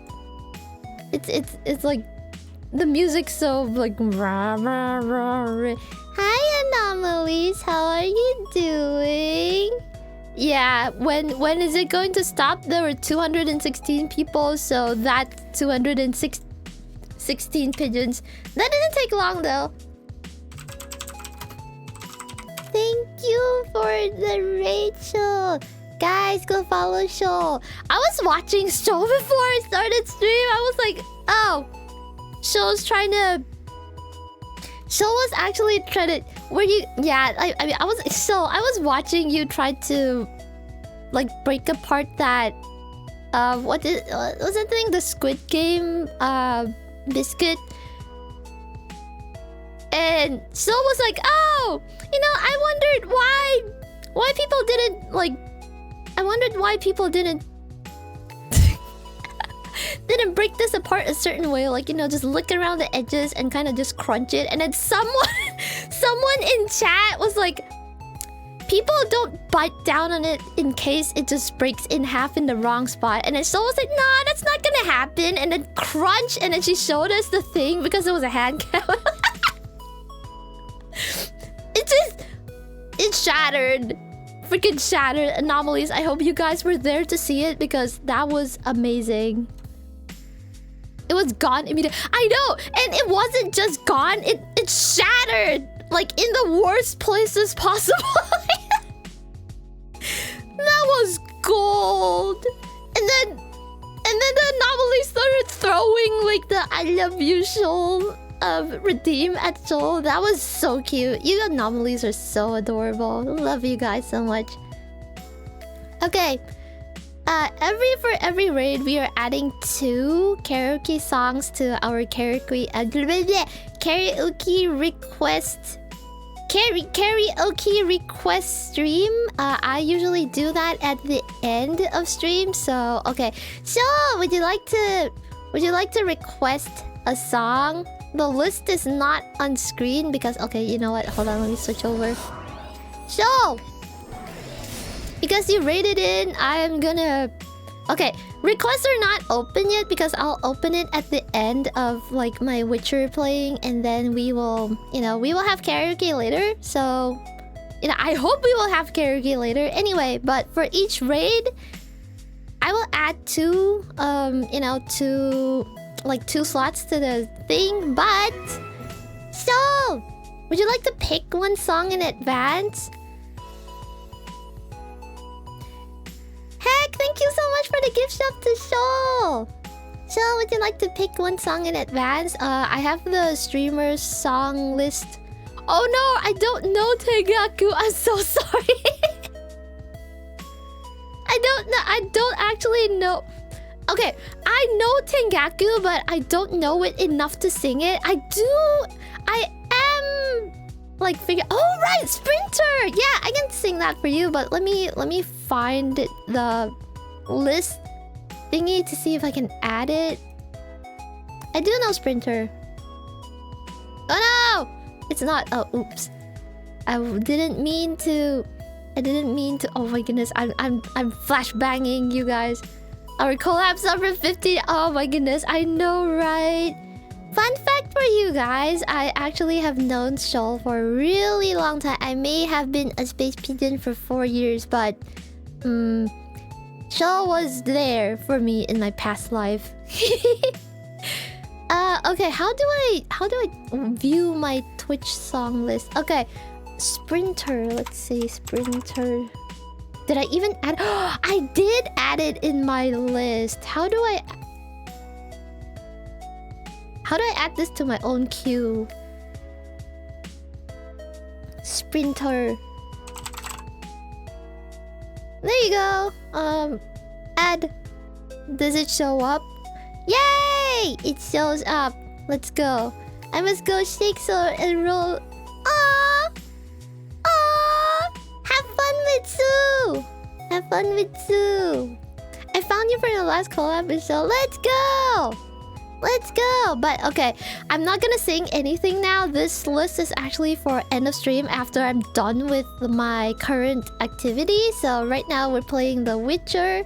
It's like... The music's so like... Rah, rah, rah, rah. Hi, anomalies! How are you doing? Yeah, when is it going to stop? There were 216 people, so that 216 pigeons. That didn't take long though. Thank you for the Rachel. Guys, go follow Shoal. I was watching Shoal before I started stream. I was like, oh, Shoal's trying to... Shoal was actually trying to... Were you... Yeah, I mean, I was watching you try to... Like, break apart that... was that thing? The Squid Game... biscuit? And Shoal was like, oh! You know, I wondered why people didn't, like... I wondered why people didn't break this apart a certain way, like, you know, just lick around the edges and kind of just crunch it. And then someone in chat was like, people don't bite down on it in case it just breaks in half in the wrong spot. And then Shoal was like, nah, that's not gonna happen. And then crunch, and then she showed us the thing because it was a hand cam. It shattered. Freaking shattered. Anomalies. I hope you guys were there to see it because that was amazing. It was gone immediately. I know, and it wasn't just gone. It shattered, like in the worst places possible. That was gold. And then the anomalies started throwing like the "I love you" Shoal redeem at Shoal. That was so cute. You anomalies are so adorable. Love you guys so much. Okay. For every raid, we are adding 2 karaoke songs to our karaoke request stream. I usually do that at the end of stream. So okay. So would you like to request a song? The list is not on screen because okay, you know what? Hold on, let me switch over. So because you rated in, I'm gonna Okay, requests are not open yet because I'll open it at the end of like my Witcher playing, and then we will, we will have karaoke later. So, I hope we will have karaoke later. Anyway, but for each raid, I will add two slots to the thing. But so, would you like to pick one song in advance? Heck, thank you so much for the gift shop to Shoal. So, would you like to pick one song in advance? I have the streamer's song list. Oh no, I don't know Tengaku. I'm so sorry. I don't actually know. Okay, I know Tengaku, but I don't know it enough to sing it. I am like figure. Oh right, Sprinter. Yeah, I can sing that for you. But let me find the list thingy to see if I can add it. I do know Sprinter. Oh no, it's not. Oh, oops. I didn't mean to. Oh my goodness, I'm flashbanging, you guys. Our collabs number 50. Oh my goodness, I know, right? Fun fact for you guys, I actually have known Shoal for a really long time. I may have been a space pigeon for 4 years, but Shoal was there for me in my past life. Okay, how do I view my Twitch song list? Okay, Sprinter. Let's see, Sprinter. Did I even add? I did add it in my list. How do I add this to my own queue? Sprinter. There you go. Add. Does it show up? Yay! It shows up. Let's go. I must go shake so and roll. Aww! Aww! Have fun with Sue! Have fun with Sue! I found you for the last collab, so let's go! Let's go! But okay, I'm not gonna sing anything now. This list is actually for end of stream after I'm done with my current activity. So right now we're playing The Witcher.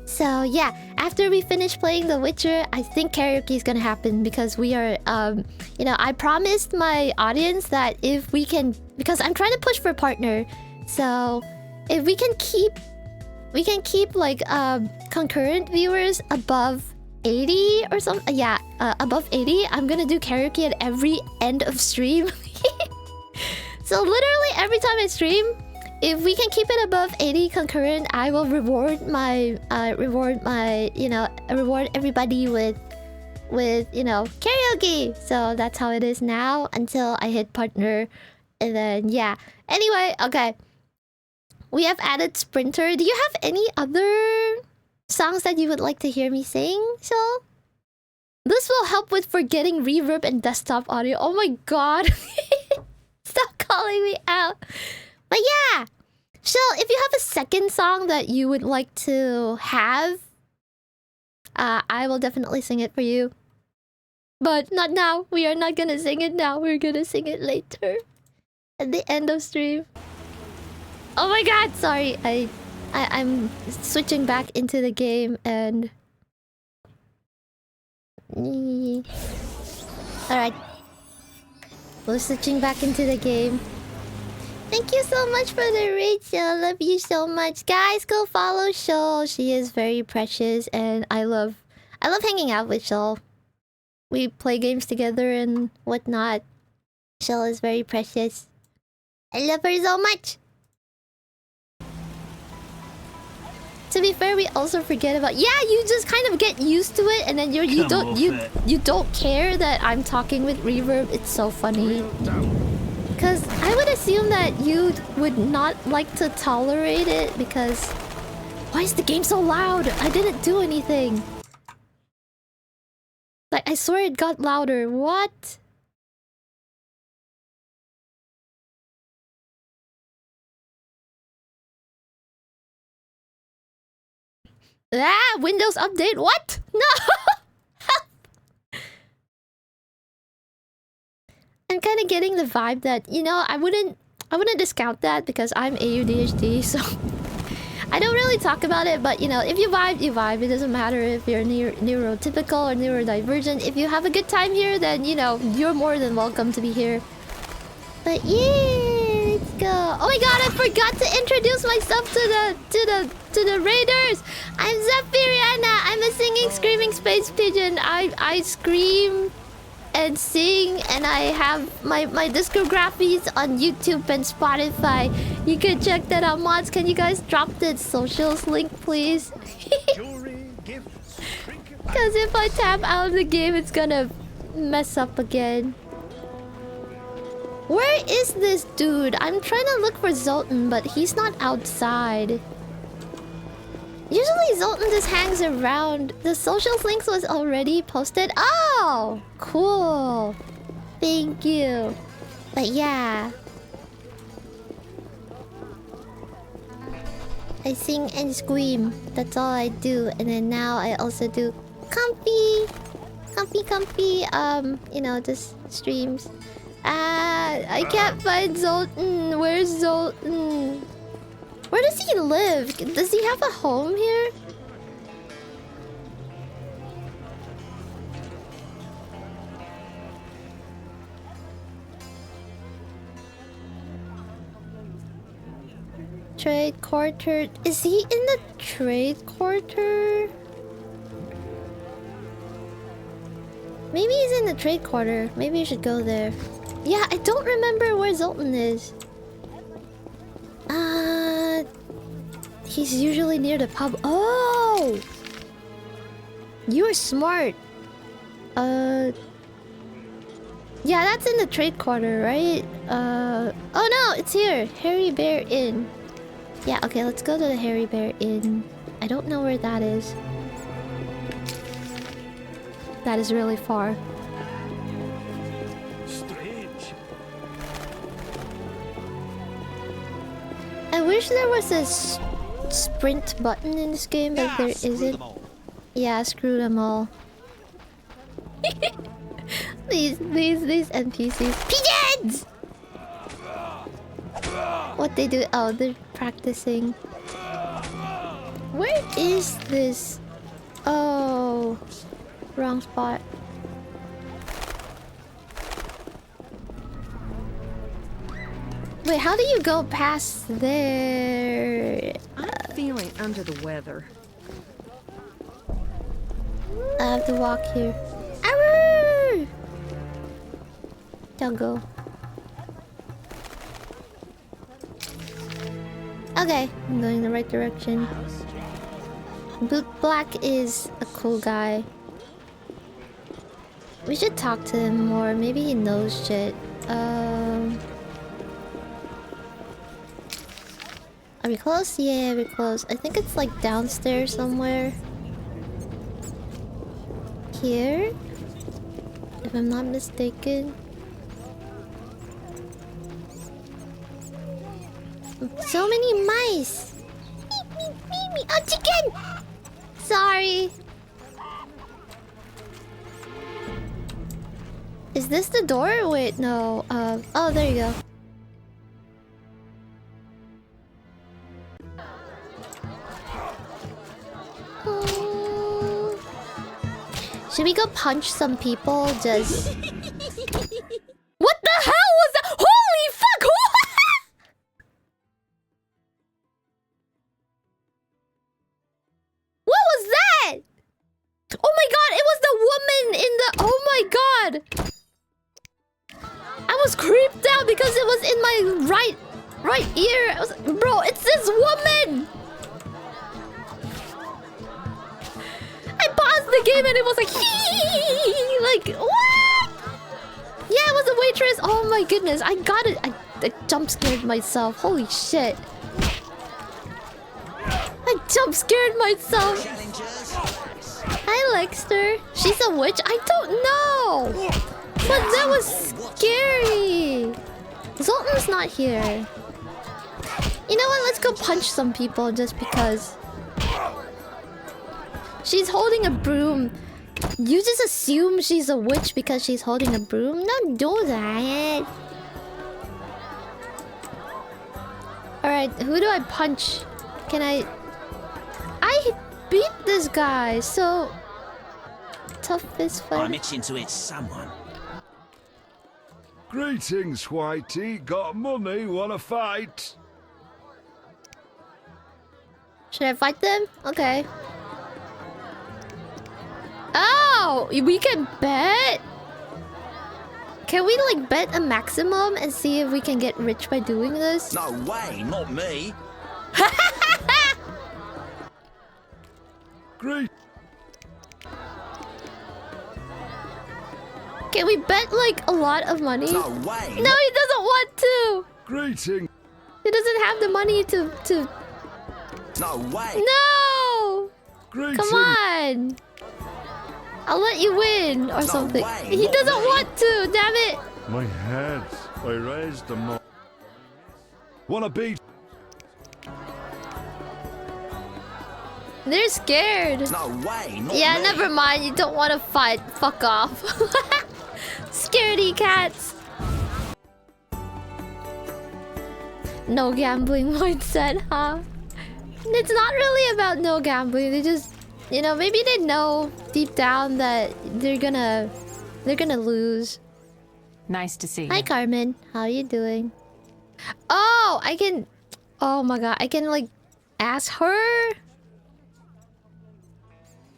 So yeah, after we finish playing The Witcher, I think karaoke is gonna happen because we are, I promised my audience that if we can, because I'm trying to push for partner. So if we can keep like concurrent viewers above 80 or something, above 80, I'm gonna do karaoke at every end of stream. So literally every time I stream, if we can keep it above 80 concurrent, I will reward everybody with karaoke. So that's how it is now until I hit partner, and then yeah. Anyway, okay. We have added Sprinter. Do you have any other songs that you would like to hear me sing? So this will help with forgetting reverb and desktop audio. Oh my god. Stop calling me out. But yeah, so if you have a second song that you would like to have, I will definitely sing it for you. But not now. We are not gonna sing it now. We're gonna sing it later. At the end of stream. Oh my god, sorry. I'm switching back into the game and... Alright. We're switching back into the game. Thank you so much for the raid, Shoal. Love you so much. Guys, go follow Shoal. She is very precious and I love hanging out with Shoal. We play games together and whatnot. Shoal is very precious. I love her so much. To be fair, we also forget about... Yeah, you just kind of get used to it and then you don't care that I'm talking with reverb. It's so funny. Because I would assume that you would not like to tolerate it because... Why is the game so loud? I didn't do anything. Like, I swear it got louder. What? Windows update? What? No! I'm kind of getting the vibe that, I wouldn't discount that because I'm ADHD, so... I don't really talk about it, but you know, if you vibe, you vibe. It doesn't matter if you're neurotypical or neurodivergent. If you have a good time here, then you know you're more than welcome to be here. But yeah, let's go. Oh my god, I forgot to introduce myself to the raiders. I'm Zephyrianna. I'm a singing, screaming space pigeon. I scream and sing, and I have my discographies on YouTube and Spotify. You can check that out. Mods, can you guys drop the socials link, please? Because if I tap out of the game, it's gonna mess up again. Where is this dude? I'm trying to look for Zoltan, but he's not outside. Usually Zoltan just hangs around. The socials links was already posted. Oh, cool. Thank you. But yeah. I sing and scream. That's all I do. And then now I also do comfy. You know, just streams. I can't find Zoltan. Where's Zoltan? Where does he live? Does he have a home here? Trade quarter. Is he in the trade quarter? Maybe he's in the trade quarter. Maybe you should go there. Yeah, I don't remember where Zoltan is. He's usually near the pub. Oh! You are smart. Yeah, that's in the trade quarter, right? Oh no, it's here. Hairy Bear Inn. Yeah, okay, let's go to the Hairy Bear Inn. I don't know where that is. That is really far. Strange. I wish there was a sprint button in this game, but there isn't. Yeah, screw them all. these NPCs. Pigeons! What they do? Oh, they're practicing. Where is this? Oh, wrong spot. Wait, how do you go past there? I'm feeling under the weather. I have to walk here. Arrgh! Don't go. Okay, I'm going the right direction. Boot Black is a cool guy. We should talk to him more. Maybe he knows shit. Are we close? Yeah, we're close. I think it's like downstairs somewhere. Here? If I'm not mistaken. So many mice! Me. Oh, chicken! Sorry. Is this the door? Wait, no. Oh, there you go. Should we go punch some people? Just... What the hell was that? Holy fuck! What was that? Oh my god, it was the woman in the... Oh my god! I was creeped out because it was in my right ear. I was... Bro, it's this woman! I paused the game and it was like... Like, what? Yeah, it was a waitress. Oh my goodness, I got it. I jump scared myself. Holy shit. I jump scared myself. Hi, Lexter. She's a witch? I don't know. But that was scary. Zoltan's not here. You know what? Let's go punch some people just because. She's holding a broom. You just assume she's a witch because she's holding a broom? Don't do that. Alright, who do I punch? Can I... I beat this guy, so toughest fight. I'm itching to hit someone. Greetings, Whitey. Got money? Wanna fight? Should I fight them? Okay. Oh, we can bet? Can we like bet a maximum and see if we can get rich by doing this? No way, not me. Great. Can we bet like a lot of money? No way. No, he doesn't want to. Greeting. He doesn't have the money to. No way. No. Greeting. Come on. I'll let you win or something. way, He not doesn't me. want to. Damn it. My head. I raised them all. Wanna beat? They're scared. No way, not Yeah, me. never mind. You don't want to fight. Fuck off. Scaredy cats. No gambling mindset, huh? It's not really about no gambling. They just, you know, maybe they know deep down that they're gonna lose. Nice to see you. Hi, Carmen. How you doing? Oh, I can. Oh my god, I can like ask her.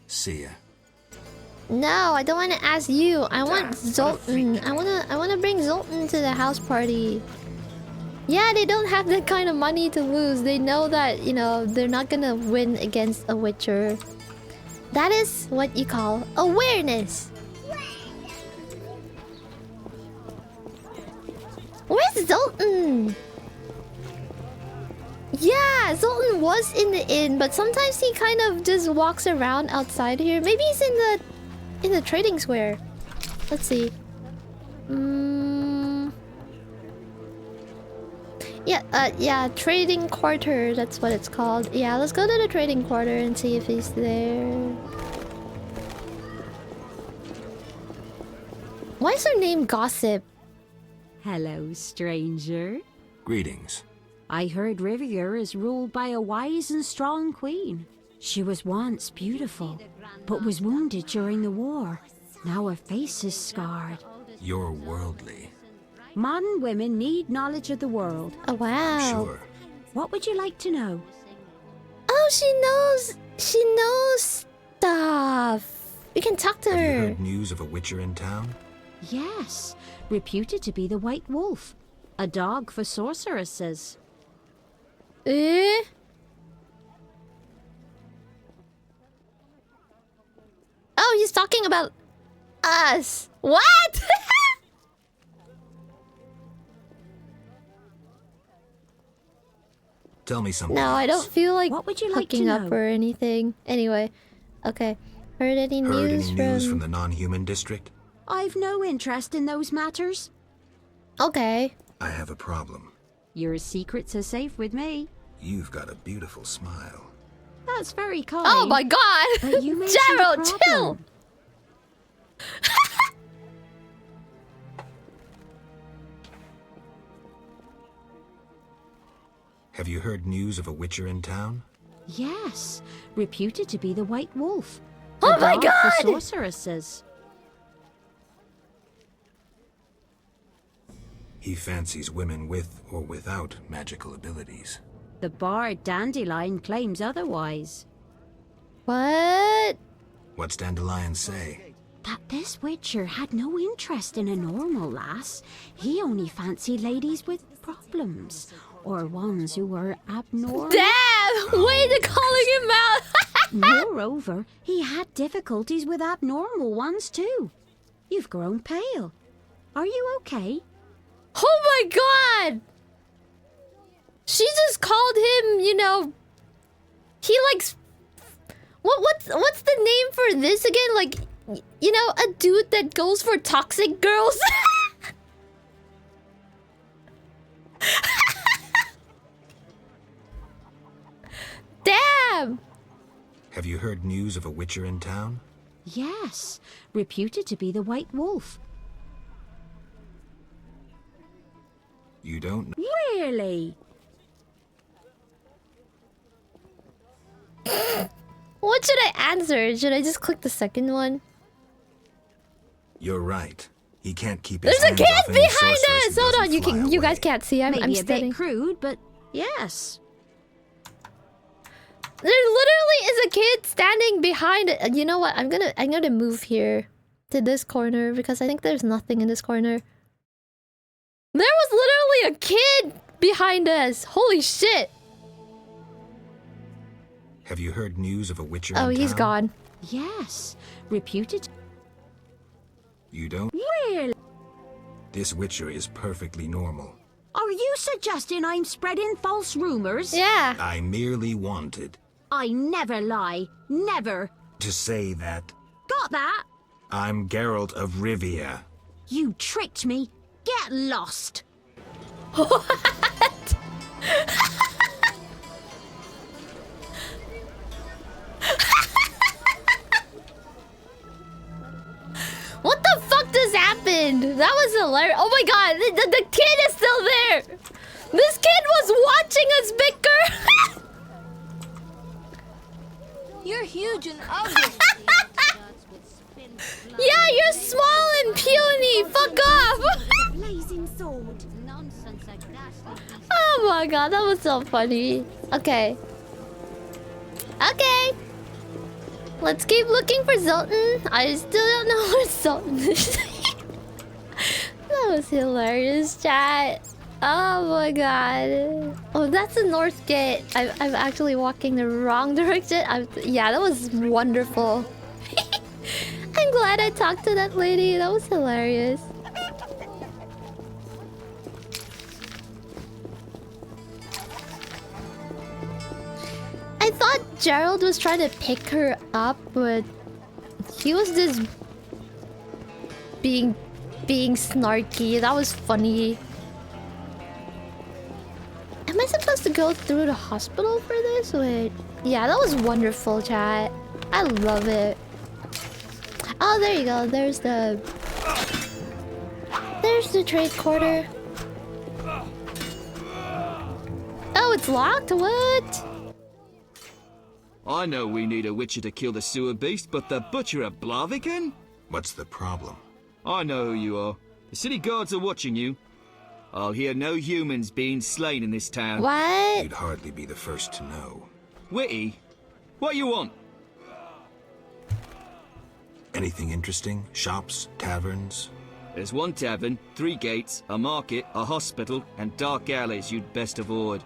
See ya. No, I don't want to ask you. I want Zoltan. I wanna bring Zoltan to the house party. Yeah, they don't have that kind of money to lose. They know that, you know, they're not gonna win against a Witcher. That is what you call awareness. Where's Zoltan? Yeah, Zoltan was in the inn, but sometimes he kind of just walks around outside here. Maybe he's in the trading square. Let's see. Yeah, trading quarter, that's what it's called. Yeah, let's go to the trading quarter and see if he's there. Why is her name Gossip? Hello, stranger. Greetings. I heard Rivia is ruled by a wise and strong queen. She was once beautiful, but was wounded during the war. Now her face is scarred. You're worldly. Modern women need knowledge of the world. Oh, wow. Sure. What would you like to know? Oh, she knows stuff. We can talk to Have you her. heard news of a witcher in town? Yes, reputed to be the White Wolf. A dog for sorceresses. Eh? Oh, he's talking about us. What? Tell me something. No, I don't feel like What would you like to hooking up know? or anything. Anyway, okay. Heard any Heard news any news from the non-human district? I've no interest in those matters. Okay. I have a problem. Your secrets are safe with me. You've got a beautiful smile. That's very kind. Oh my god! But you mentioned a Gerald, chill! problem. Have you heard news of a witcher in town? Yes, reputed to be the White Wolf. Oh A my dog god! For sorceresses. He fancies women with or without magical abilities. The bard Dandelion claims otherwise. What? What's Dandelion say? That this witcher had no interest in a normal lass. He only fancied ladies with problems. Or ones who were abnormal. Damn! Way to calling him out! Moreover, he had difficulties with abnormal ones too. You've grown pale. Are you okay? Oh my god! She just called him, you know... He likes... What's the name for this again? Like, you know, a dude that goes for toxic girls? Damn! Have you heard news of a witcher in town? Yes, reputed to be the White Wolf. You don't know? Really? What should I answer? Should I just click the second one? You're right. He can't keep his There's a hands off kid any behind sorceress who us! Hold doesn't on, fly you away. guys can't see. I'm Maybe a studying. bit crude, but yes. There literally is a kid standing behind it. You know what? I'm gonna move here to this corner because I think there's nothing in this corner. There was literally a kid behind us. Holy shit! Have you heard news of a witcher Oh, in he's town? gone. Yes. Reputed. You don't? Really? This witcher is perfectly normal. Are you suggesting I'm spreading false rumors? Yeah. I merely wanted I never lie. Never. to say that Got that? I'm Geralt of Rivia. You tricked me. Get lost. What? What the fuck just happened? That was hilarious. Oh my god, the kid is still there. This kid was watching us bicker. You're huge and ugly. Yeah, you're small and puny. Fuck off. Blazing sword. Oh my god, that was so funny. Okay. Okay. Let's keep looking for Zoltan. I still don't know where Zoltan is. That was hilarious, chat. Oh my god. Oh, that's the north gate. I'm actually walking the wrong direction. Yeah, that was wonderful. I'm glad I talked to that lady. That was hilarious. I thought Gerald was trying to pick her up, but he was just being snarky. That was funny. Am I supposed to go through the hospital for this? Wait. Yeah, that was wonderful, chat. I love it. Oh, there you go. There's the trade quarter. Oh, it's locked? What? I know we need a witcher to kill the sewer beast, but the butcher of Blaviken? What's the problem? I know who you are. The city guards are watching you. I'll hear no humans being slain in this town. What? You'd hardly be the first to know. Witty? What you want? Anything interesting? Shops? Taverns? There's one tavern, 3 gates, a market, a hospital, and dark alleys you'd best avoid.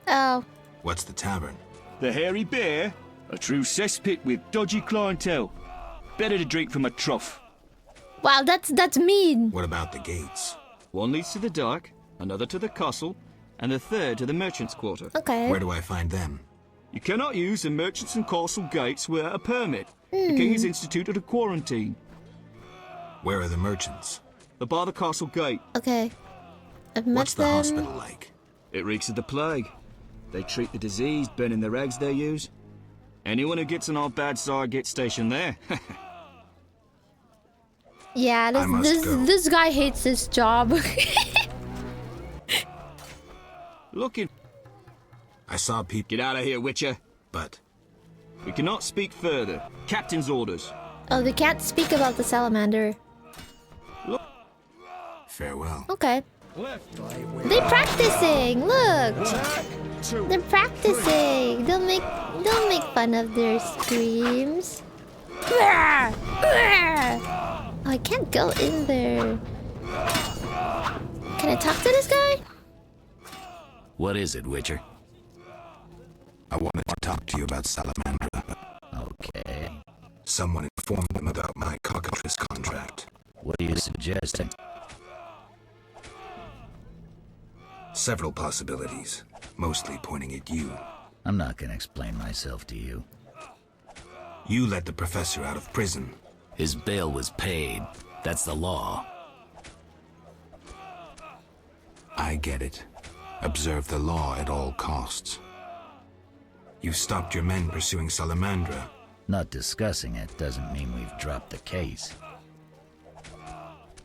Oh. What's the tavern? The Hairy Bear? A true cesspit with dodgy clientele. Better to drink from a trough. Wow, that's mean. What about the gates? One leads to the dock, another to the castle, and the third to the merchant's quarter. Okay. Where do I find them? You cannot use the merchants and castle gates without a permit. The king has instituted a quarantine. Where are the merchants? They're by the castle gate. Okay. I've met What's the them. hospital like? It reeks of the plague. They treat the disease, burning the rags they use. Anyone who gets on our bad side gets stationed there. Yeah, this guy hates his job. Looking. I saw people. Get out of here, Witcher. But we cannot speak further. Captain's orders. Oh, they can't speak about the salamander. Look. Farewell. Okay. They're practicing. Look. They're practicing. Don't make fun of their screams. Oh, I can't go in there. Can I talk to this guy? What is it, Witcher? I wanted to talk to you about Salamandra. Okay. Someone informed them about my cockatrice contract. What are you suggesting? Several possibilities, mostly pointing at you. I'm not gonna explain myself to you. You let the professor out of prison. His bail was paid. That's the law. I get it. Observe the law at all costs. You stopped your men pursuing Salamandra. Not discussing it doesn't mean we've dropped the case.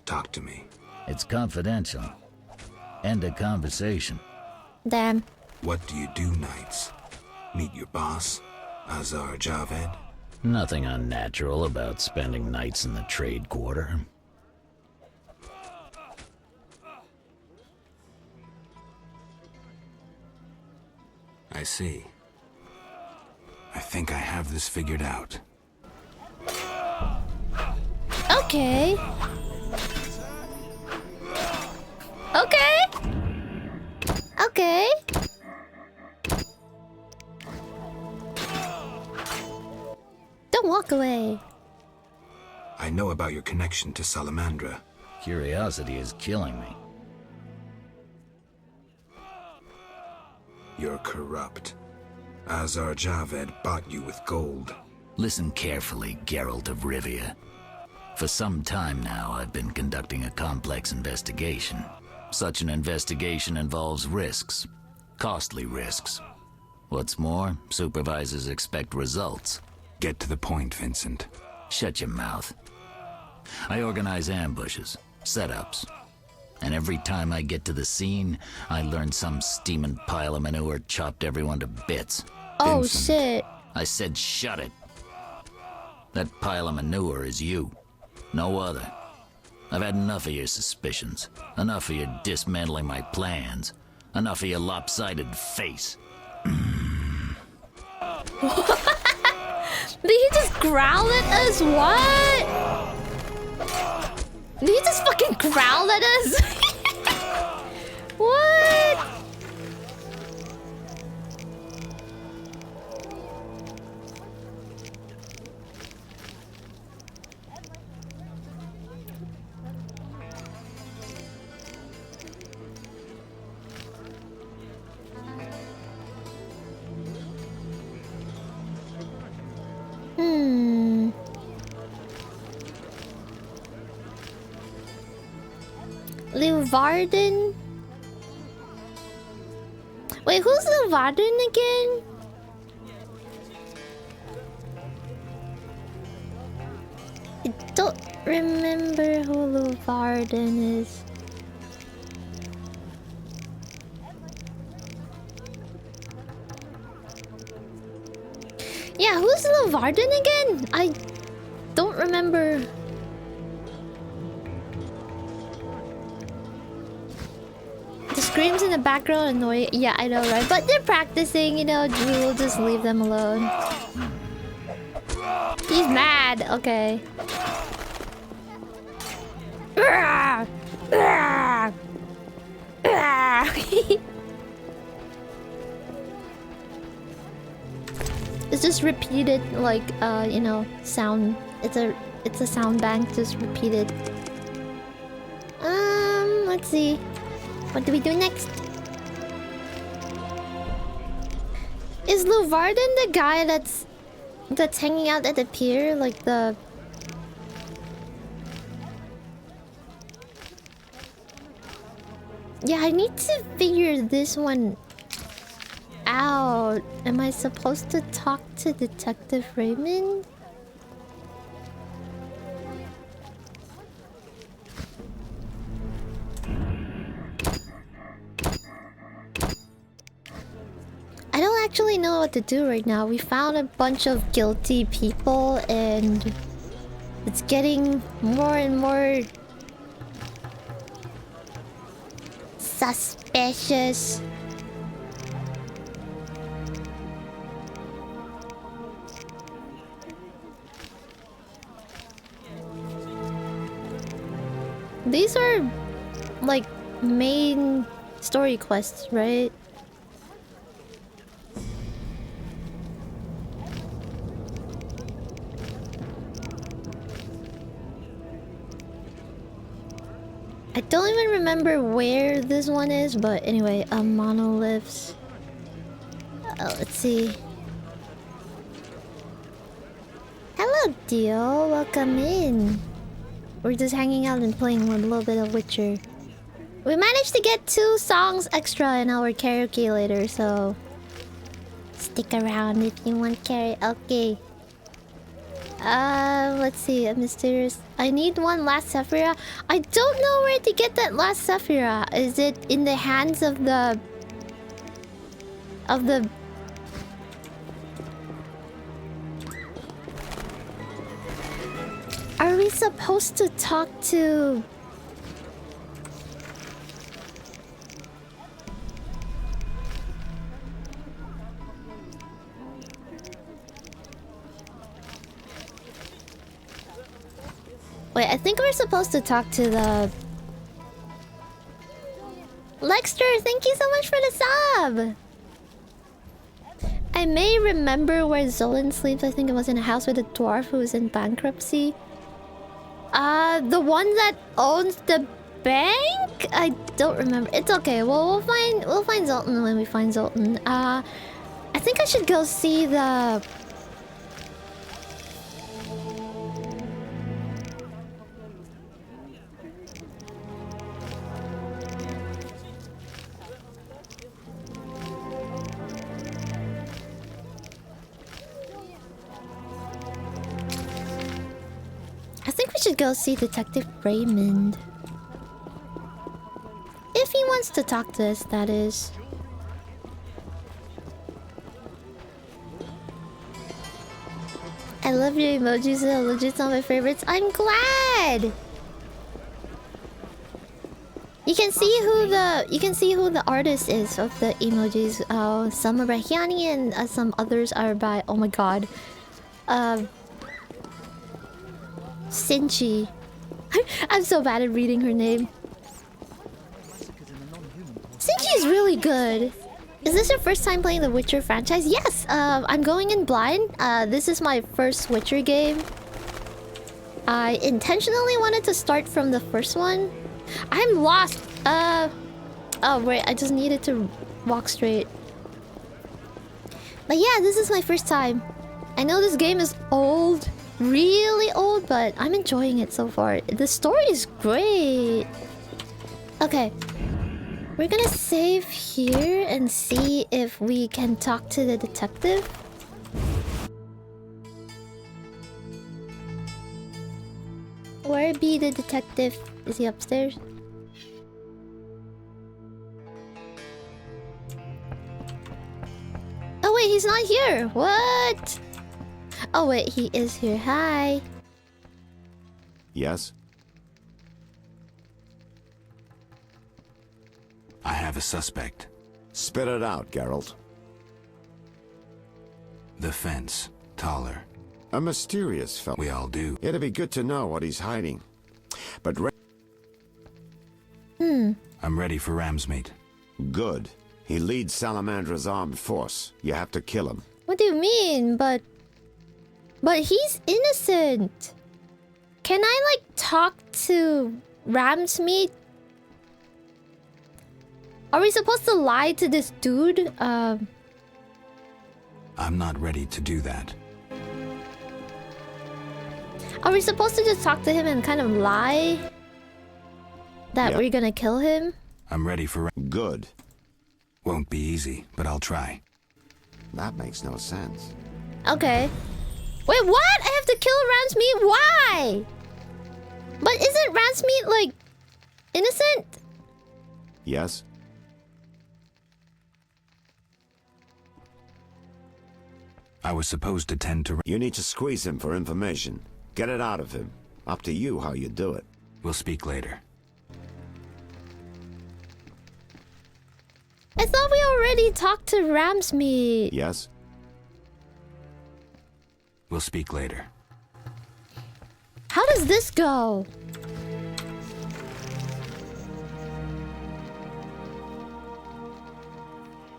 Talk to me. It's confidential. End of conversation. Damn. What do you do nights? Meet your boss? Azar Javed? Nothing unnatural about spending nights in the trade quarter. I see. I think I have this figured out. Okay. Okay. Okay. Don't walk away. I know about your connection to Salamandra. Curiosity is killing me. You're corrupt. Azar Javed bought you with gold. Listen carefully, Geralt of Rivia. For some time now, I've been conducting a complex investigation. Such an investigation involves risks. Costly risks. What's more, supervisors expect results. Get to the point, Vincent. Shut your mouth. I organize ambushes, setups. And every time I get to the scene, I learn some steaming pile of manure chopped everyone to bits. Oh, Vincent, shit. I said shut it. That pile of manure is you. No other. I've had enough of your suspicions. Enough of your dismantling my plans. Enough of your lopsided face. Did he just growl at us? What? Did he just fucking growl at us? What? Leeuwarden? Wait, who's Leeuwarden again? I don't remember who Leeuwarden is. Yeah, who's Leeuwarden again? I don't remember. The screams in the background annoy. Yeah, I know, right? But they're practicing, you know. We'll just leave them alone. He's mad. Okay. It's just repeated, like, you know, sound. It's a sound bank, just repeated. Let's see. What do we do next? Is Leeuwarden the guy that's hanging out at the pier, like the? Yeah, I need to figure this one out. Am I supposed to talk to Detective Raymond? I don't actually know what to do right now. We found a bunch of guilty people and it's getting more and more suspicious. These are like main story quests, right? I don't even remember where this one is, but anyway, monoliths. Let's see. Hello, Dio. Welcome in. We're just hanging out and playing a little bit of Witcher. We managed to get 2 songs extra in our karaoke later, so stick around if you want karaoke. Let's see, a mysterious. I need one last Sephirot. I don't know where to get that last Sephirot. Is it in the hands of the we supposed to talk to... Wait, I think we're supposed to talk to the... Lexter, thank you so much for the sub! I may remember where Zolan sleeps. I think it was in a house with a dwarf who was in bankruptcy. The one that owns the bank? I don't remember. It's okay. Well, we'll find Zoltan when we find Zoltan. I think I should go see the... I think we should go see Detective Raymond. If he wants to talk to us, that is. I love your emojis, they're legit some of my favorites. I'm glad! You can see who the artist is of the emojis. Some are by Hyani and some others are by, oh my god. Sinchi. I'm so bad at reading her name. Sinchi is really good. Is this your first time playing the Witcher franchise? Yes! I'm going in blind. This is my first Witcher game. I intentionally wanted to start from the first one. I'm lost! Oh wait, I just needed to walk straight. But yeah, this is my first time. I know this game is old. Really old, but I'm enjoying it so far. The story is great. Okay. We're gonna save here and see if we can talk to the detective. Where be the detective? Is he upstairs? Oh wait, he's not here. What? Oh wait, he is here. Hi. Yes? I have a suspect. Spit it out, Geralt. The fence. Taller. A mysterious fellow. We all do. It'd be good to know what he's hiding. But I'm ready for Ramsmate. Good. He leads Salamandra's armed force. You have to kill him. What do you mean? But he's innocent. Can I like talk to Ramsmeat? Are we supposed to lie to this dude? I'm not ready to do that. Are we supposed to just talk to him and kind of lie that we're gonna kill him? I'm ready for... Good. Won't be easy, but I'll try. That makes no sense. Okay. Wait, what? I have to kill Ramsmeat? Why? But isn't Ramsmeat, like, innocent? Yes? I was supposed to tend to... You need to squeeze him for information. Get it out of him. Up to you how you do it. We'll speak later. I thought we already talked to Ramsmeat. Yes? We'll speak later. How does this go?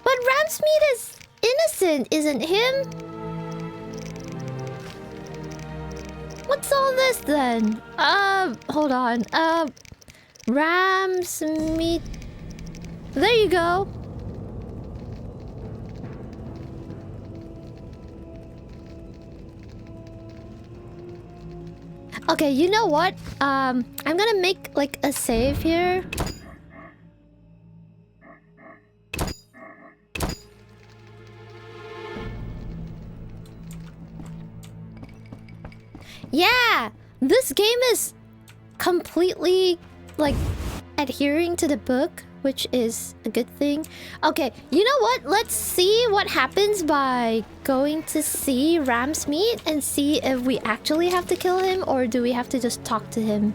But Ramsmeat is innocent, isn't him? What's all this then? Hold on. Ramsmeat. There you go. Okay, you know what? I'm gonna make like a save here. Yeah, this game is completely like adhering to the book, which is a good thing. Okay, you know what? Let's see what happens by going to see Ram's meat and see if we actually have to kill him or do we have to just talk to him.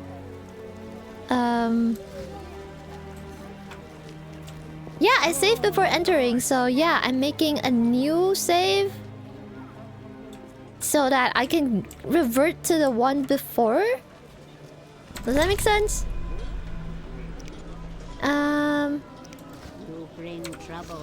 Yeah, I saved before entering, so yeah, I'm making a new save so that I can revert to the one before. Does that make sense? You bring trouble.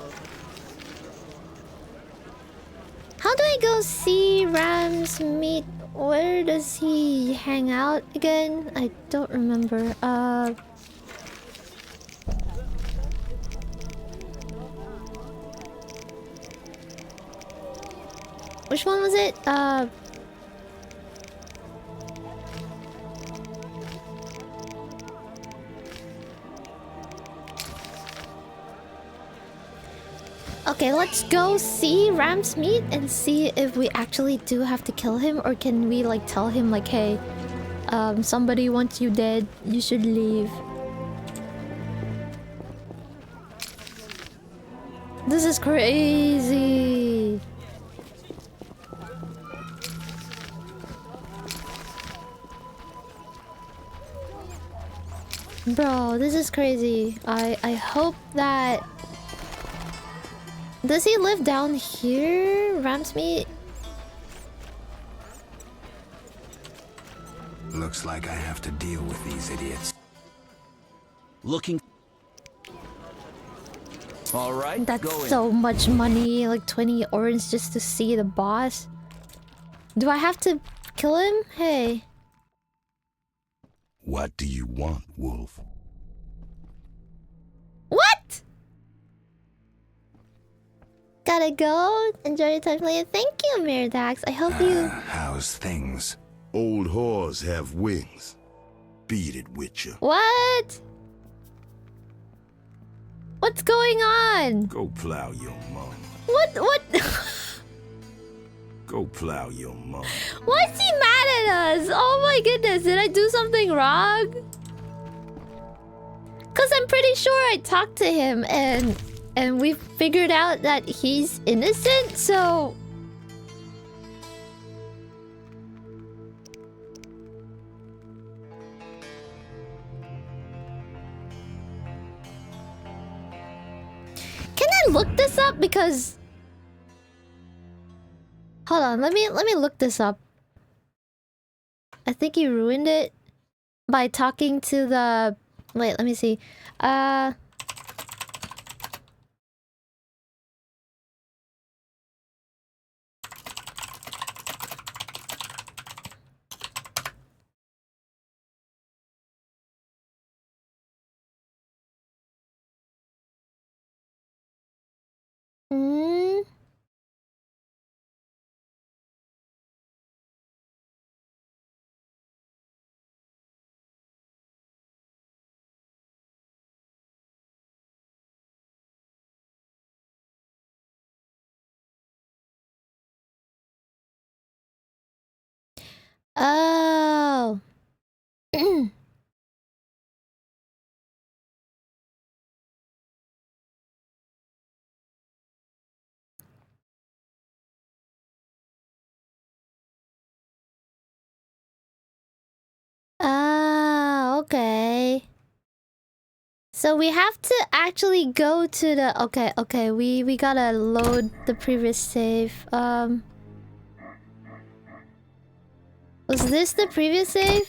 How do I go see Ram's meat? Where does he hang out again? I don't remember. Which one was it? Okay, let's go see Ram's meat and see if we actually do have to kill him, or can we like tell him like, hey, somebody wants you dead, you should leave. This is crazy. Bro, this is crazy. I hope that... Does he live down here? Ram's meat? Looks like I have to deal with these idiots. Looking... Alright, that's so much money, like 20 orange just to see the boss. Do I have to kill him? Hey. What do you want, Wolf? What? Gotta go. Enjoy your time playing. Thank you, Miridax. I hope you... How's things? Old whores have wings. Beat it, Witcher. What? What's going on? Go plow your mom. What? Go plow your mom. Why is he mad at us? Oh my goodness, did I do something wrong? Cause I'm pretty sure I talked to him and we figured out that he's innocent, so... Can I look this up? Because... Hold on, let me look this up. I think he ruined it by talking to the... Wait, let me see. Oh. Ah, okay. So we have to actually go to the... Okay, we gotta load the previous save. Was this the previous save?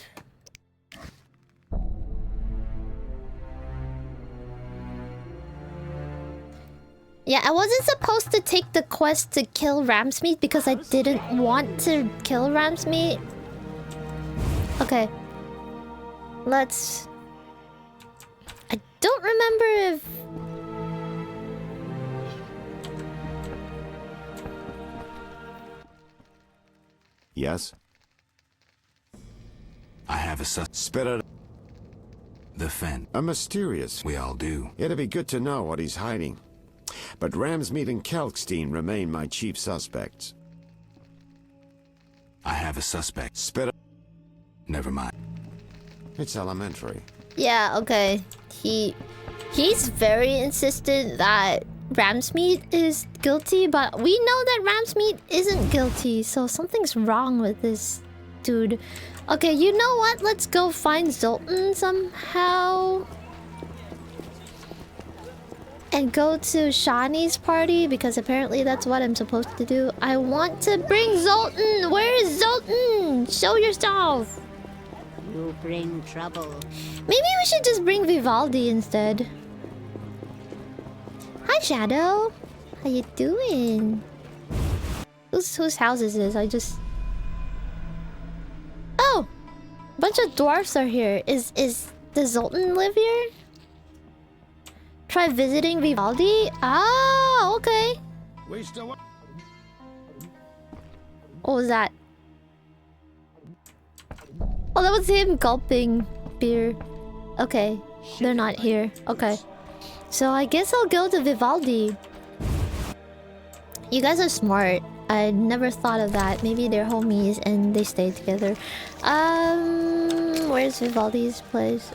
Yeah, I wasn't supposed to take the quest to kill Ram's meat because I didn't want to kill Ram's meat. Okay. Let's... I don't remember if... Yes? I have a Spirit. The Fen. A mysterious. We all do. It'd be good to know what he's hiding. But Ramsmeat and Kelkstein remain my chief suspects. I have a suspect. Spirit. Never mind. It's elementary. Yeah, okay. He's very insistent that Ramsmeat is guilty, but we know that Ramsmeat isn't guilty, so something's wrong with this dude. Okay, you know what? Let's go find Zoltan somehow. And go to Shani's party, because apparently that's what I'm supposed to do. I want to bring Zoltan! Where is Zoltan? Show yourself! You bring trouble. Maybe we should just bring Vivaldi instead. Hi, Shadow. How you doing? Whose house is this? Oh! Bunch of dwarfs are here. Does Zoltan live here? Try visiting Vivaldi? Ah, okay. What was that? Oh, that was him gulping beer. Okay, they're not here. Okay. So I guess I'll go to Vivaldi. You guys are smart. I never thought of that. Maybe they're homies and they stay together. Where's Vivaldi's place?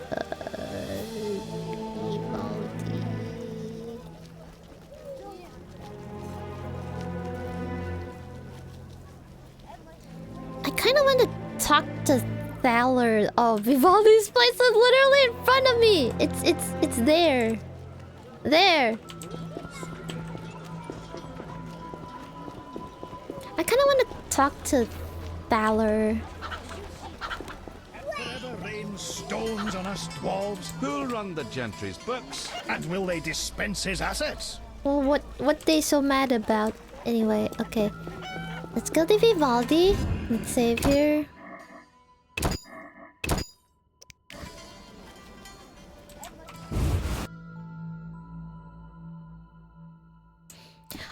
I kind of want to talk to Thaler. Oh, Vivaldi's place is literally in front of me. It's there. There. I kind of want to talk to Thaler. Forever rain stones on us dwarves. Who'll run the gentry's books? And will they dispense his assets? Well, what they so mad about? Anyway, okay. Let's go to Vivaldi. Let's save here.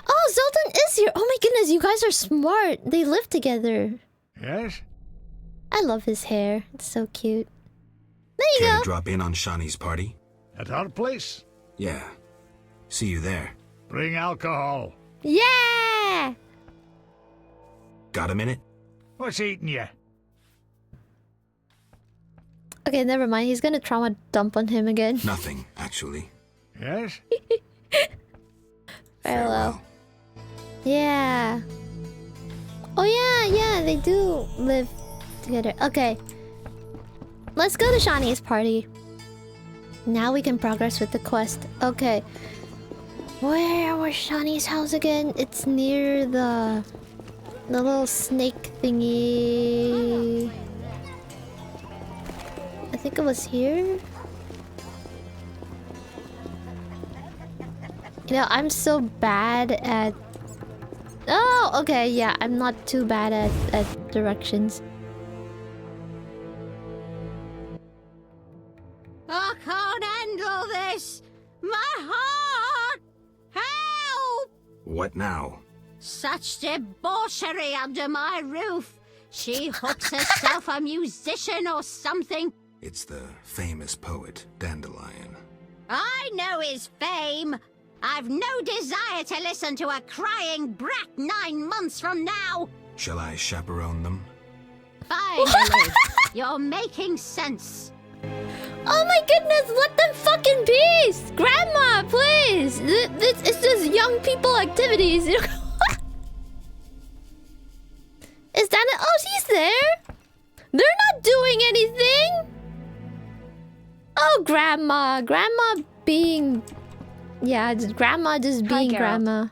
Oh, Zoltan is here! Oh my goodness, you guys are smart. They live together. Yes? I love his hair. It's so cute. There you Care go. to drop in on Shani's party? At our place? Yeah. See you there. Bring alcohol. Yeah! Got a minute? What's eating you? Okay, never mind. He's gonna trauma dump on him again. Nothing, actually. Yes? Farewell. Yeah. Oh yeah, they do live together. Okay. Let's go to Shani's party. Now we can progress with the quest. Okay. Where was Shani's house again? It's near the little snake thingy. I think it was here. You know, I'm so bad at... Oh, okay, yeah, I'm not too bad at directions. I can't handle this! My heart! Help! What now? Such debauchery under my roof! She hooks herself a musician or something. It's the famous poet, Dandelion. I know his fame. I've no desire to listen to a crying brat 9 months from now. Shall I chaperone them? Finally, you're making sense. Oh my goodness, let them fucking be! Grandma, please! It's just young people activities. Is that it? Oh, she's there! They're not doing anything! Oh, Grandma. Grandma being... Yeah, Grandma just being Hi, Geralt. Grandma.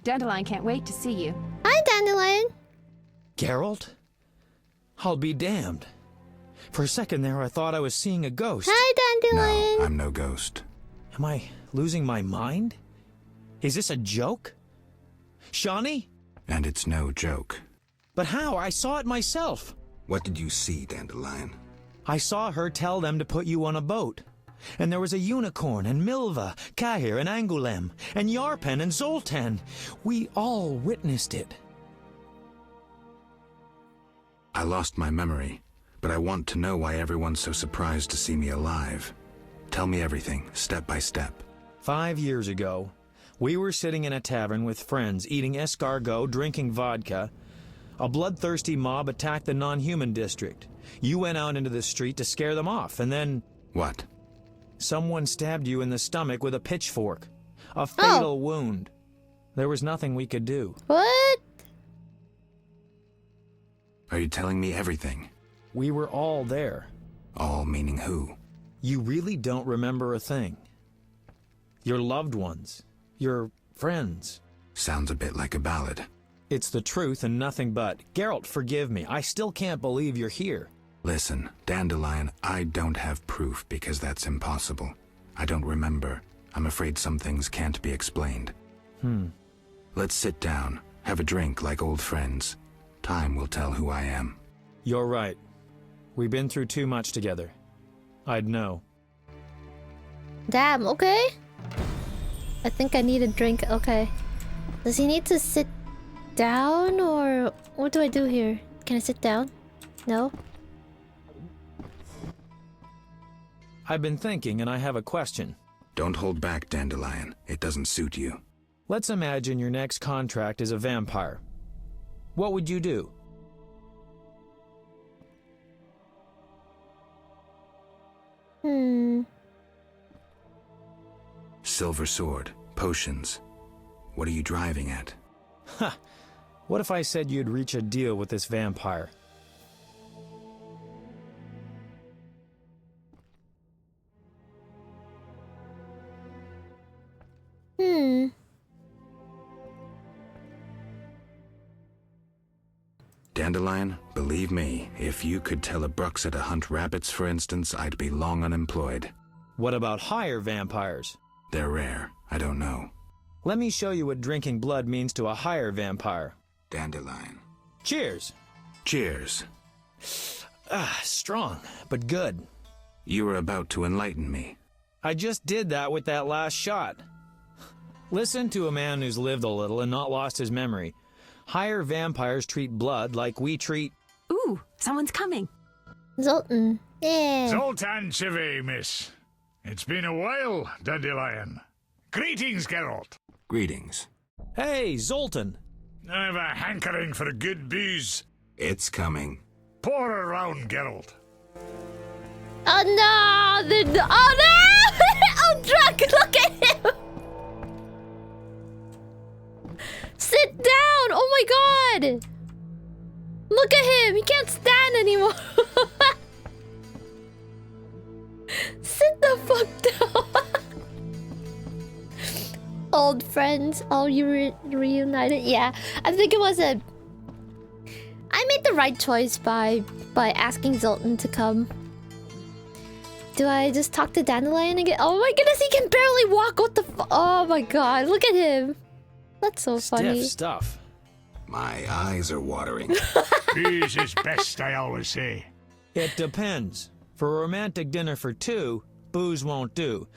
Dandelion can't wait to see you. Hi, Dandelion. Geralt? I'll be damned. For a second there, I thought I was seeing a ghost. Hi, Dandelion. No, I'm no ghost. Am I losing my mind? Is this a joke? Shani? And it's no joke. But how? I saw it myself. What did you see, Dandelion? I saw her tell them to put you on a boat. And there was a unicorn, and Milva, Kahir, and Angulem, and Yarpen, and Zoltan. We all witnessed it. I lost my memory, but I want to know why everyone's so surprised to see me alive. Tell me everything, step by step. 5 years ago, we were sitting in a tavern with friends, eating escargot, drinking vodka. A bloodthirsty mob attacked the non-human district. You went out into the street to scare them off, and then... What? Someone stabbed you in the stomach with a pitchfork. A fatal wound. There was nothing we could do. What? Are you telling me everything? We were all there. All meaning who? You really don't remember a thing. Your loved ones. Your friends. Sounds a bit like a ballad. It's the truth and nothing but. Geralt, forgive me. I still can't believe you're here. Listen, Dandelion, I don't have proof because that's impossible. I don't remember. I'm afraid some things can't be explained. Let's sit down, have a drink like old friends. Time will tell who I am. You're right. We've been through too much together. I'd know. Damn, okay. I think I need a drink, okay. Does he need to sit down or what do I do here? Can I sit down? No? I've been thinking and I have a question. Don't hold back, Dandelion. It doesn't suit you. Let's imagine your next contract is a vampire. What would you do? Silver sword, potions. What are you driving at? Ha! What if I said you'd reach a deal with this vampire? Dandelion, believe me, if you could tell a Bruxa to hunt rabbits, for instance, I'd be long unemployed. What about higher vampires? They're rare. I don't know. Let me show you what drinking blood means to a higher vampire. Dandelion. Cheers! Cheers. Strong, but good. You were about to enlighten me. I just did that with that last shot. Listen to a man who's lived a little and not lost his memory. Higher vampires treat blood like we treat... Ooh, someone's coming. Zoltan. Yeah. Zoltan Chivy, miss. It's been a while, Dandelion. Greetings, Geralt. Greetings. Hey, Zoltan. I've a hankering for a good booze. It's coming. Pour around, Geralt. Oh no! Oh no! I'm drunk! Look at him! Sit down! Oh my god! Look at him! He can't stand anymore! Sit the fuck down! Old friends, all you reunited. Yeah, I think it was a... I made the right choice by asking Zoltan to come. Do I just talk to Dandelion again? Oh my goodness, he can barely walk! What the oh my god, look at him! That's so funny. Stiff stuff. My eyes are watering. Booze is best, I always say. It depends. For a romantic dinner for two, booze won't do.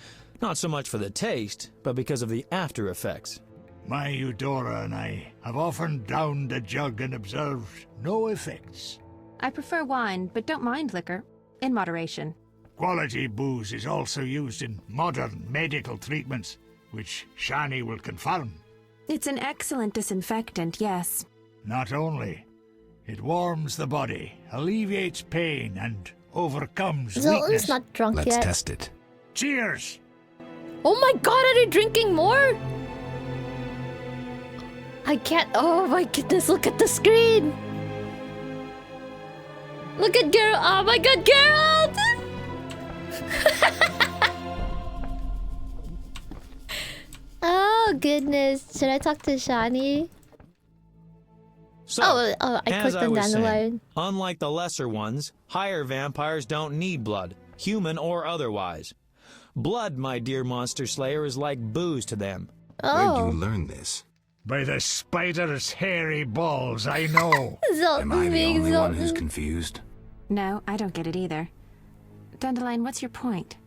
Not so much for the taste, but because of the after effects. My Eudora and I have often downed a jug and observed no effects. I prefer wine, but don't mind liquor. In moderation. Quality booze is also used in modern medical treatments, which Shani will confirm. It's an excellent disinfectant, yes. Not only. It warms the body, alleviates pain, and overcomes Zoltan's weakness. not drunk Let's yet. test it. Cheers! Oh my god, are they drinking more? I can't... Oh my goodness, look at the screen! Look at Geralt! Oh my god, Geralt! Oh goodness, should I talk to Shani? So, I as clicked I on was saying, Dandelion. unlike the lesser ones, higher vampires don't need blood, human or otherwise. Blood, my dear monster slayer, is like booze to them. Where'd you learn this? By the spider's hairy balls, I know. Am I the only one who's Zoltan. confused? No, I don't get it either. Dandelion, what's your point?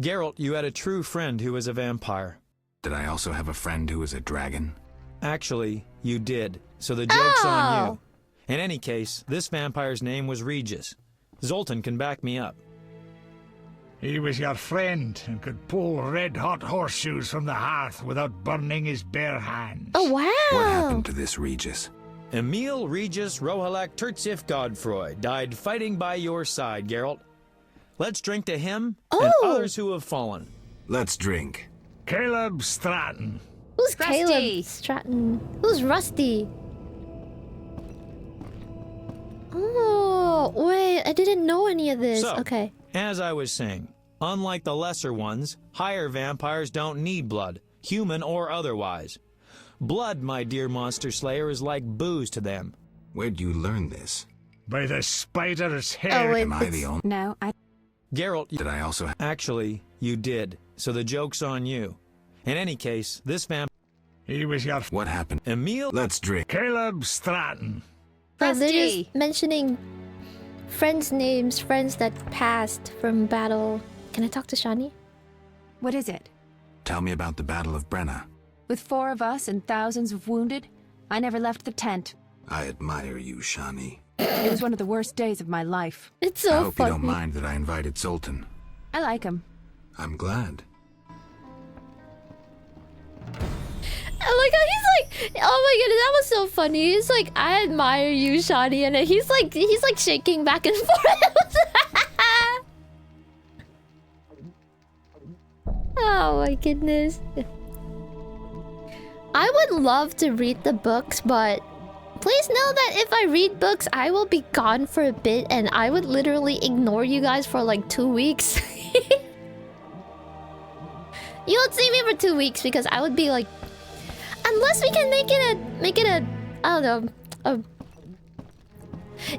Geralt, you had a true friend who was a vampire. Did I also have a friend who was a dragon? Actually, you did, so the joke's on Oh. you. In any case, this vampire's name was Regis. Zoltan can back me up. He was your friend and could pull red-hot horseshoes from the hearth without burning his bare hands. Oh wow! What happened to this Regis? Emil Regis Rohalak Tertsif Godfroy died fighting by your side, Geralt. Let's drink to him Oh. and others who have fallen. Let's drink. Caleb Stratton. Who's Rusty. Caleb Stratton? Who's Rusty? Oh, wait, I didn't know any of this. So, Okay. as I was saying, unlike the lesser ones, higher vampires don't need blood, human or otherwise. Blood, my dear monster slayer, is like booze to them. Where'd you learn this? By the spider's hair. Oh, wait, Am I the only? No, Geralt, Did I also? actually, you did, so the joke's on you. In any case, this He was your What happened? Emil, Let's drink. Caleb Stratton. Oh, they're Rusty. just mentioning friends' names, friends that passed from battle. Can I talk to Shani? What is it? Tell me about the Battle of Brenna. With 4 of us and thousands of wounded, I never left the tent. I admire you, Shani. It was one of the worst days of my life. It's so I hope funny. you don't mind that I invited Zoltan. I like him. I'm glad. I like how he's like, oh my god, that was so funny. He's like, I admire you, Shani, and he's like shaking back and forth. Oh my goodness. I would love to read the books, but please know that if I read books, I will be gone for a bit, and I would literally ignore you guys for like 2 weeks. You won't see me for 2 weeks because I would be like, unless we can make it a, I don't know,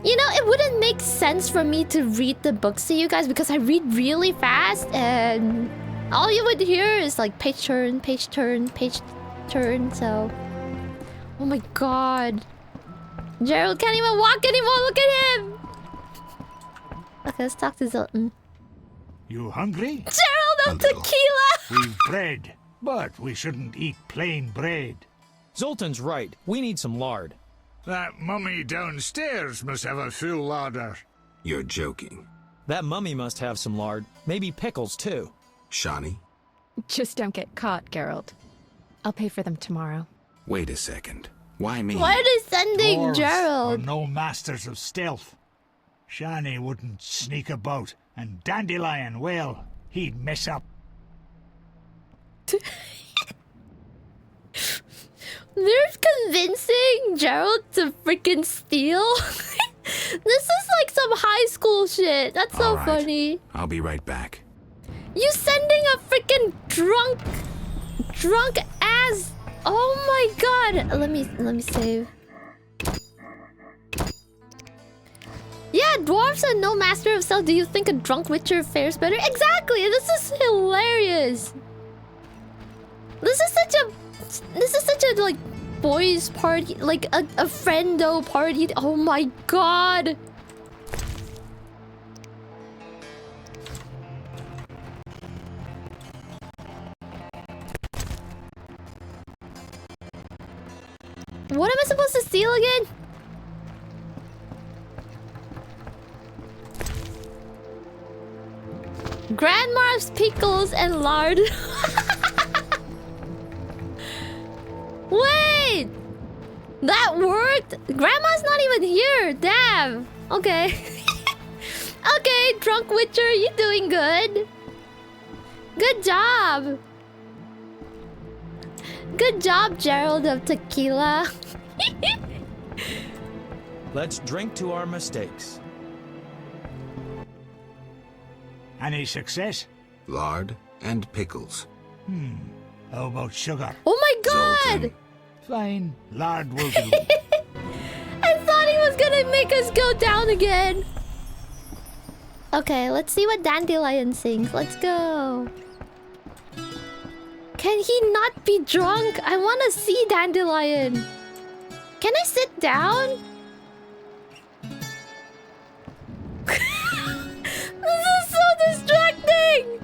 you know, it wouldn't make sense for me to read the books to you guys because I read really fast and all you would hear is like page turn, page turn, page turn, so... Oh my god. Gerald can't even walk anymore, look at him! Okay, let's talk to Zoltan. You hungry? Gerald of tequila! We've bread, but we shouldn't eat plain bread. Zoltan's right. We need some lard. That mummy downstairs must have a full larder. You're joking. That mummy must have some lard. Maybe pickles, too. Shani? Just don't get caught, Geralt. I'll pay for them tomorrow. Wait a second. Why me? Why are they sending Dwarves Gerald? are no masters of stealth. Shani wouldn't sneak about, and Dandelion, well, he'd mess up. They're convincing Gerald to freaking steal? This is like some high school shit. That's so All right. funny. I'll be right back. You sending a freaking drunk ass. Oh my god. Let me save. Yeah, dwarves are no master of stealth. Do you think a drunk witcher fares better? Exactly. This is hilarious. This is such a like boys party, like a friendo party. Oh my god. What am I supposed to steal again? Grandma's pickles and lard. Wait! That worked? Grandma's not even here. Damn. Okay. Okay, drunk witcher, you doing good. Good job. Good job, Gerald of tequila. Let's drink to our mistakes. Any success? Lard and pickles. How about sugar? Oh my god! Zoltan. Fine, lard will do. I thought he was gonna make us go down again. Okay, let's see what Dandelion sings. Let's go. Can he not be drunk? I want to see Dandelion. Can I sit down? This is so distracting.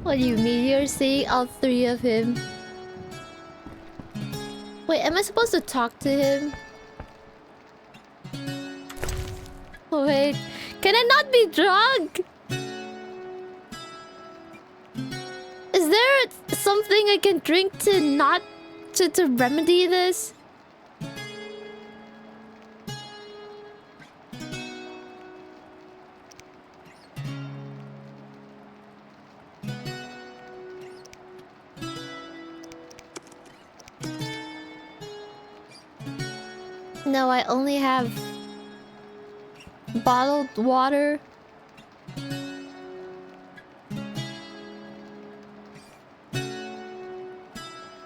What do you mean? You're seeing all three of him? Wait, am I supposed to talk to him? Oh, wait. Can I not be drunk? Is there something I can drink to not... to remedy this? No, I only have bottled water.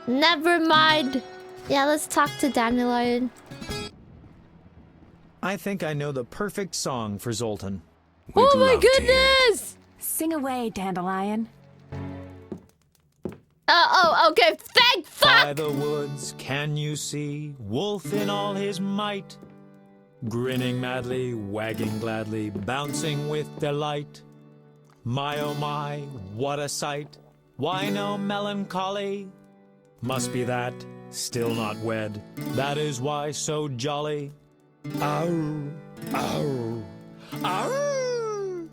Never mind. Yeah, let's talk to Dandelion. I think I know the perfect song for Zoltan. Oh my goodness! Sing away, Dandelion. Oh, okay. Thank fuck! By the woods can you see Wolf in all his might, grinning madly, wagging gladly, bouncing with delight. My oh my, what a sight! Why no melancholy? Must be that, still not wed, that is why so jolly. Ow, ow, ow!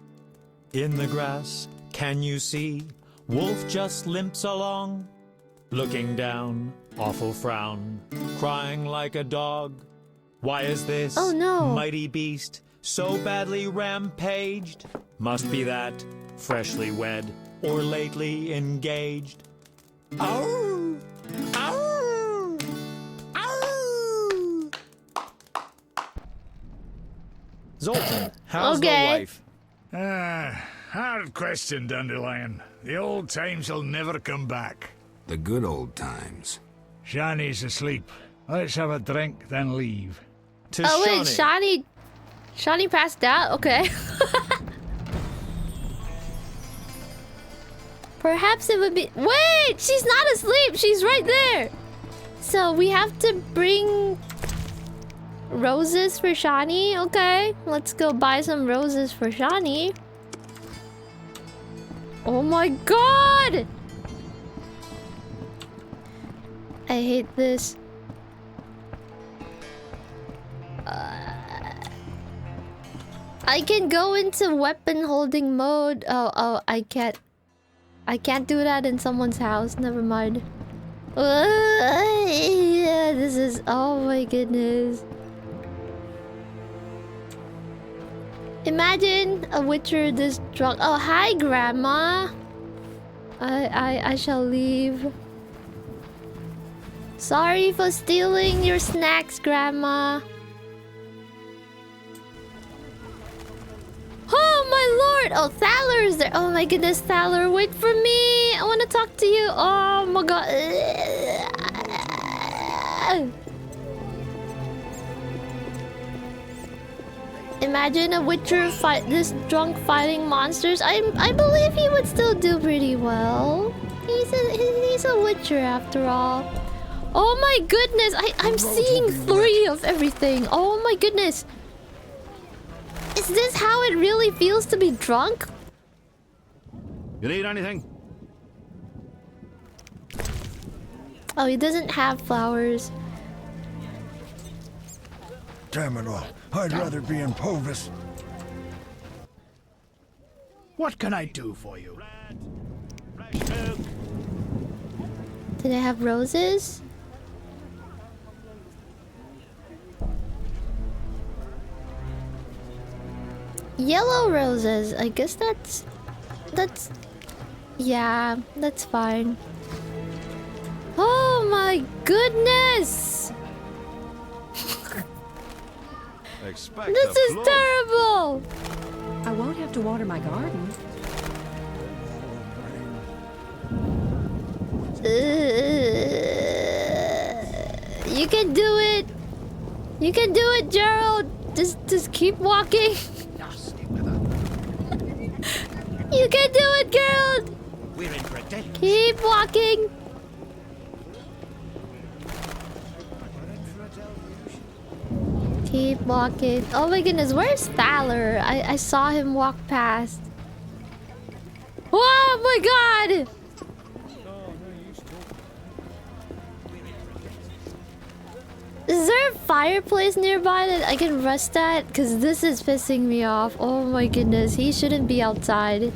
In the grass, can you see? Wolf just limps along, looking down, awful frown, crying like a dog. Why is this mighty beast so badly rampaged? Must be that, freshly wed or lately engaged. Ow! Ow! Ow! Zoltan, how's the wife? Hard question, Dandelion. The old times will never come back. The good old times. Shani's asleep. Let's have a drink, then leave. Oh wait, Shani passed out? Okay. Perhaps it would be... Wait! She's not asleep! She's right there! So we have to bring... roses for Shani? Okay. Let's go buy some roses for Shani. Oh my god! I hate this. I can go into weapon holding mode. Oh, I can't. I can't do that in someone's house. Never mind. Yeah, this is... Oh my goodness. Imagine a witcher this drunk. Oh, hi, Grandma. I shall leave. Sorry for stealing your snacks, Grandma. Oh my lord! Oh, Thaler is there. Oh my goodness, Thaler, wait for me. I want to talk to you. Oh my god. Imagine a witcher fight this drunk fighting monsters. I believe he would still do pretty well. He's a witcher after all. Oh my goodness! I'm seeing 3 of everything. Oh my goodness! Is this how it really feels to be drunk? You need anything? Oh, he doesn't have flowers. Damn it all. I'd rather be in Povis. What can I do for you? Did I have roses? Yellow roses. I guess that's... Yeah, that's fine. Oh my goodness! This is terrible! I won't have to water my garden. You can do it! You can do it, Gerald! Just keep walking! You can do it, Gerald! We're in protect. Keep walking! Keep walking. Oh my goodness, where's Thaler? I saw him walk past. Oh my god! Is there a fireplace nearby that I can rest at? Because this is pissing me off. Oh my goodness, he shouldn't be outside.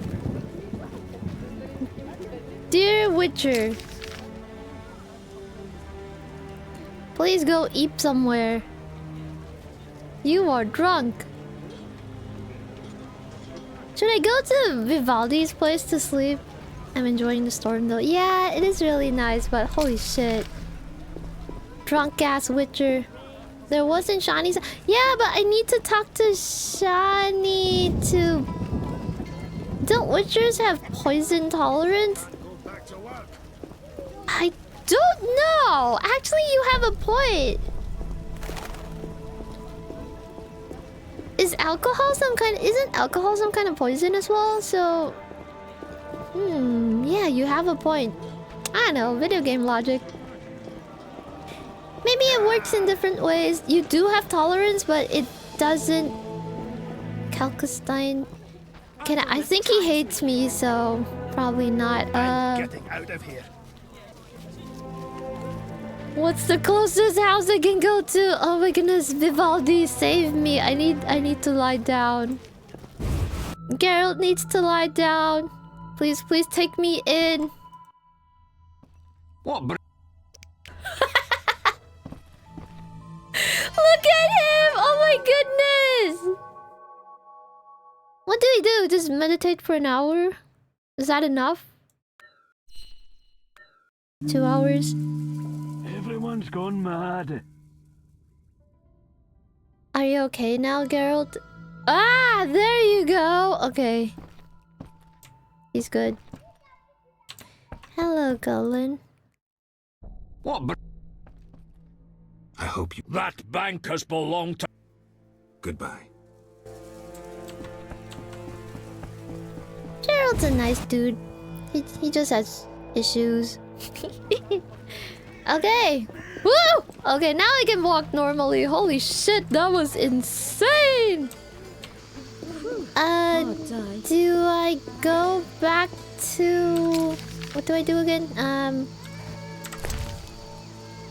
Dear Witcher, please go eat somewhere. You are drunk. Should I go to Vivaldi's place to sleep? I'm enjoying the storm though. Yeah, it is really nice, but holy shit. Drunk ass Witcher. There wasn't Shani's. Yeah, but I need to talk to Shani to. Don't Witchers have poison tolerance? I don't know. Actually, you have a point. Isn't alcohol some kind of poison as well? So, yeah, you have a point. I don't know, video game logic. Maybe it works in different ways. You do have tolerance, but it doesn't. Kalkstein. I think he hates me, so probably not. Getting out of here. What's the closest house I can go to? Oh my goodness, Vivaldi, save me. I need to lie down. Geralt needs to lie down. Please take me in. What? Look at him! Oh my goodness! What do we do? Just meditate for an hour? Is that enough? 2 hours? Everyone's gone mad. Are you okay now, Geralt? Ah, there you go. Okay. He's good. Hello, Golan. What? I hope you... That bank has belonged to... Goodbye. Gerald's a nice dude. He just has issues. Okay. Woo! Okay, now I can walk normally. Holy shit, that was insane! Do I go back to... What do I do again?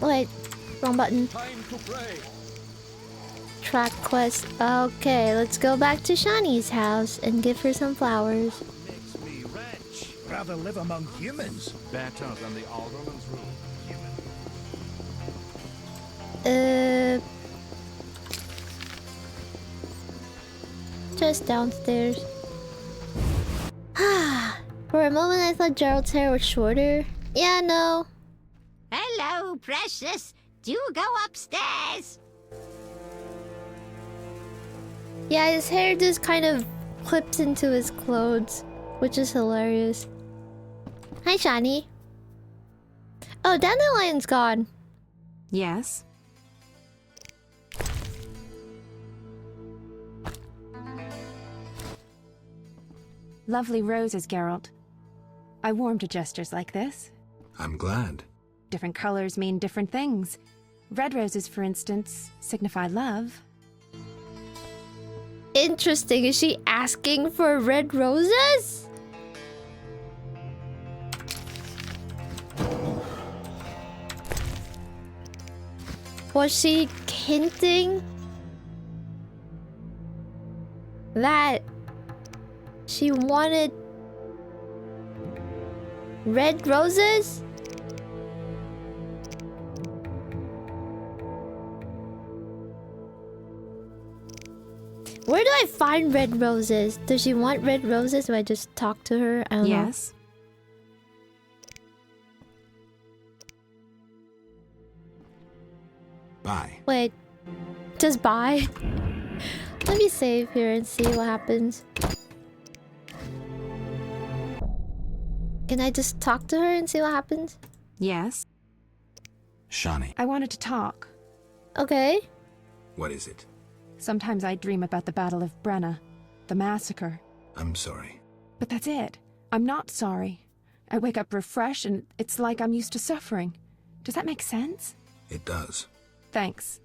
Wait. Wrong button. Track quest. Okay, let's go back to Shani's house and give her some flowers. Makes me wretch. Rather live among humans. Better than the alderman's rule. Just downstairs. For a moment I thought Gerald's hair was shorter. Yeah, no. Hello, precious. Do go upstairs. Yeah, his hair just kind of clips into his clothes, which is hilarious. Hi, Shani. Oh, Dandelion's gone. Yes. Lovely roses, Geralt. I warm to gestures like this. I'm glad. Different colors mean different things. Red roses, for instance, signify love. Interesting. Is she asking for red roses? Was she hinting that she wanted red roses? Where do I find red roses? Does she want red roses? Do I just talk to her? I don't know. Yes. Bye. Wait. Just bye? Let me save here and see what happens. Can I just talk to her and see what happens? Yes. Shani. I wanted to talk. Okay. What is it? Sometimes I dream about the Battle of Brenna, the massacre. I'm sorry. But that's it. I'm not sorry. I wake up refreshed and it's like I'm used to suffering. Does that make sense? It does. Thanks.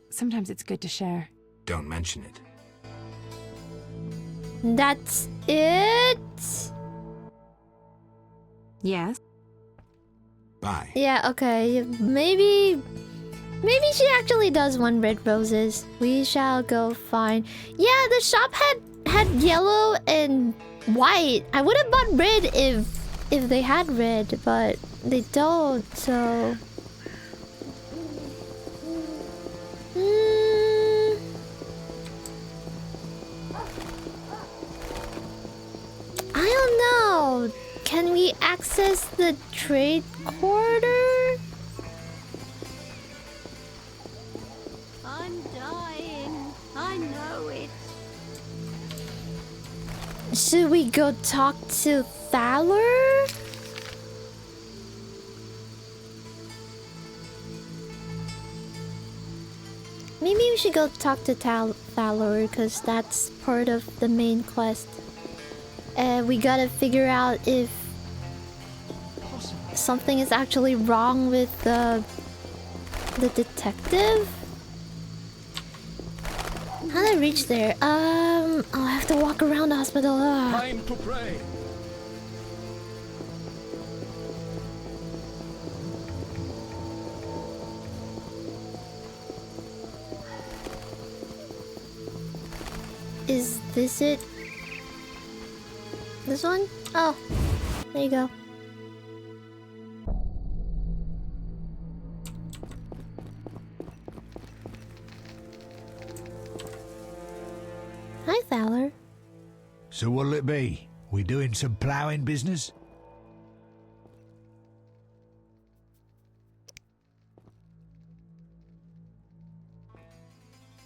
Sometimes it's good to share. Don't mention it. That's it? Yes. Bye. Yeah, okay. Maybe Maybe she actually does want red roses. We shall go find. Yeah, the shop had yellow and white. I would have bought red if they had red, but they don't. So. I don't know. Can we access the trade quarter? I'm dying. I know it. Should we go talk to Thaler? Maybe we should go talk to Thaler, because that's part of the main quest. We gotta figure out if something is actually wrong with the detective. How do I reach there? Oh, I have to walk around the hospital. Time to pray. Is this it? This one? Oh, there you go. Hi, Thaler. So what'll it be? We doing some ploughing business?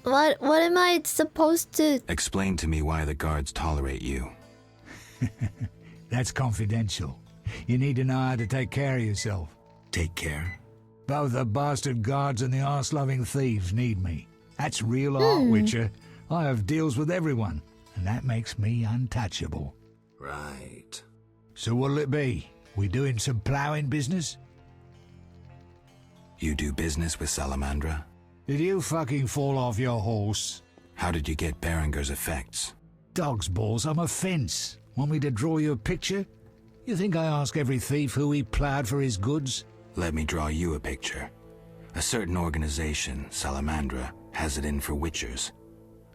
What am I supposed to... Explain to me why the guards tolerate you. That's confidential. You need to know how to take care of yourself. Take care? Both the bastard guards and the arse-loving thieves need me. That's real art, Witcher. I have deals with everyone, and that makes me untouchable. Right. So what'll it be? We doing some ploughing business? You do business with Salamandra? Did you fucking fall off your horse? How did you get Berenger's effects? Dog's balls, I'm a fence. Want me to draw you a picture? You think I ask every thief who he ploughed for his goods? Let me draw you a picture. A certain organization, Salamandra, has it in for witchers.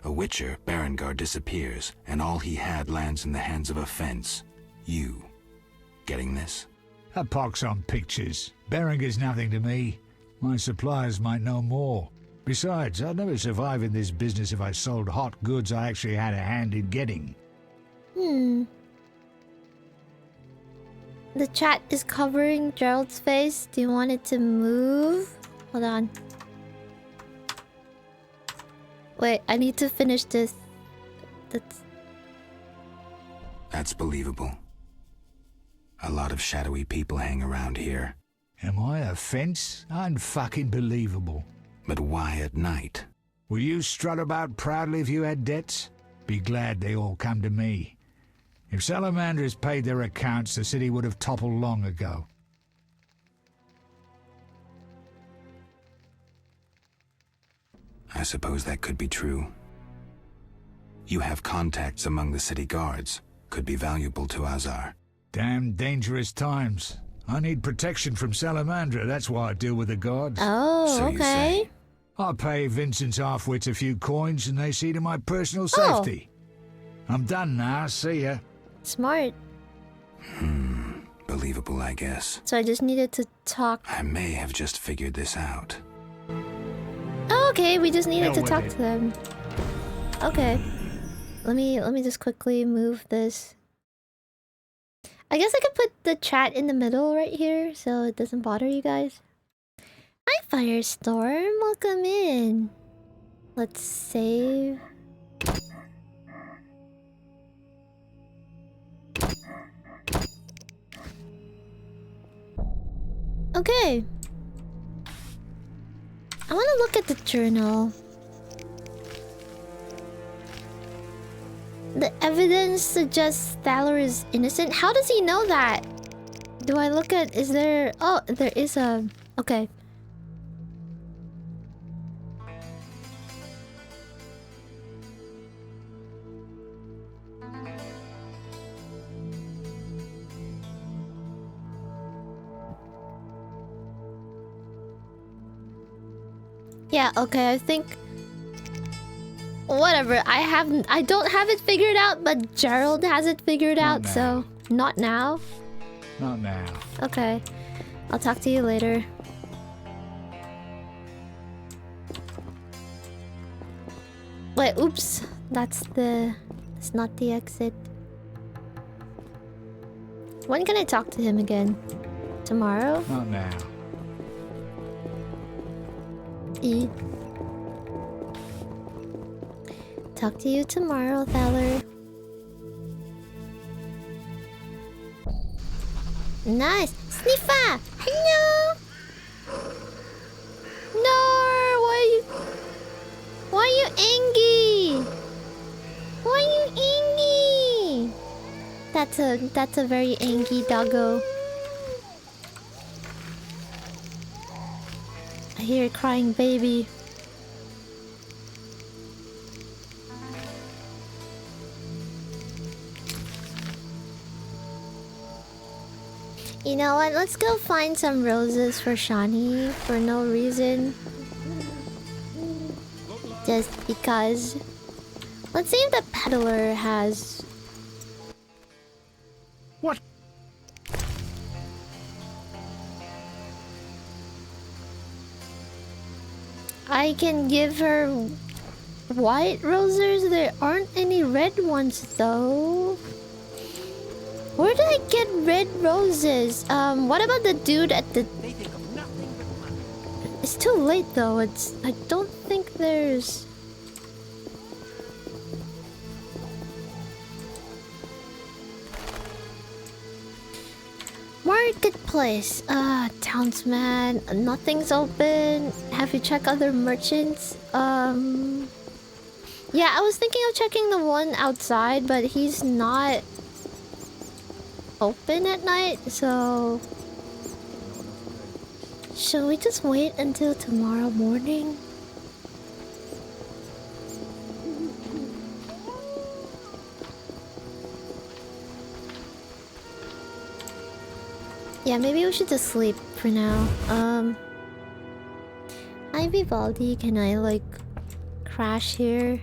A witcher, Berengar, disappears, and all he had lands in the hands of a fence. You. Getting this? A pox on pictures. Berenger's nothing to me. My suppliers might know more. Besides, I'd never survive in this business if I sold hot goods I actually had a hand in getting. The chat is covering Gerald's face. Do you want it to move? Hold on. Wait, I need to finish this. That's believable. A lot of shadowy people hang around here. Am I a fence? Unfucking believable. But why at night? Will you strut about proudly if you had debts? Be glad they all come to me. If Salamanders paid their accounts, the city would have toppled long ago. I suppose that could be true. You have contacts among the city guards. Could be valuable to Azar. Damn dangerous times. I need protection from Salamandra, that's why I deal with the guards. Oh, so okay. I pay Vincent's half-wits a few coins and they see to my personal safety. I'm done now, see ya. Smart. Believable, I guess. So I just needed to talk. I may have just figured this out. Oh, okay, we just needed to talk to them. Okay. Let me just quickly move this. I guess I could put the chat in the middle right here so it doesn't bother you guys. Hi, Firestorm. Welcome in. Let's save. Okay. I want to look at the journal. The evidence suggests Thaler is innocent. How does he know that? Do I look at... Is there... Oh, there is a... Okay. Yeah, okay, I think... Whatever, I don't have it figured out, but Gerald has it figured out, so... Not now? Not now. Okay. I'll talk to you later. Wait, oops. That's not the exit. When can I talk to him again? Tomorrow? Not now. Talk to you tomorrow, Thaler. Nice! Sniffa! Hello! No! Why are you angry? Why are you angry? That's a very angry doggo. I hear a crying baby. You know what? Let's go find some roses for Shani for no reason. Just because. Let's see if the peddler has... What? I can give her white roses. There aren't any red ones though. Where did I get red roses? What about the dude at the... It's too late though. I don't think there's... Marketplace. Townsman. Nothing's open. Have you checked other merchants? Yeah, I was thinking of checking the one outside, but he's not open at night, so... Should we just wait until tomorrow morning? Yeah, maybe we should just sleep for now. Hi Vivaldi, can I like crash here?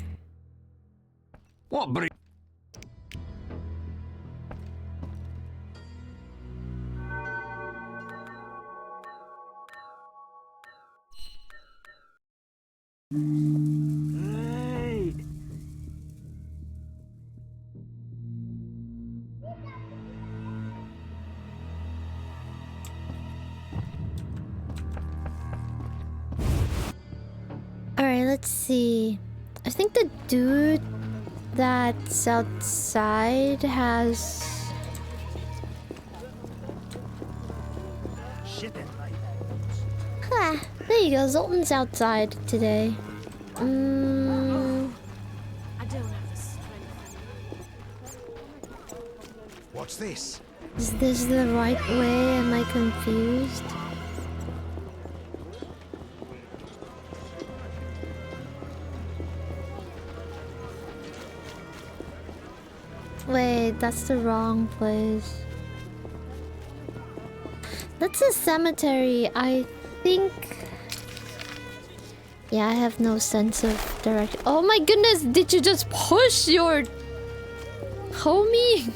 What breed? Alright, let's see. I think the dude that's outside has... Ah, there you go. Zoltan's outside today. What's this? Is this the right way? Am I confused? Wait, that's the wrong place. That's a cemetery, I think. Yeah, I have no sense of direction. Oh my goodness, did you just push your homie?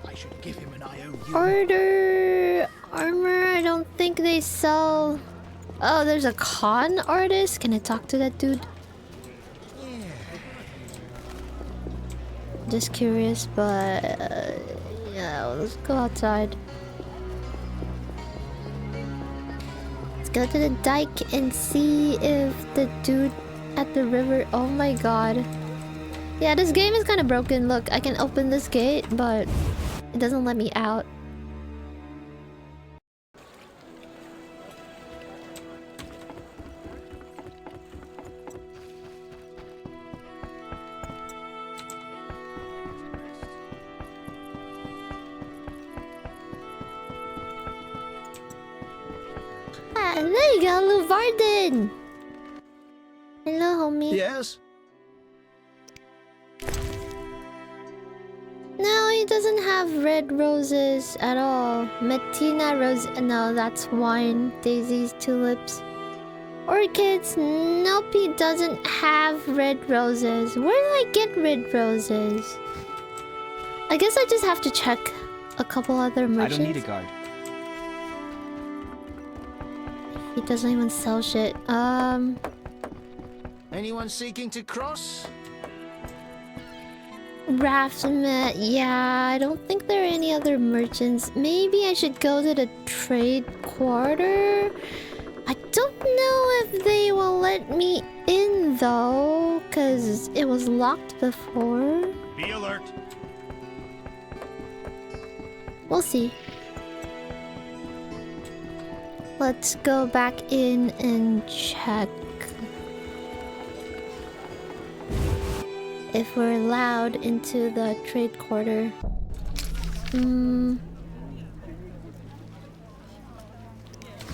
I should give him an IOU. Order armor, I don't think they sell. Oh, there's a con artist. Can I talk to that dude? Just curious, but yeah, let's go outside. Let's go to the dike and see if the dude at the river... Oh my god. Yeah, this game is kind of broken. Look, I can open this gate, but it doesn't let me out. There you go, Luvarden! Hello, homie. Yes? No, he doesn't have red roses at all. Mettina rose. No, that's wine. Daisies, tulips. Orchids. Nope, he doesn't have red roses. Where did I get red roses? I guess I just have to check a couple other merchants. I don't need a guard. He doesn't even sell shit. Anyone seeking to cross? Raftsmith. Yeah, I don't think there are any other merchants. Maybe I should go to the trade quarter. I don't know if they will let me in though, because it was locked before. Be alert. We'll see. Let's go back in and check if we're allowed into the trade quarter.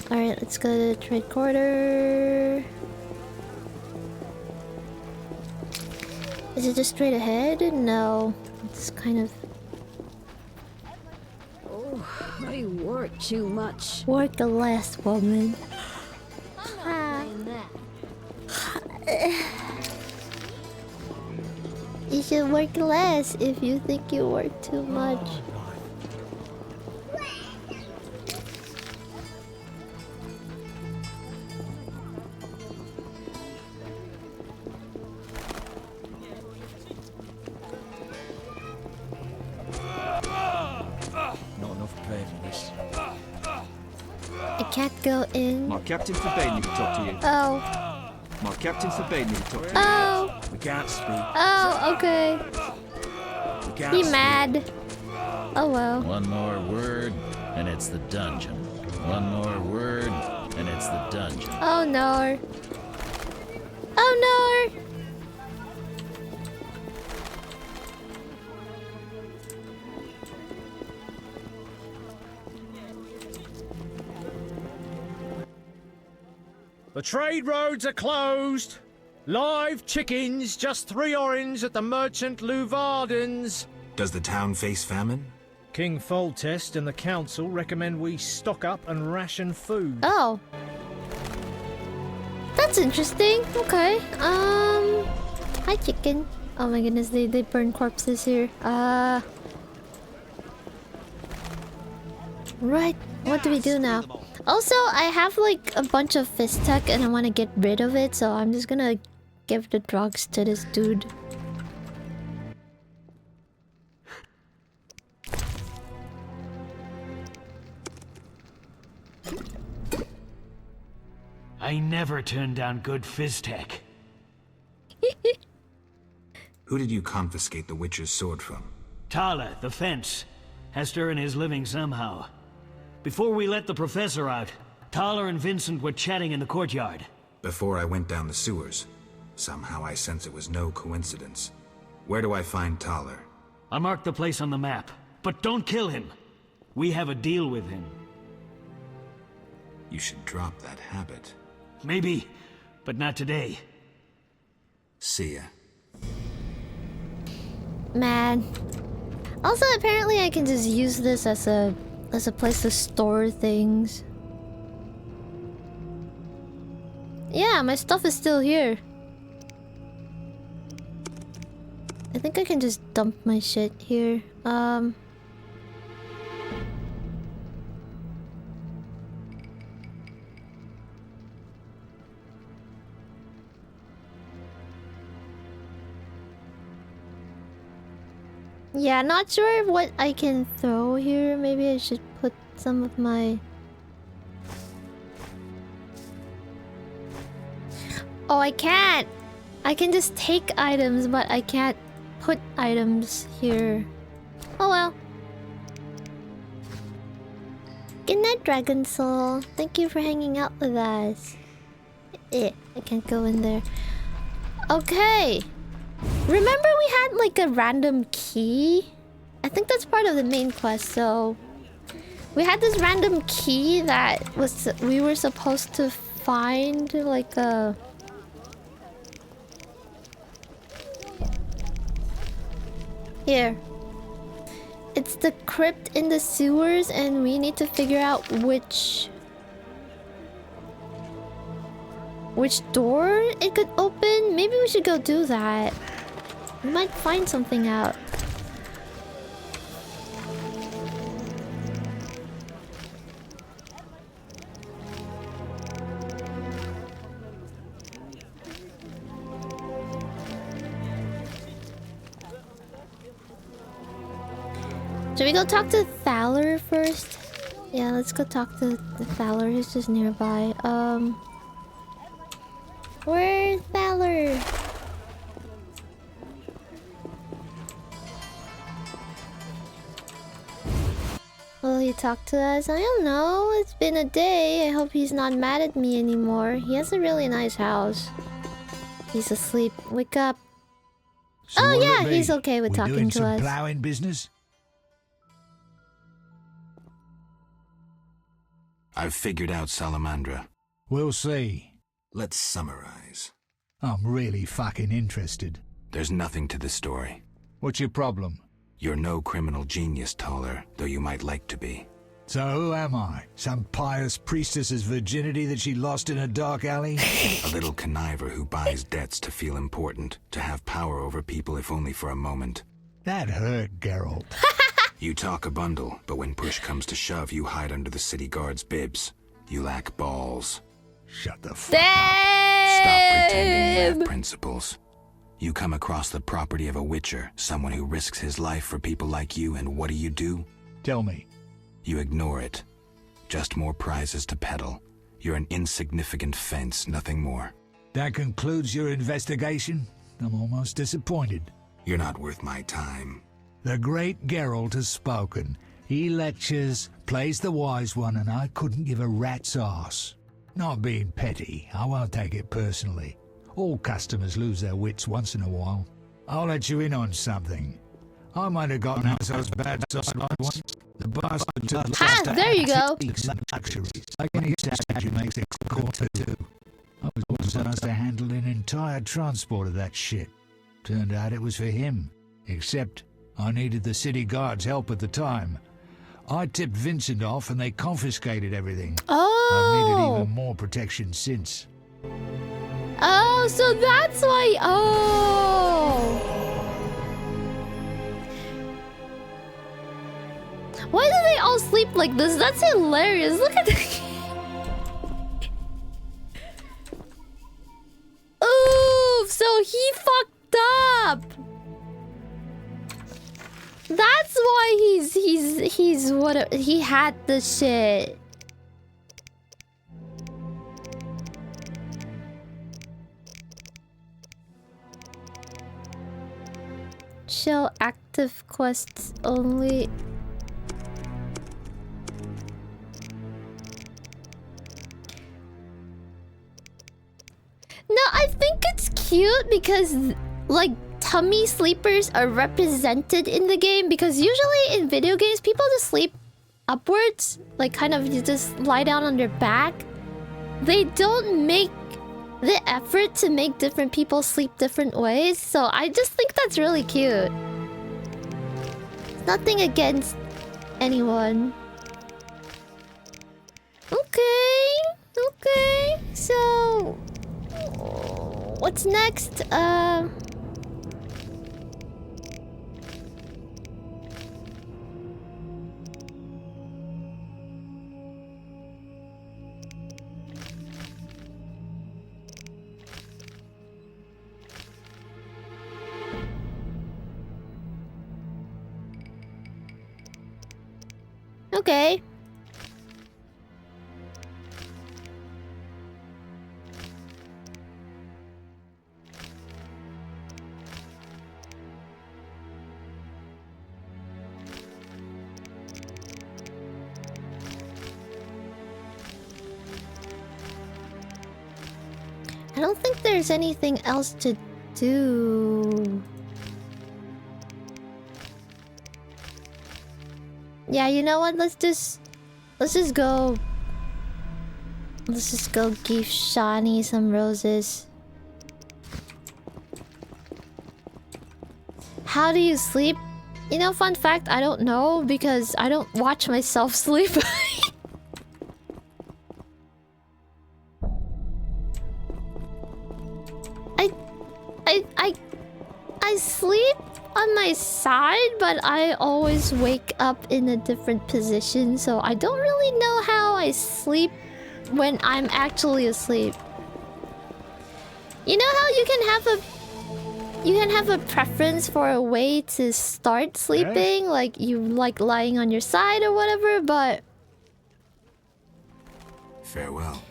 Alright, let's go to the trade quarter. Is it just straight ahead? No. It's kind of... Oh, I work too much. Work less, woman. You should work less if you think you work too much. Not enough pay for this. I can't go in. My captain forbade me to talk to you. Oh. My captain forbade me to talk to you. Oh. We can't speak. Oh, okay. We can't He speak. mad. Oh well. One more word, and it's the dungeon. One more word, and it's the dungeon. Oh no. Oh no. The trade roads are closed. Live chickens, just 3 orange at the merchant Louvarden's. Does the town face famine? King Foltest and the council recommend we stock up and ration food. Oh. That's interesting. Okay. Hi chicken. Oh my goodness, they burn corpses here. Right. What do we do now? Also, I have like a bunch of fist tech and I want to get rid of it, so I'm just gonna give the drugs to this dude. I never turn down good fizz tech. Who did you confiscate the witch's sword from? Tala, the fence, has to earn his living somehow. Before we let the professor out, Tala and Vincent were chatting in the courtyard. Before I went down the sewers. Somehow I sense it was no coincidence. Where do I find Thaler? I marked the place on the map, but don't kill him. We have a deal with him. You should drop that habit. Maybe, but not today. See ya. Man. Also, apparently I can just use this as a place to store things. Yeah, my stuff is still here. I think I can just dump my shit here. Yeah, not sure what I can throw here. Maybe I should put some of my... Oh, I can't! I can just take items, but I can't put items here. Oh well. Good night, Dragon Soul. Thank you for hanging out with us. I can't go in there. Okay. Remember we had like a random key? I think that's part of the main quest, so... We had this random key that we were supposed to find like a... Here. It's the crypt in the sewers, and we need to figure out which door it could open. Maybe we should go do that. We might find something out. Should we go talk to Thaler first? Yeah, let's go talk to the Thaler. He's just nearby. Where's Thaler? Will he talk to us? I don't know. It's been a day. I hope he's not mad at me anymore. He has a really nice house. He's asleep. Wake up. So oh what'll yeah, it be? he's okay with We talking doing to some us. ploughing business? I've figured out Salamandra. We'll see. Let's summarize. I'm really fucking interested. There's nothing to the story. What's your problem? You're no criminal genius, Taller, though you might like to be. So who am I? Some pious priestess's virginity that she lost in a dark alley? A little conniver who buys debts to feel important, to have power over people if only for a moment. That hurt, Geralt. You talk a bundle, but when push comes to shove, you hide under the city guard's bibs. You lack balls. Shut the fuck up. Stop pretending you have principles. You come across the property of a witcher, someone who risks his life for people like you, and what do? Tell me. You ignore it. Just more prizes to peddle. You're an insignificant fence, nothing more. That concludes your investigation? I'm almost disappointed. You're not worth my time. The great Geralt has spoken. He lectures, plays the wise one, and I couldn't give a rat's arse. Not being petty, I won't take it personally. All customers lose their wits once in a while. I'll let you in on something. I might have gotten ourselves bad side once. The bastard took there you go. Luxuries. Like any statue makes it quarter two. I was once asked to handle an entire transport of that shit. Turned out it was for him. Except I needed the city guard's help at the time. I tipped Vincent off and they confiscated everything. Oh! I've needed even more protection since. Oh, so that's why. Oh. Why do they all sleep like this? That's hilarious. Look at this. Ooh, so he fucked up. That's why he's what he had the shit. Show active quests only. No, I think it's cute because like tummy sleepers are represented in the game, because usually in video games people just sleep upwards, like kind of you just lie down on their back. They don't make the effort to make different people sleep different ways, so I just think that's really cute. Nothing against anyone. Okay, so what's next? Okay. I don't think there's anything else to do. Yeah, you know what? Let's just go give Shani some roses. How do you sleep? You know, fun fact, I don't know because I don't watch myself sleep. I sleep on my side, but I always wake up in a different position, so I don't really know how I sleep when I'm actually asleep. You know how you can have a preference for a way to start sleeping, like you like lying on your side or whatever, but Farewell.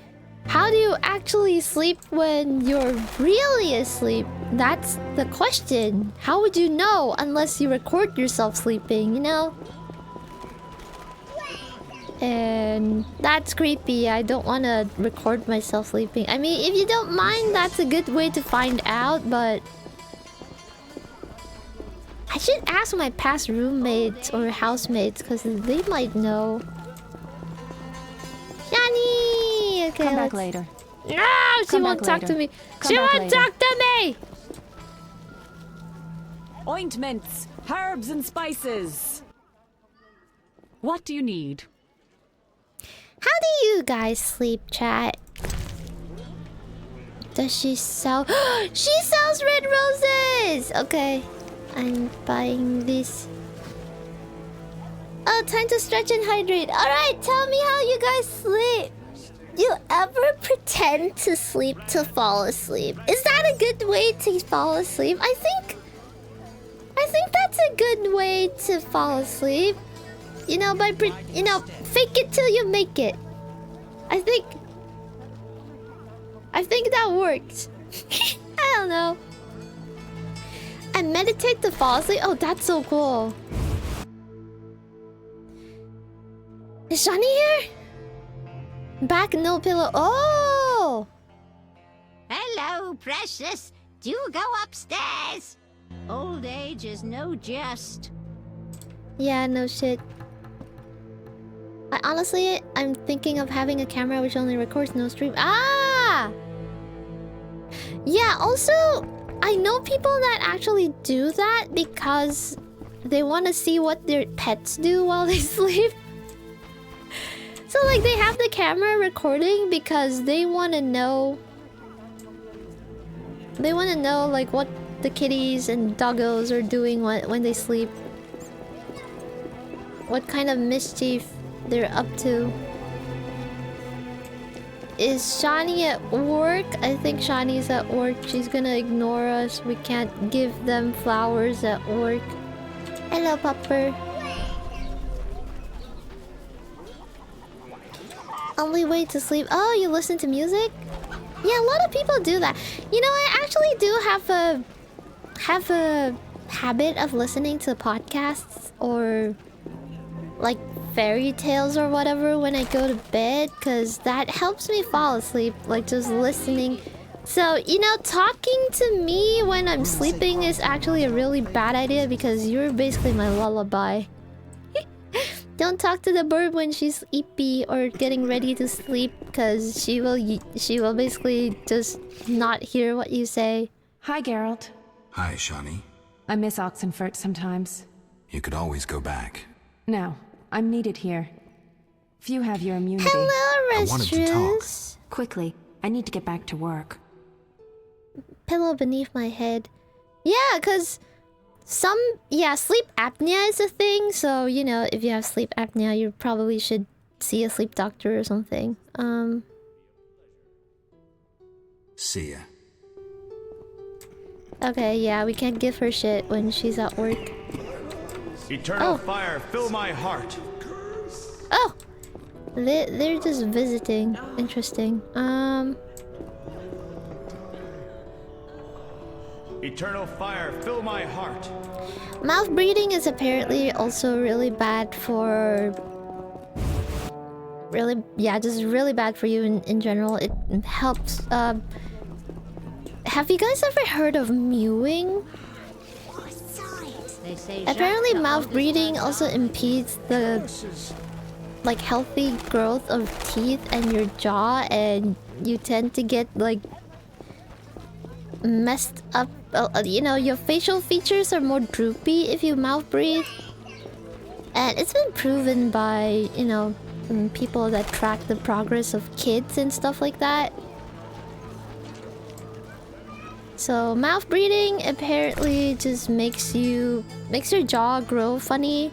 how do you actually sleep when you're really asleep? That's the question. How would you know unless you record yourself sleeping, you know? And that's creepy. I don't want to record myself sleeping. I mean, if you don't mind, that's a good way to find out, but I should ask my past roommates or housemates because they might know. Shani! Okay, Come back later. No! She won't talk to me. She Come back won't later. talk to me! Ointments, herbs and spices. What do you need? How do you guys sleep, chat? Does she sell... She sells red roses! Okay. I'm buying this. Oh, time to stretch and hydrate. Alright, tell me how you guys sleep. You ever pretend to sleep to fall asleep? Is that a good way to fall asleep? I think that's a good way to fall asleep. You know, fake it till you make it. I think that works. I don't know. And meditate to fall asleep? Oh, that's so cool. Is Shani here? Back, no pillow. Oh! Hello, precious. Do go upstairs. Old age is no jest. Yeah, no shit. I'm thinking of having a camera which only records, no stream. Ah! Yeah, also, I know people that actually do that because they want to see what their pets do while they sleep. So, like, they have the camera recording because they want to know... They want to know, like, what the kitties and doggos are doing when they sleep. What kind of mischief they're up to. Is Shani at work? I think Shani's at work. She's gonna ignore us. We can't give them flowers at work. Hello, Pupper. Only way to sleep. Oh, you listen to music? Yeah, a lot of people do that. You know, I actually do have a habit of listening to podcasts or like fairy tales or whatever when I go to bed, because that helps me fall asleep, like just listening. So, you know, talking to me when I'm sleeping is actually a really bad idea because you're basically my lullaby. Don't talk to the bird when she's sleepy or getting ready to sleep, because she will basically just not hear what you say. Hi, Geralt. Hi, Shani. I miss Oxenfurt sometimes. You could always go back. No, I'm needed here. Few have your immunity. Hello, I wanted to talk. Restrus. Quickly, I need to get back to work. Pillow beneath my head. Yeah, because sleep apnea is a thing. So, you know, if you have sleep apnea, you probably should see a sleep doctor or something. See ya. Okay, yeah, we can't give her shit when she's at work. Eternal fire, fill my heart. Oh! They're just visiting. Interesting. Eternal fire, fill my heart. Mouth breathing is apparently also really bad for... just really bad for you in general. It helps... Have you guys ever heard of mewing? Apparently mouth breathing also impedes the like healthy growth of teeth and your jaw, and you tend to get like messed up. You know, your facial features are more droopy if you mouth breathe. And it's been proven by, you know, people that track the progress of kids and stuff like that. So mouth breathing apparently just makes your jaw grow funny.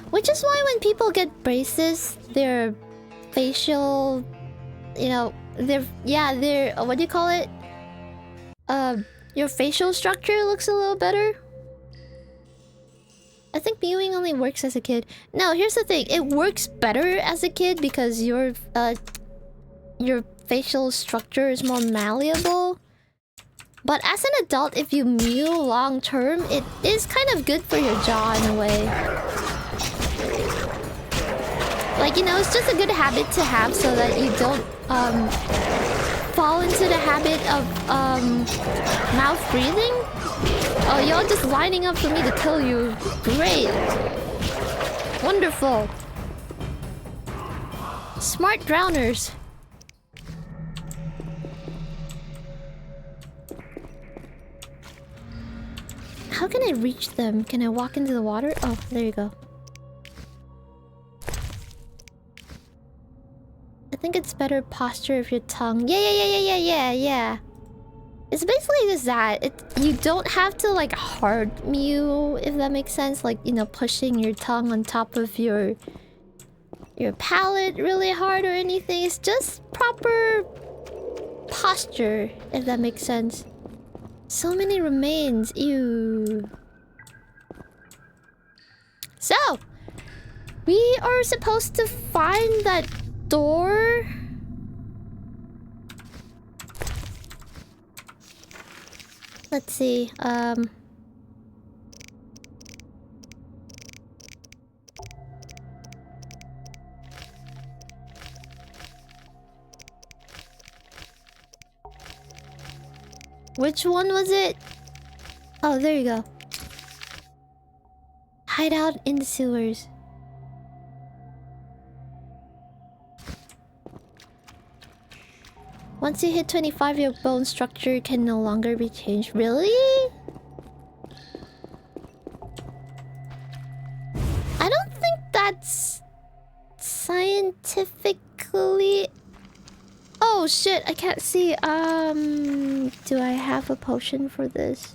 Which is why when people get braces, their facial, you know, their what do you call it? Your facial structure looks a little better. I think mewing only works as a kid. No, here's the thing. It works better as a kid because your facial structure is more malleable. But as an adult, if you mew long term, it is kind of good for your jaw in a way. Like, you know, it's just a good habit to have so that you don't fall into the habit of mouth breathing. Oh, y'all just lining up for me to kill you. Great. Wonderful. Smart drowners. How can I reach them? Can I walk into the water? Oh, there you go. I think it's better posture of your tongue. Yeah. It's basically just that. You don't have to like hard mew, if that makes sense. Like, you know, pushing your tongue on top of your palate really hard or anything. It's just proper posture, if that makes sense. So many remains. Ew. So, we are supposed to find that door. Let's see. Which one was it? Oh, there you go. Hide out in the sewers. Once you hit 25, your bone structure can no longer be changed. Really? I don't think that's scientifically... Oh shit, I can't see. Do I have a potion for this?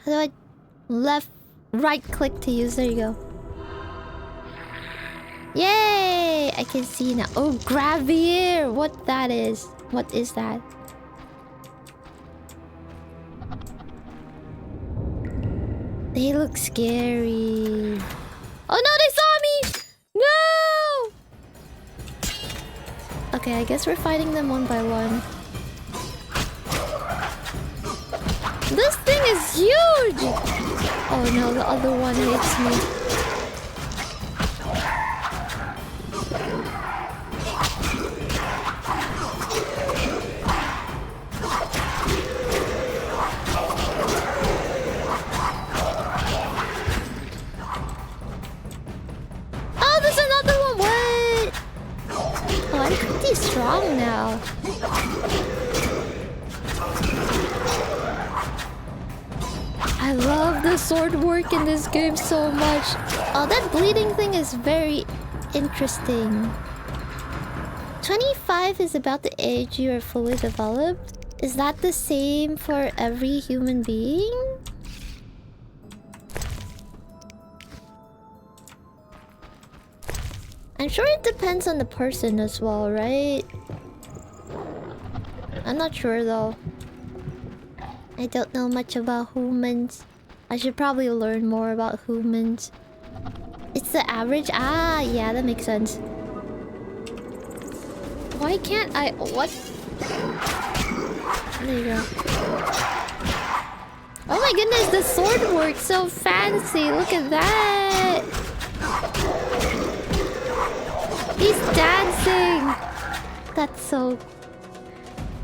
How do I right click to use? There you go. Yay! I can see now. Oh, Gravier! What that is? What is that? They look scary. Oh no, they saw me! No! Okay, I guess we're fighting them one by one. This thing is huge! Oh no, the other one hates me. Oh, there's another one! What? Oh, I'm pretty strong now. I love the sword work in this game so much. Oh, that bleeding thing is very interesting. 25 is about the age you are fully developed. Is that the same for every human being? I'm sure it depends on the person as well, right? I'm not sure though. I don't know much about humans. I should probably learn more about humans. It's the average? Ah, yeah, that makes sense. Why can't I... What? There you go. Oh my goodness, the sword works so fancy. Look at that. He's dancing. That's so...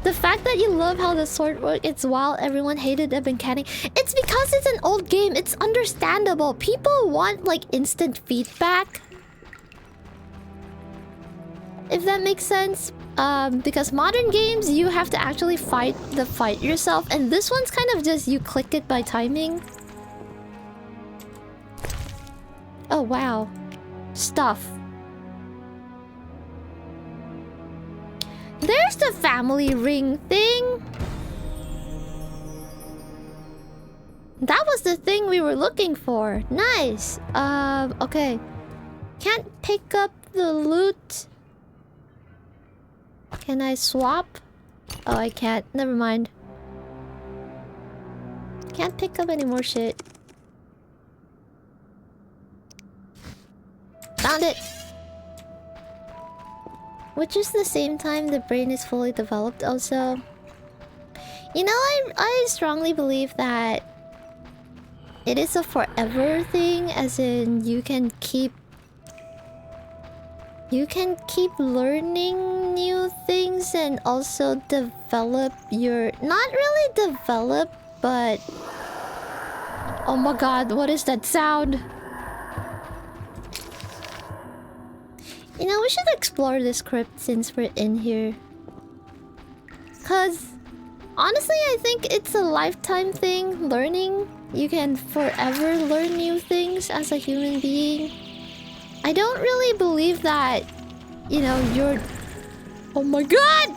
The fact that you love how the sword works, it's while everyone hated the mechanic. It's because it's an old game. It's understandable. People want like instant feedback. if that makes sense. Because modern games, you have to actually fight the fight yourself, and this one's kind of just you click it by timing. Oh wow. Stuff. There's the family ring thing. That was the thing we were looking for. Nice. Okay. Can't pick up the loot. Can I swap? Oh, I can't. Never mind. Can't pick up any more shit. Found it! Which is the same time the brain is fully developed also. You know, I strongly believe that it is a forever thing, as in you can keep learning new things and also develop your... Not really develop, but... Oh my god, what is that sound? You know, we should explore this crypt since we're in here. Cause... honestly, I think it's a lifetime thing, learning. You can forever learn new things as a human being. I don't really believe that, you know, you're... Oh my god!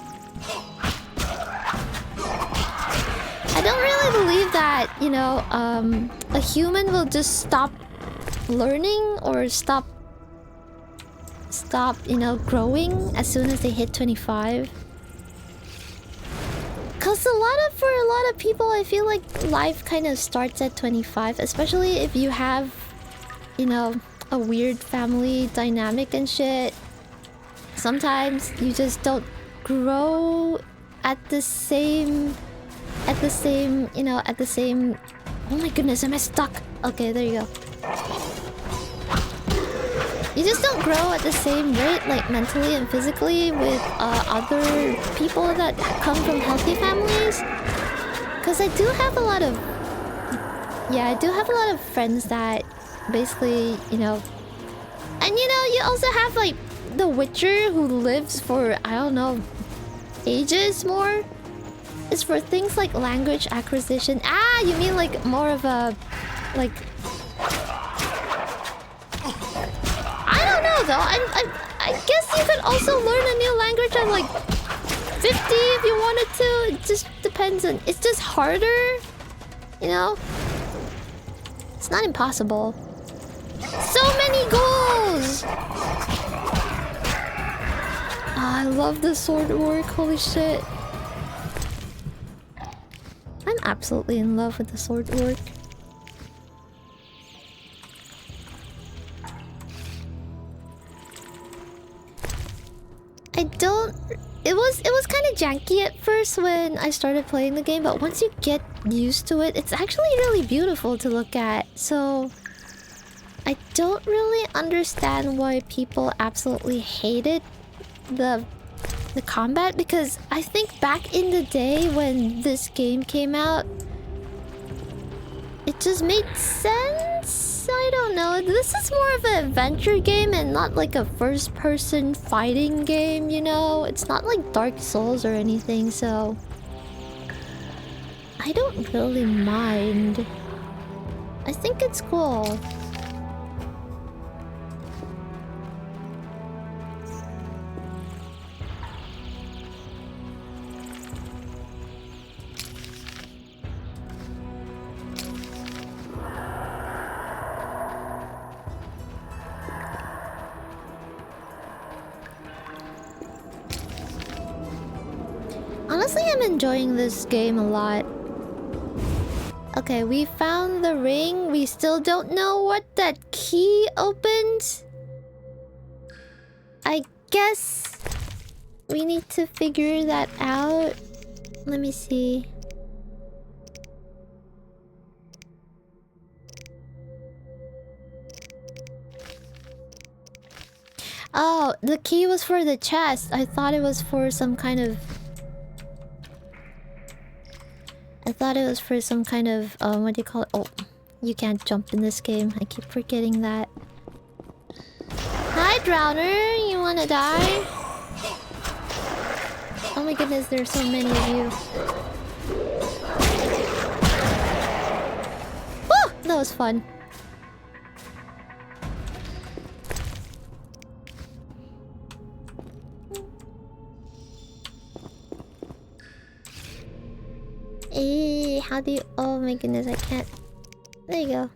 I don't really believe that, you know, a human will just stop learning or stop, you know, growing as soon as they hit 25. Cause for a lot of people, I feel like life kind of starts at 25, especially if you have, you know, a weird family dynamic and shit. Sometimes you just don't grow at the same, you know, at the same... Oh my goodness, am I stuck? Okay, there you go. You just don't grow at the same rate, like mentally and physically, with other people that come from healthy families. Because I do have a lot of... Yeah, I do have a lot of friends that basically, you know... And you know, you also have like the Witcher who lives for, I don't know, ages more. It's for things like language acquisition. Ah, you mean like more of a... like... I don't know though. I guess you could also learn a new language at like 50 if you wanted to. It just depends on... It's just harder, you know? It's not impossible. So many goals! I love the sword work, holy shit. I'm absolutely in love with the sword work. I don't... It was kind of janky at first when I started playing the game, but once you get used to it, it's actually really beautiful to look at. So I don't really understand why people absolutely hated the combat, because I think back in the day when this game came out, it just made sense. I don't know. This is more of an adventure game and not like a first-person fighting game, you know? It's not like Dark Souls or anything, so... I don't really mind. I think it's cool. Honestly, I'm enjoying this game a lot. Okay, we found the ring. We still don't know what that key opens. I guess we need to figure that out. Let me see. Oh, the key was for the chest. I thought it was for some kind of... what do you call it? Oh, you can't jump in this game. I keep forgetting that. Hi, Drowner. You wanna die? Oh my goodness, there's so many of you. Woo! That was fun. How do you... Oh my goodness, I can't... There you go.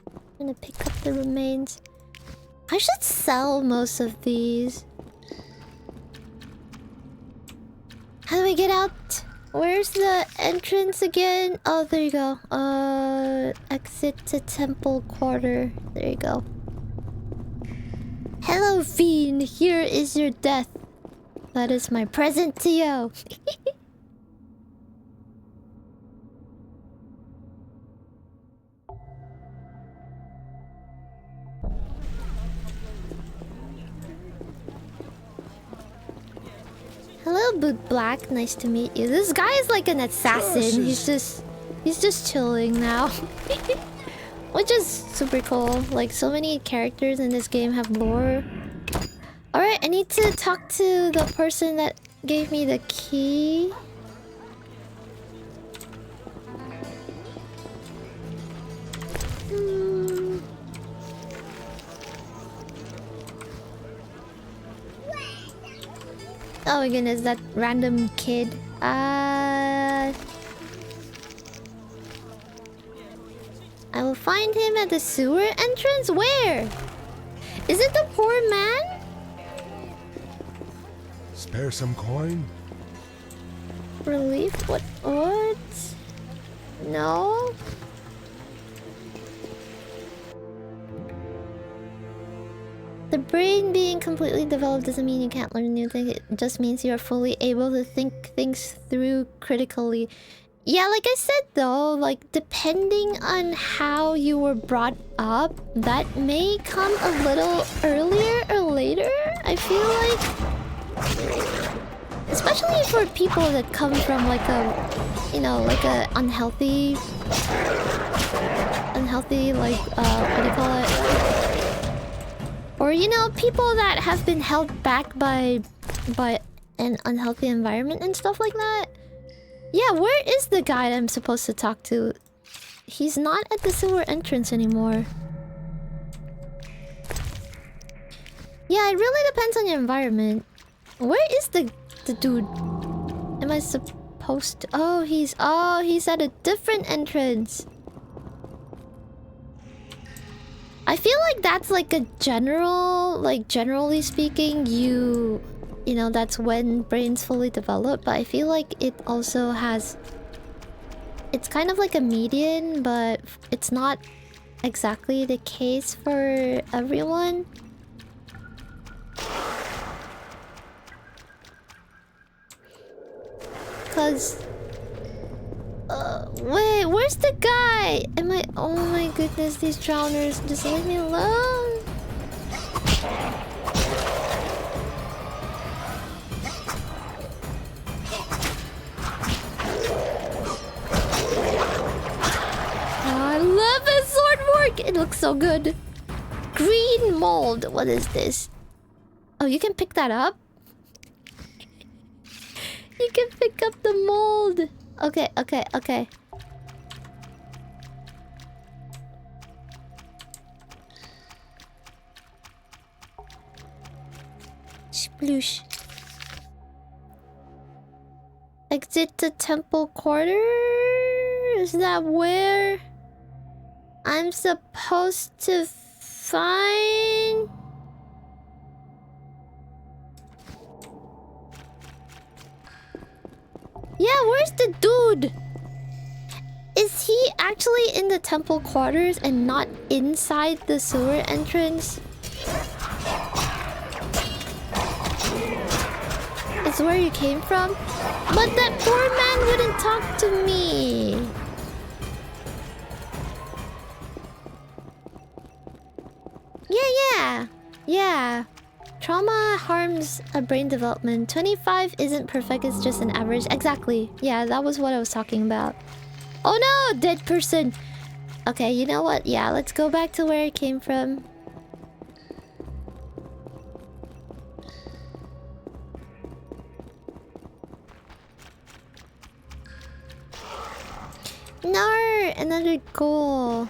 I'm gonna pick up the remains. I should sell most of these. How do I get out? Where's the entrance again? Oh, there you go. Exit to Temple Quarter. There you go. Hello, fiend. Here is your death. That is my present to you. Hello, Boot Black. Nice to meet you. This guy is like an assassin. He's just chilling now. Which is super cool. Like, so many characters in this game have lore. Alright, I need to talk to the person that gave me the key. Oh my goodness, that random kid. I will find him at the sewer entrance? Where? Is it the poor man? Spare some coin? Relief? What? What? No? The brain being completely developed doesn't mean you can't learn new things. It just means you are fully able to think things through critically. Yeah, like I said though, like depending on how you were brought up, that may come a little earlier or later. I feel like, especially for people that come from like a, you know, like a unhealthy like what do you call it? Or, you know, people that have been held back by an unhealthy environment and stuff like that. Yeah, where is the guy that I'm supposed to talk to? He's not at the sewer entrance anymore. Yeah, it really depends on your environment. Where is the dude? Am I supposed to... Oh, he's at a different entrance. I feel like that's like a general, like generally speaking, you know, that's when brains fully develop, but I feel like it also has, it's kind of like a median, but it's not exactly the case for everyone. Cause wait, where's the guy? Am I... Oh my goodness, these drowners. Just leave me alone. Oh, I love his sword work. It looks so good. Green mold. What is this? Oh, you can pick that up? You can pick up the mold. Okay, okay, okay. Sploosh. Exit to Temple Quarter? Is that where I'm supposed to find... Yeah, where's the dude? Is he actually in the temple quarters and not inside the sewer entrance? It's where you came from? But that poor man wouldn't talk to me. Yeah. Trauma harms a brain development. 25 isn't perfect, it's just an average. Exactly. Yeah, that was what I was talking about. Oh no! Dead person! Okay, you know what? Yeah, let's go back to where it came from. No, another goal.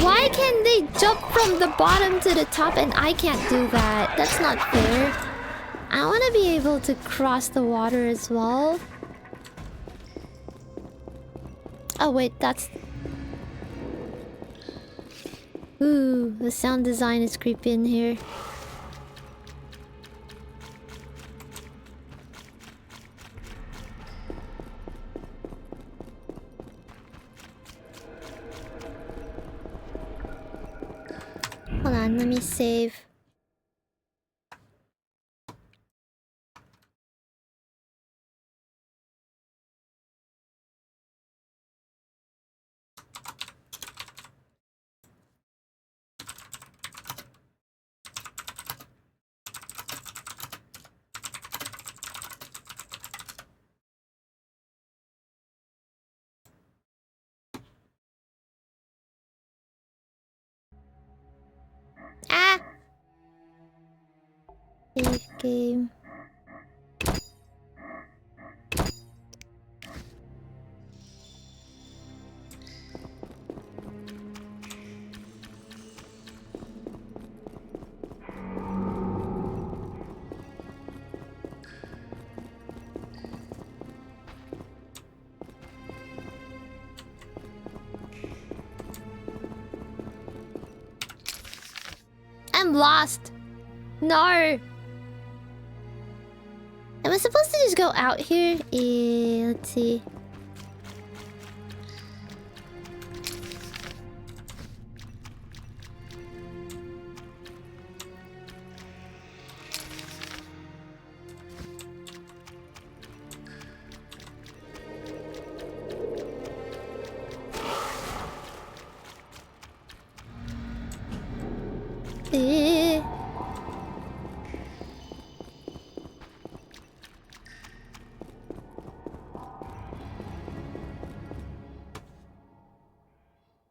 Why can they jump from the bottom to the top and I can't do that? That's not fair. I want to be able to cross the water as well. Oh wait, that's... Ooh, the sound design is creepy in here. Hold on, let me save. Ah! Save game. I'm lost. No. Am I supposed to just go out here? Let's see.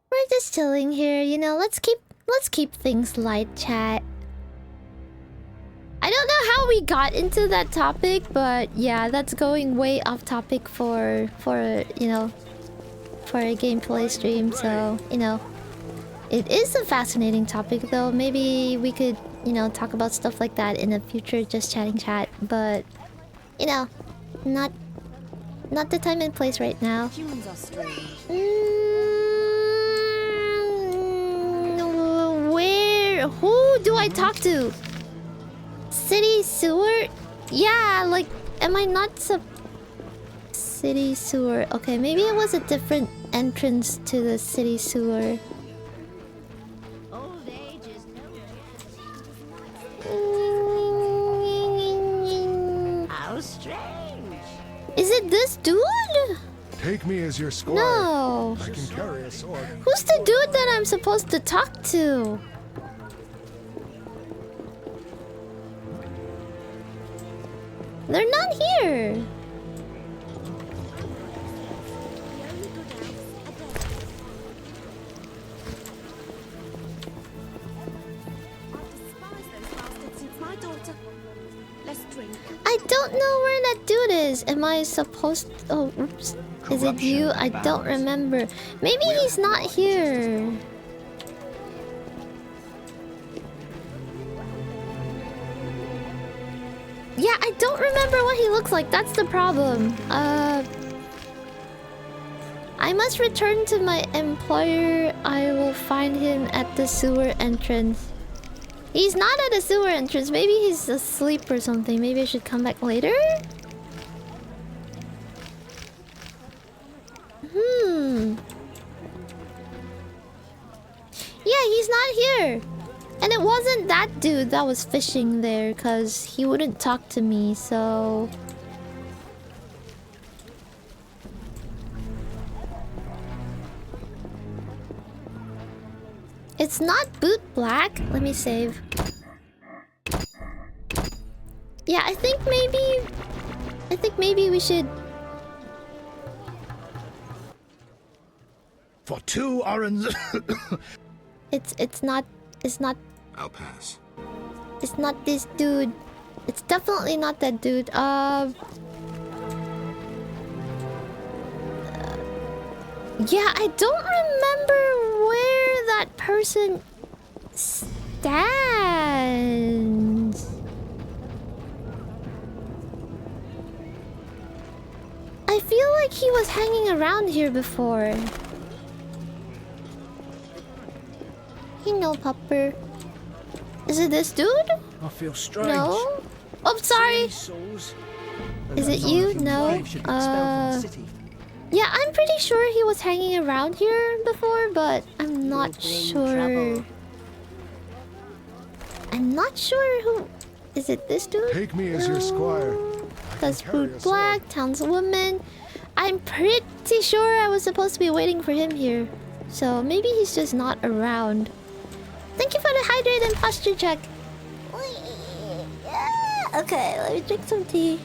We're just chilling here, you know. Let's keep things light, chat. I don't know how we got into that topic, but yeah, that's going way off topic for you know, for a gameplay stream. So you know, it is a fascinating topic, though. Maybe we could, you know, talk about stuff like that in a future Just Chatting chat. But you know, not the time and place right now. Humans are strange. Where? Who do I talk to? City sewer? Yeah, like, am I not city sewer? Okay, maybe it was a different entrance to the city sewer. How strange. Is it this dude? Take me as your squire. No. I can carry a sword. Who's the dude that I'm supposed to talk to? They're not here. I don't know where that dude is. Am I supposed to... Oh, oops. Is it you? I don't remember. Maybe he's not here. Yeah, I don't remember what he looks like. That's the problem. I must return to my employer. I will find him at the sewer entrance. He's not at the sewer entrance. Maybe he's asleep or something. Maybe I should come back later? Yeah, he's not here. And it wasn't that dude that was fishing there, because he wouldn't talk to me, so... It's not Boot Black. Let me save. Yeah, I think maybe we should... For 2 oranges. It's not... I'll pass. It's not this dude. It's definitely not that dude. Yeah, I don't remember where that person stands. I feel like he was hanging around here before. You know, Pupper. Is it this dude? I feel strange. No. Oh, sorry. Is it you? No. Yeah, I'm pretty sure he was hanging around here before, but I'm not sure. I'm not sure who. Is it this dude? Take me as your squire. Does Brood Black, Townswoman. I'm pretty sure I was supposed to be waiting for him here. So maybe he's just not around. Thank you for the hydrate and posture check. Okay, let me drink some tea.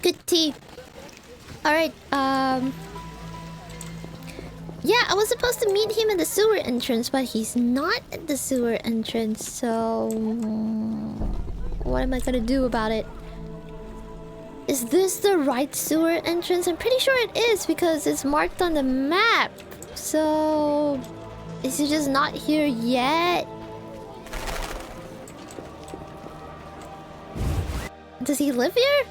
Good tea. Alright, yeah, I was supposed to meet him at the sewer entrance, but he's not at the sewer entrance, so... what am I gonna do about it? Is this the right sewer entrance? I'm pretty sure it is, because it's marked on the map. So... is he just not here yet? Does he live here?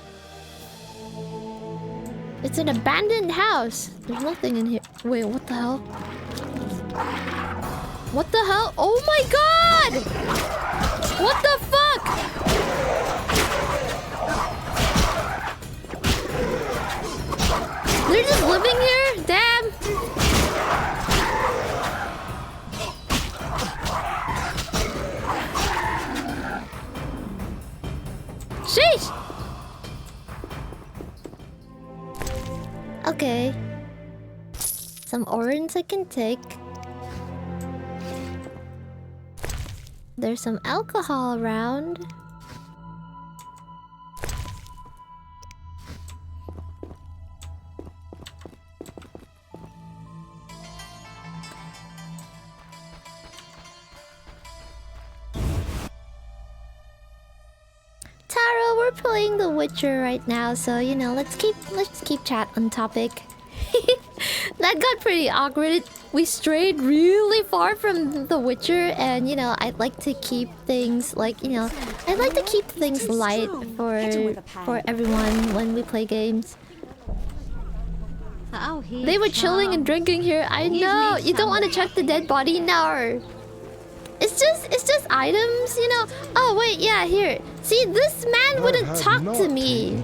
It's an abandoned house. There's nothing in here. Wait, what the hell? What the hell? Oh my god! What the fuck? They're just living here? Damn! Sheesh! Okay. Some orange I can take. There's some alcohol around. Taro, we're playing The Witcher right now, so you know, let's keep chat on topic. That got pretty awkward. We strayed really far from The Witcher, and you know, I'd like to keep things like, you know, I'd like to keep things light for everyone when we play games. They were chilling and drinking here. I know. You don't want to check the dead body? No. It's just items, you know. Oh wait, yeah, here. See, this man wouldn't talk to me.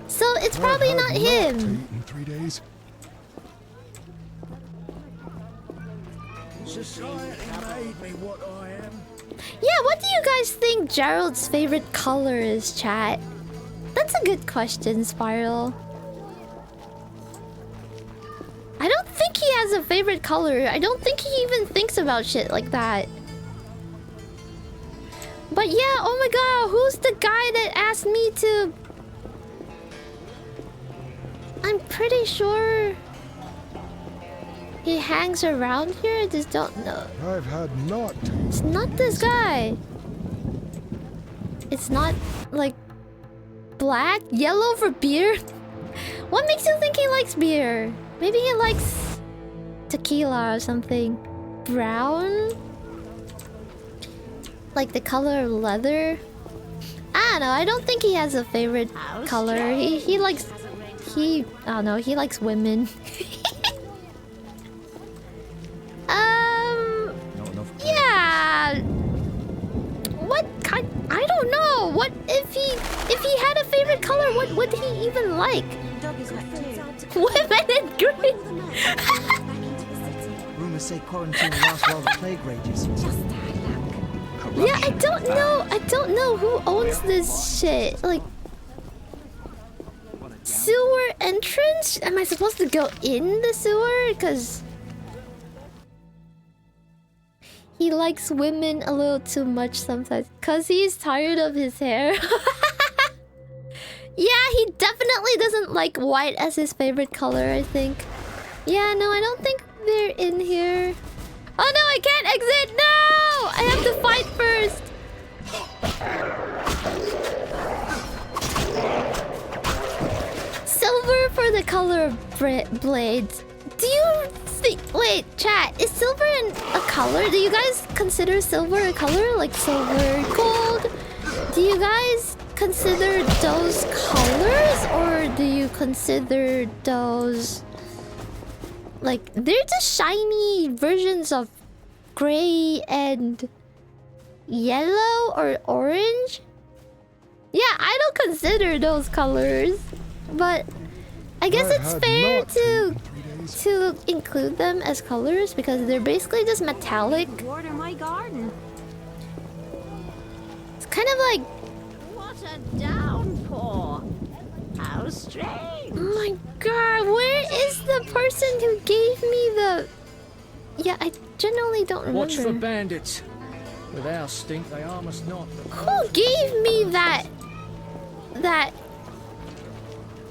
So it's probably not him. Society made me what I am. Yeah, what do you guys think Gerald's favorite color is, chat? That's a good question, Spiral. I don't think he has a favorite color. I don't think he even thinks about shit like that. But yeah, oh my god, who's the guy that asked me to... I'm pretty sure... he hangs around here? I just don't know. I've had not. It's not this guy. It's not, like, black? Yellow for beer? What makes you think he likes beer? Maybe he likes tequila or something. Brown? Like the color of leather? I don't know, I don't think he has a favorite color. He likes... I don't know, he likes women. Yeah. What kind? I don't know. What if he had a favorite color? What would he even like? Women in green. Rumors say quarantine lasts while the plague rages. Yeah, I don't know. I don't know who owns this shit. Like, sewer entrance? Am I supposed to go in the sewer? Because he likes women a little too much sometimes. Because he's tired of his hair. Yeah, he definitely doesn't like white as his favorite color, I think. Yeah, no, I don't think they're in here. Oh no, I can't exit! No! I have to fight first! Silver for the color of blades. Do you think... Wait, chat. Is silver a color? Do you guys consider silver a color? Like silver, gold? Do you guys consider those colors? Or do you consider those... Like, they're just shiny versions of gray and yellow or orange? Yeah, I don't consider those colors. But I guess it's fair to include them as colors because they're basically just metallic. Water my garden. It's kind of like... What a downpour! How strange! Oh my god, where is the person who gave me the... Yeah, I genuinely don't remember. Watch for bandits. With our stink, they harm us not. Who gave me that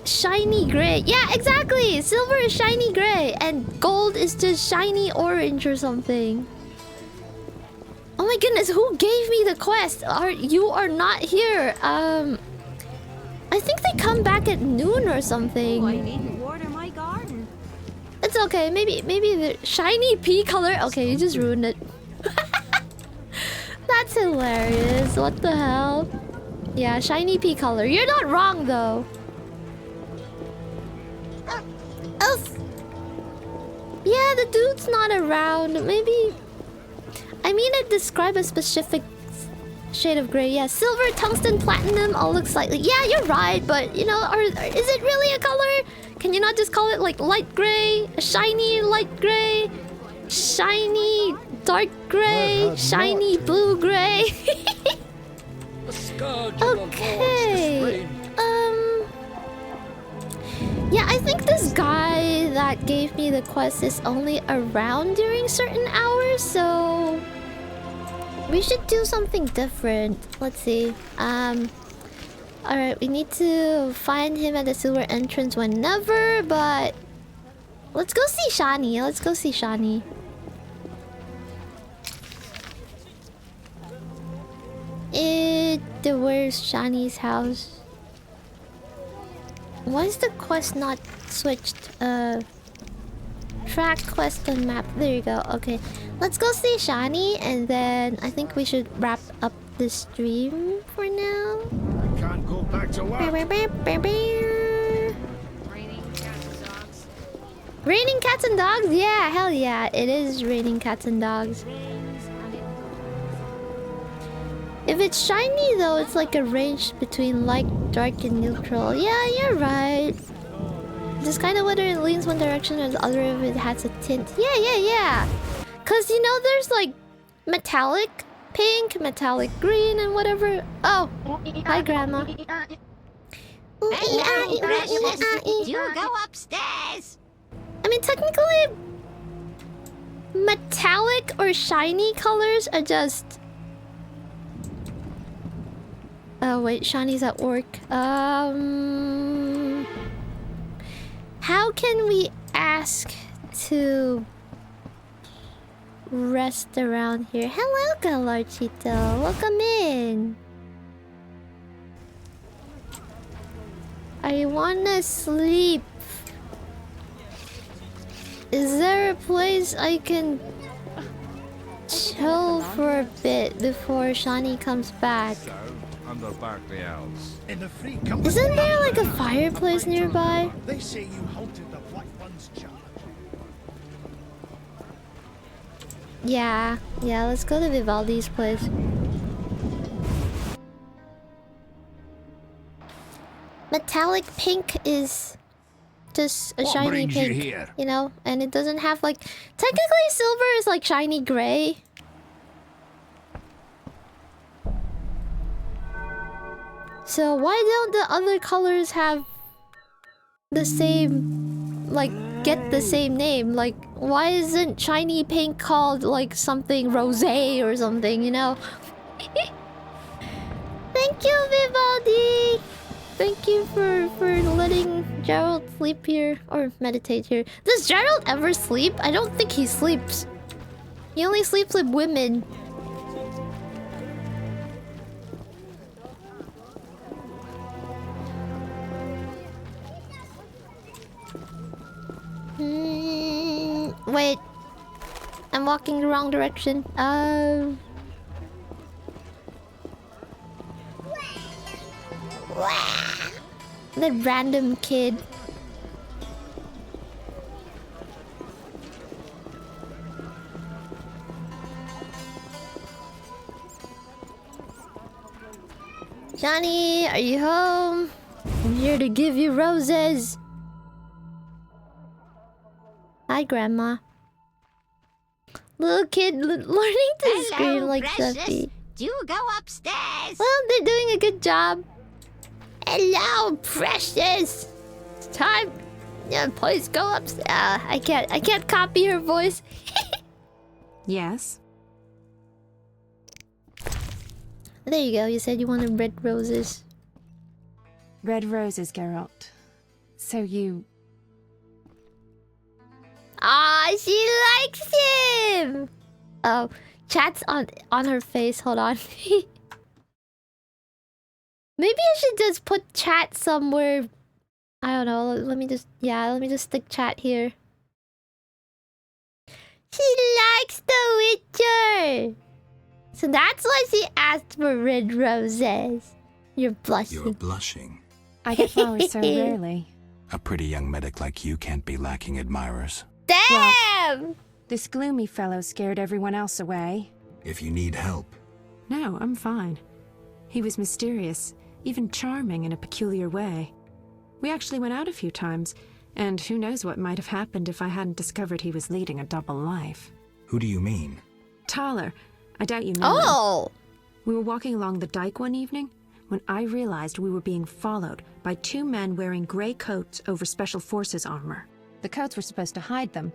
shiny gray? Yeah, exactly! Silver is shiny gray, and gold is just shiny orange or something. Oh my goodness, who gave me the quest? You are not here. I think they come back at noon or something. Oh, I need to water my garden. It's okay. Maybe the shiny pea color. Okay, you just ruined it. That's hilarious. What the hell? Yeah, shiny pea color. You're not wrong though. Yeah, the dude's not around. Maybe. I mean, it described a specific shade of gray. Yeah, silver, tungsten, platinum all look slightly... Yeah, you're right, but, you know, is it really a color? Can you not just call it, like, light gray? A shiny light gray? Shiny dark gray? Shiny blue gray? Okay. Yeah, I think this guy that gave me the quest is only around during certain hours, so... We should do something different. Let's see. Alright, we need to find him at the silver entrance whenever, but... Let's go see Shani. Let's go see Shani. Where's Shani's house? Why is the quest not switched? Track quest on map. There you go. Okay. Let's go see Shani and then I think we should wrap up the stream for now. I can't go back to work. Raining cats and dogs? Yeah, hell yeah. It is raining cats and dogs. If it's shiny though, it's like a range between light, dark, and neutral. Yeah, you're right. Just kind of whether it leans one direction or the other if it has a tint. Yeah. Cause you know there's like metallic pink, metallic green, and whatever. Oh, hi grandma. Do go upstairs. I mean, technically, metallic or shiny colors are just... Oh wait, Shani's at work. How can we ask to rest around here? Hello, Galarchito. Welcome in. I wanna sleep. Is there a place I can chill for a bit before Shani comes back? Under Barkley House. In the free Isn't there like a fireplace nearby? They say you halted the Black One's charge. Yeah, let's go to Vivaldi's place. Metallic pink is just a shiny pink, you know? And it doesn't have like... Technically silver is like shiny gray. So why don't the other colors have the same... like, get the same name? Like, why isn't shiny pink called like something rosé or something, you know? Thank you, Vivaldi! Thank you for letting Gerald sleep here. Or meditate here. Does Gerald ever sleep? I don't think he sleeps. He only sleeps with women. Wait. I'm walking the wrong direction. That random kid. Johnny, are you home? I'm here to give you roses. Hi, Grandma. Little kid learning to scream like Zephy. Do go upstairs. Well, they're doing a good job. Hello, Precious. It's time. Yeah, please go upstairs. I can't copy her voice. Yes. There you go. You said you wanted red roses. Red roses, Geralt. So you... Ah, she likes him! Oh, chat's on her face. Hold on. Maybe I should just put chat somewhere. I don't know. Let me just stick chat here. She likes The Witcher! So that's why she asked for red roses. You're blushing. You're blushing. I get flowers so rarely. A pretty young medic like you can't be lacking admirers. Damn! Well, this gloomy fellow scared everyone else away. If you need help. No, I'm fine. He was mysterious, even charming in a peculiar way. We actually went out a few times, and who knows what might have happened if I hadn't discovered he was leading a double life. Who do you mean? Thaler. I doubt you know him. We were walking along the dike one evening when I realized we were being followed by two men wearing gray coats over Special Forces armor. The coats were supposed to hide them.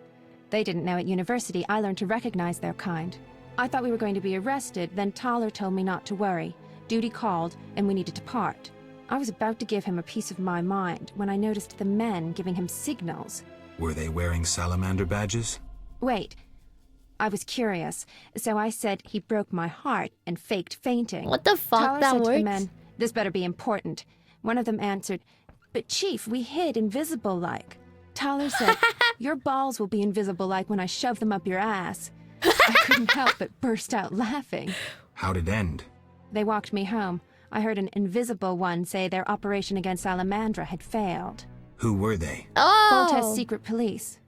They didn't know at university I learned to recognize their kind. I thought we were going to be arrested, then Thaler told me not to worry. Duty called, and we needed to part. I was about to give him a piece of my mind when I noticed the men giving him signals. Were they wearing salamander badges? Wait. I was curious, so I said he broke my heart and faked fainting. What the fuck? Thaler that said works? to the men, "This better be important." One of them answered, "But Chief, we hid invisible-like." Thaler said, "Your balls will be invisible-like when I shove them up your ass." I couldn't help but burst out laughing. How'd it end? They walked me home. I heard an invisible one say their operation against Salamandra had failed. Who were they? Foltest's secret police.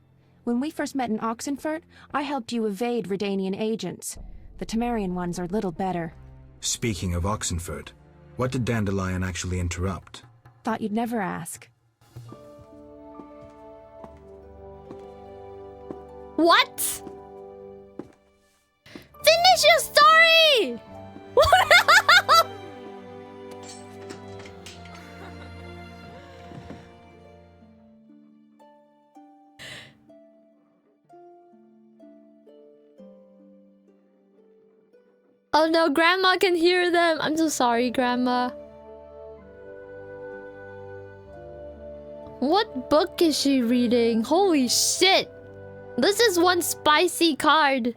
When we first met in Oxenfurt, I helped you evade Redanian agents. The Temerian ones are little better. Speaking of Oxenfurt, what did Dandelion actually interrupt? Thought you'd never ask. What? Finish your story! Oh no, Grandma can hear them. I'm so sorry, Grandma. What book is she reading? Holy shit! This is one spicy card.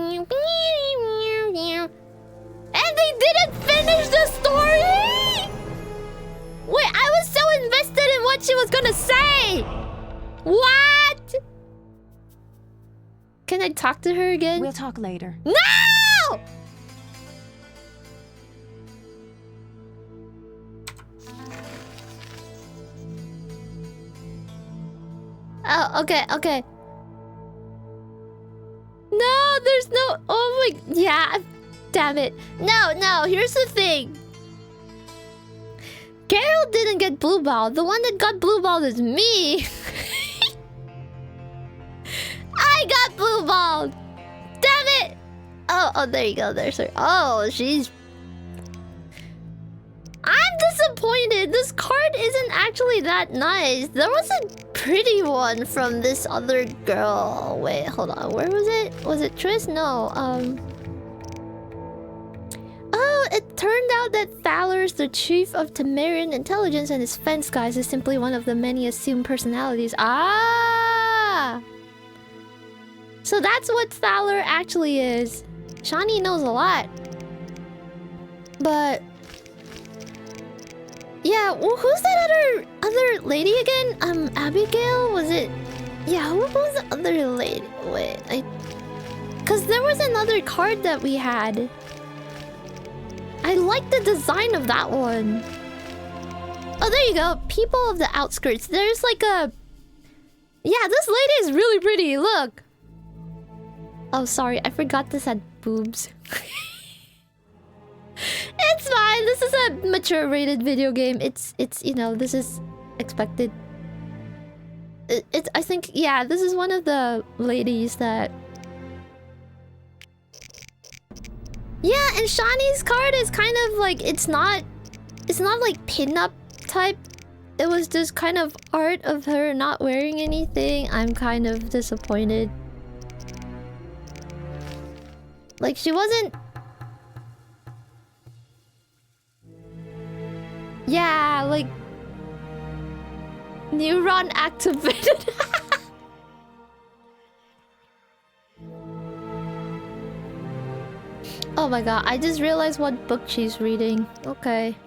And they didn't finish the story? Wait, I was so invested in what she was gonna say. What? Can I talk to her again? We'll talk later. No! Oh, okay. No, there's no... Oh my... Yeah, damn it. No, here's the thing. Carol didn't get blue ball. The one that got blue ball is me. I got blue balled. Damn it. Oh, there you go. There, sorry. Oh, she's... I'm disappointed. This card isn't actually that nice. There was a pretty one from this other girl. Wait, hold on. Where was it? Was it Triss? No. Oh, it turned out that Thaler's the chief of Temerian intelligence, and his fence guys is simply one of the many assumed personalities. Ah! So that's what Thaler actually is. Shani knows a lot. But yeah, well, who's that other lady again? Abigail, was it? Yeah, who was the other lady? Wait, cause there was another card that we had. I like the design of that one. Oh, there you go. People of the outskirts. There's like a... Yeah, this lady is really pretty. Look. Oh, sorry. I forgot this had boobs. It's fine. This is a mature rated video game. It's you know, this is expected. I think, yeah, this is one of the ladies that... Yeah, and Shani's card is kind of like, it's not like pin-up type. It was just kind of art of her not wearing anything. I'm kind of disappointed. Like, she wasn't... Yeah, like... Neuron activated. Oh my god, I just realized what book she's reading. Okay.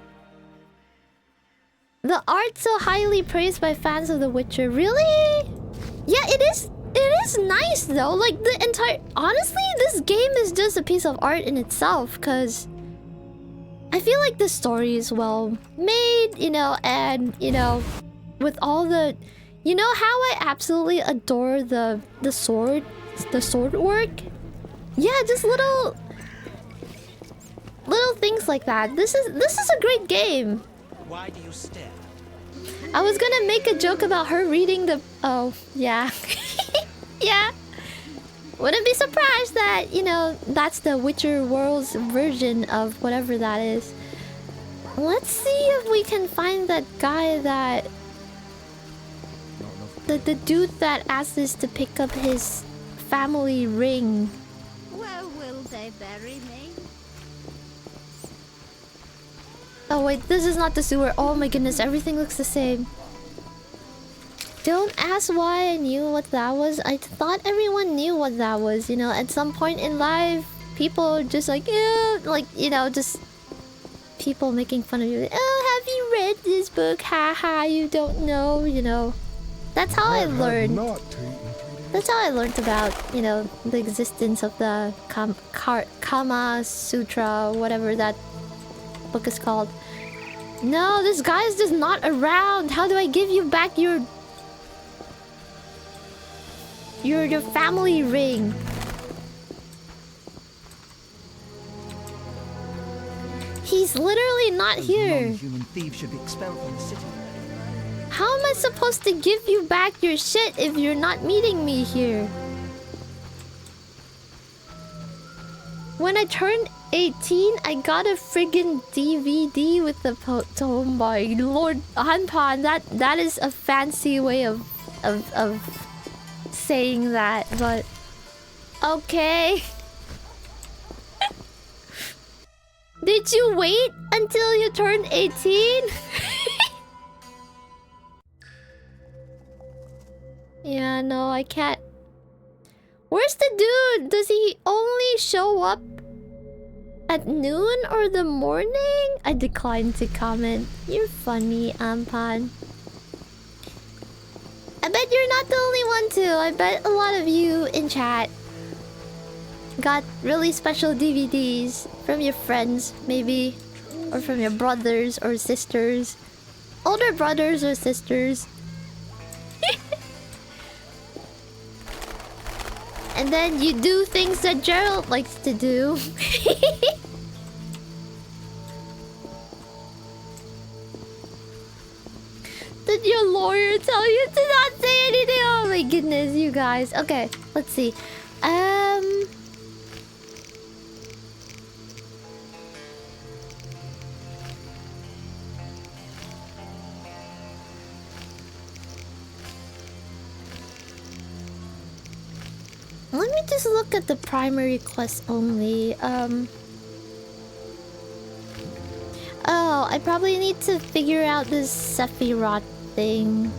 The art so highly praised by fans of The Witcher. Really? Yeah, it is nice though. Like the entire... Honestly, this game is just a piece of art in itself, because... I feel like the story is well made, you know, and, you know, with all the... You know how I absolutely adore the sword work? Yeah, just little things like that. This is a great game. Why do you stare? I was gonna make a joke about her reading the... Oh, yeah. Yeah. Wouldn't be surprised that, you know, that's the Witcher World's version of whatever that is. Let's see if we can find that guy that... The dude that asked us to pick up his family ring. Where will they bury me? Oh wait, this is not the sewer. Oh my goodness, everything looks the same. Don't ask why I knew what that was. I thought everyone knew what that was, you know. At some point in life, people are just like, yeah, like, you know, just people making fun of you. Oh, have you read this book? Haha, you don't know, you know. That's how I learned. That's how I learned about, you know, the existence of the Kama Sutra, whatever that book is called. No, this guy is just not around. How do I give you back your family ring? He's literally not here. Non-human thieves should be expelled from the city. How am I supposed to give you back your shit if you're not meeting me here? When I turned 18, I got a friggin' DVD with the oh my lord, Hanpan, that is a fancy way of saying that, but okay. Did you wait until you turned 18? Yeah, no, I can't. Where's the dude? Does he only show up at noon or the morning? I declined to comment. You're funny, Ampan. I bet you're not the only one too. I bet a lot of you in chat got really special DVDs from your friends, maybe. Or from your brothers or sisters. Older brothers or sisters. And then you do things that Gerald likes to do. Did your lawyer tell you to not say anything? Oh my goodness, you guys. Okay, let's see. Let me just look at the primary quest only. Oh, I probably need to figure out this Sephirot thing.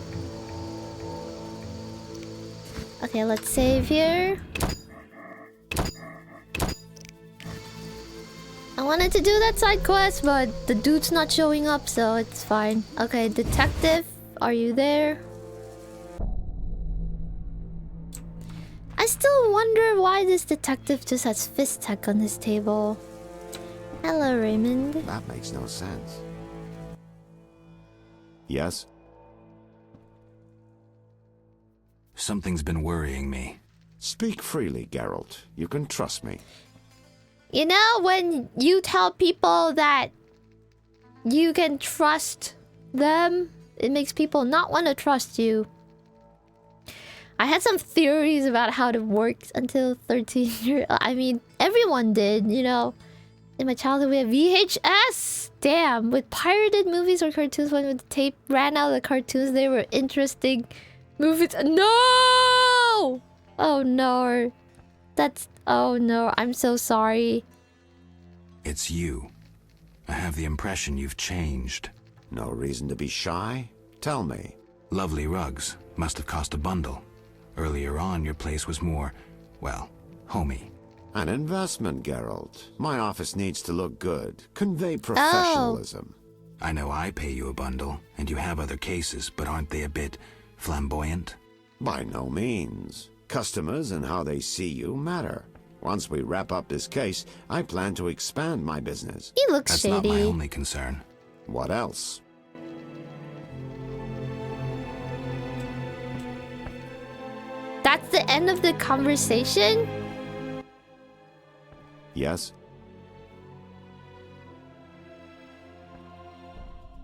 Okay, let's save here. I wanted to do that side quest, but the dude's not showing up, so it's fine. Okay, detective, are you there? I still wonder why this detective just has fist tech on his table. Hello, Raymond. That makes no sense. Yes? Something's been worrying me. Speak freely, Geralt. You can trust me. You know, when you tell people that you can trust them, it makes people not want to trust you. I had some theories about how it works until 13 years. I mean, everyone did, you know. In my childhood, we had VHS. Damn, with pirated movies or cartoons, when the tape ran out of the cartoons, they were interesting movies. No! Oh no. That's... Oh no, I'm so sorry. It's you. I have the impression you've changed. No reason to be shy? Tell me. Lovely rugs. Must have cost a bundle. Earlier on, your place was more, well, homey. An investment, Geralt. My office needs to look good. Convey professionalism. I know I pay you a bundle, and you have other cases, but aren't they a bit flamboyant? By no means. Customers and how they see you matter. Once we wrap up this case, I plan to expand my business. He looks shady. That's not my only concern. What else? That's the end of the conversation? Yes?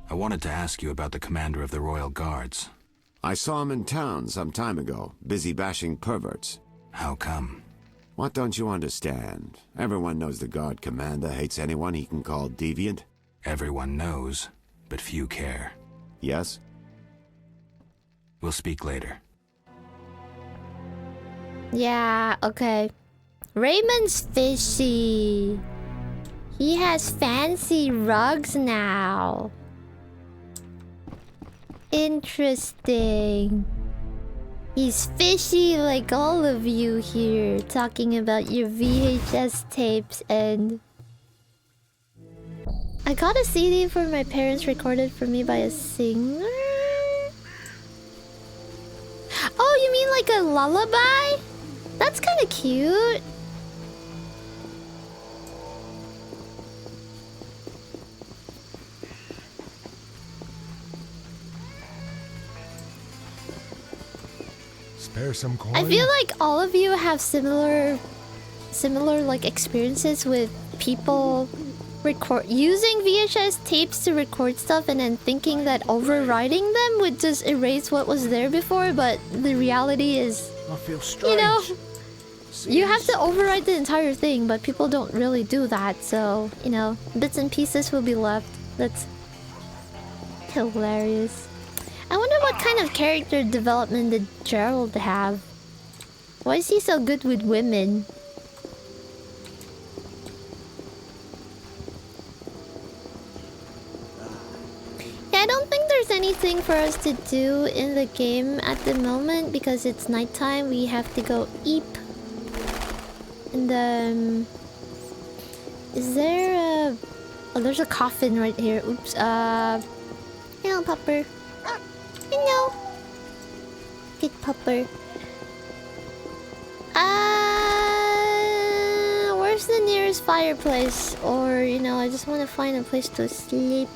I wanted to ask you about the commander of the Royal Guards. I saw him in town some time ago, busy bashing perverts. How come? What don't you understand? Everyone knows the guard commander hates anyone he can call deviant. Everyone knows, but few care. Yes? We'll speak later. Yeah, okay. Raymond's fishy. He has fancy rugs now. Interesting. He's fishy like all of you here, talking about your VHS tapes and... I got a CD for my parents recorded for me by a singer? Oh, you mean like a lullaby? That's kind of cute. Spare some coin. I feel like all of you have similar like experiences with people using VHS tapes to record stuff and then thinking that overriding them would just erase what was there before, but the reality is, I feel strange. you know, you have to override the entire thing, but people don't really do that, so, you know, bits and pieces will be left. That's hilarious. I wonder what kind of character development did Gerald have? Why is he so good with women? Yeah, I don't think there's anything for us to do in the game at the moment because it's nighttime. We have to go eat. And is there a... Oh, there's a coffin right here. Oops. Hello, Pupper. Hello. Good Pupper. Where's the nearest fireplace? Or, you know, I just want to find a place to sleep.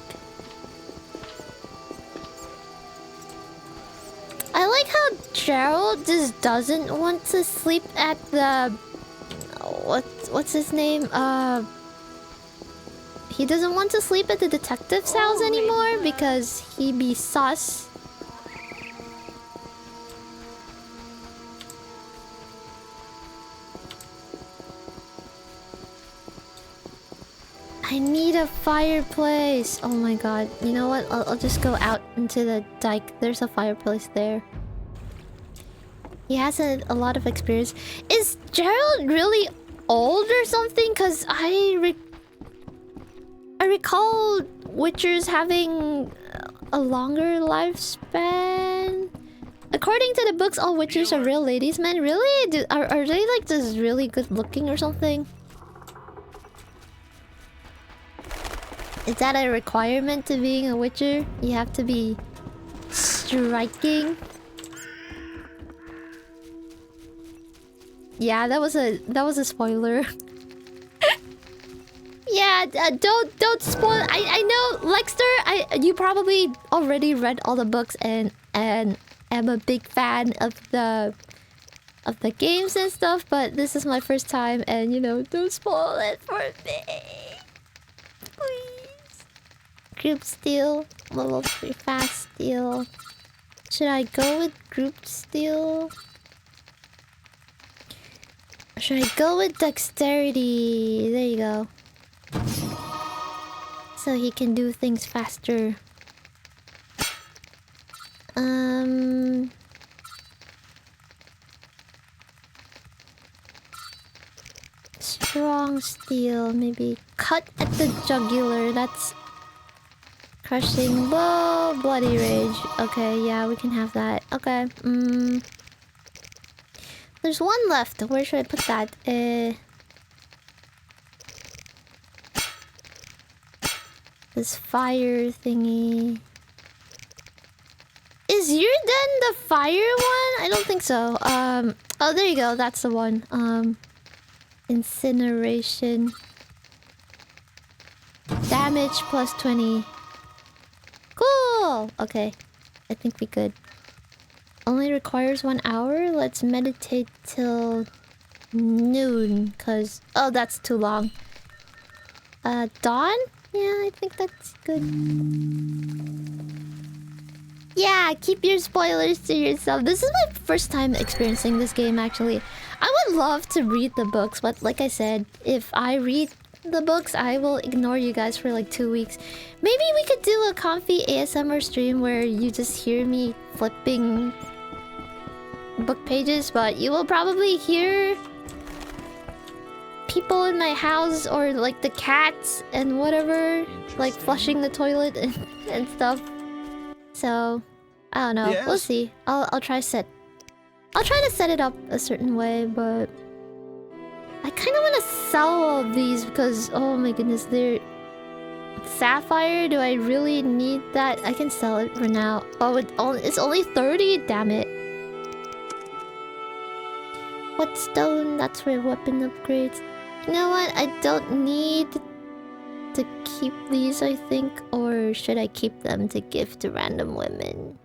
I like how Gerald just doesn't want to sleep at the... What's his name? He doesn't want to sleep at the detective's house anymore because he be sus. I need a fireplace. Oh my god. You know what? I'll just go out into the dike. There's a fireplace there. He has a lot of experience. Is Gerald really old or something? Because I recall Witchers having a longer lifespan. According to the books, all Witchers are real ladies, man. Really? Are they like just really good looking or something? Is that a requirement to being a Witcher? You have to be striking? Yeah, that was a spoiler. Yeah, don't spoil. I know, Lexter. You probably already read all the books and am a big fan of the games and stuff. But this is my first time, and you know, don't spoil it for me, please. Group steal, level 3 fast steal. Should I go with group steal? Should I go with dexterity? There you go. So he can do things faster. Strong steel, maybe cut at the jugular. That's crushing blow, bloody rage. Okay, yeah, we can have that. Okay. There's one left. Where should I put that? This fire thingy. Is Yurden the fire one? I don't think so. Oh, there you go. That's the one. Incineration. Damage plus 20. Cool! Okay. I think we could. Only requires 1 hour? Let's meditate till noon, cause... Oh, that's too long. Dawn? Yeah, I think that's good. Yeah, keep your spoilers to yourself. This is my first time experiencing this game, actually. I would love to read the books, but like I said, if I read the books, I will ignore you guys for like 2 weeks. Maybe we could do a comfy ASMR stream where you just hear me flipping book pages, but you will probably hear people in my house or like the cats and whatever, like flushing the toilet and stuff. So I don't know. Yes? We'll see. I'll try to set it up a certain way, but I kind of want to sell all of these because oh my goodness, they're sapphire. Do I really need that? I can sell it for now. Oh, it's only 30. Damn it. What stone? That's for weapon upgrades. You know what? I don't need to keep these, I think. Or should I keep them to give to random women?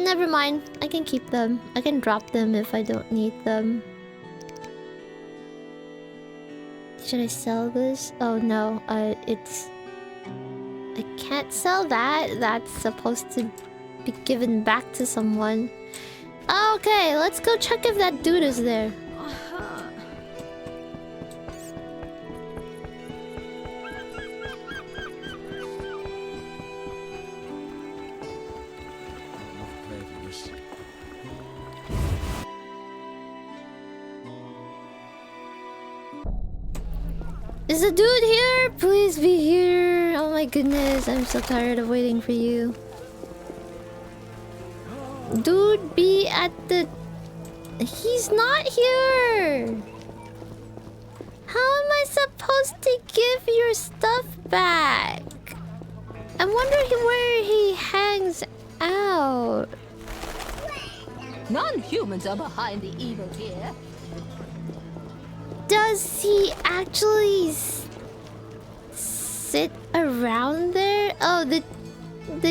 Never mind. I can keep them. I can drop them if I don't need them. Should I sell this? Oh no, it's... I can't sell that. That's supposed to be given back to someone. Okay, let's go check if that dude is there. Is the dude here? Please be here. Oh my goodness, I'm so tired of waiting for you. Dude, be at the... He's not here! How am I supposed to give your stuff back? I wonder where he hangs out. Non-humans are behind the evil here. Does he actually sit around there? Oh, did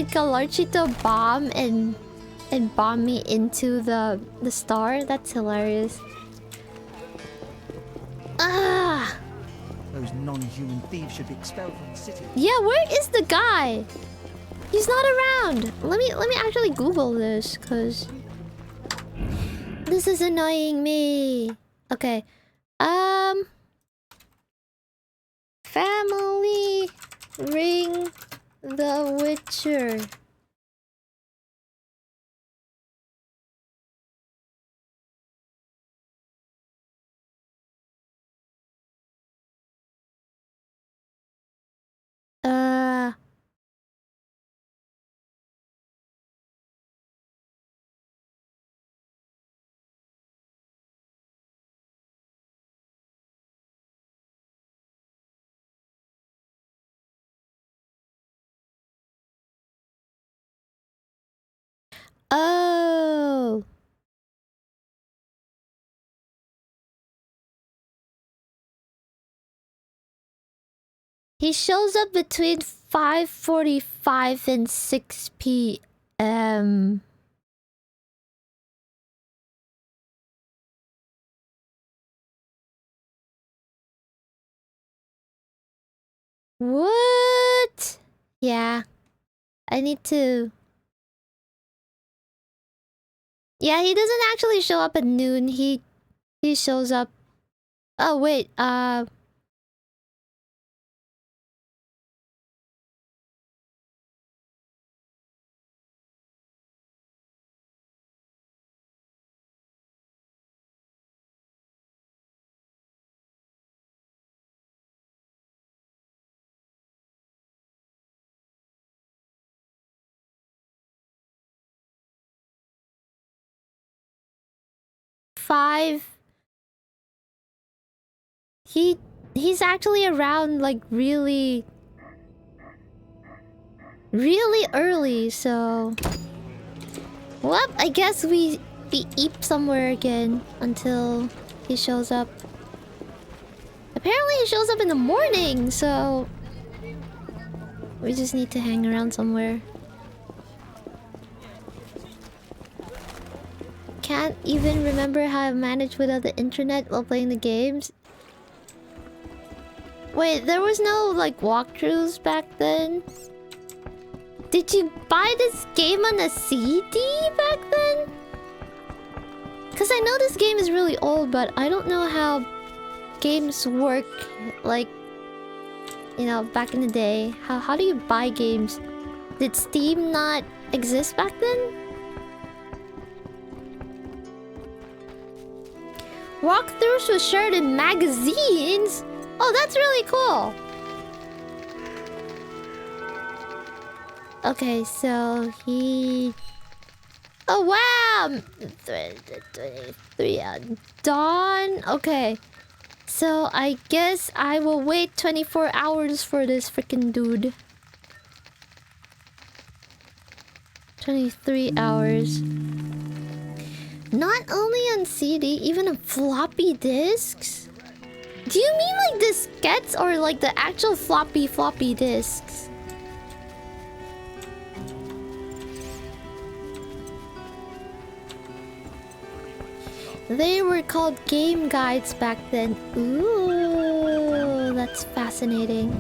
Galarchito bomb and bomb me into the star? That's hilarious. Ah! Those non-human thieves should be expelled from the city. Yeah, where is the guy? He's not around. Let me actually Google this, cause this is annoying me. Okay. Family ring the Witcher. Oh. He shows up between 5:45 and 6 p.m. What? Yeah. I need to... Yeah, he doesn't actually show up at noon. He shows up... Oh, wait. He's actually around like really early, so well, I guess we eep somewhere again until he shows up. Apparently he shows up in the morning, so we just need to hang around somewhere. Can't even remember how I managed without the internet while playing the games. Wait, there was no like walkthroughs back then? Did you buy this game on a CD back then? Cause I know this game is really old, but I don't know how games work, like, you know, back in the day. How do you buy games? Did Steam not exist back then? Walkthroughs were shared in magazines? Oh, that's really cool. Okay, so he... Oh, wow! 23 at dawn? Okay. So, I guess I will wait 24 hours for this freaking dude. 23 hours. Not only on CD, even on floppy disks? Do you mean like diskettes or like the actual floppy disks? They were called game guides back then. Ooh, that's fascinating.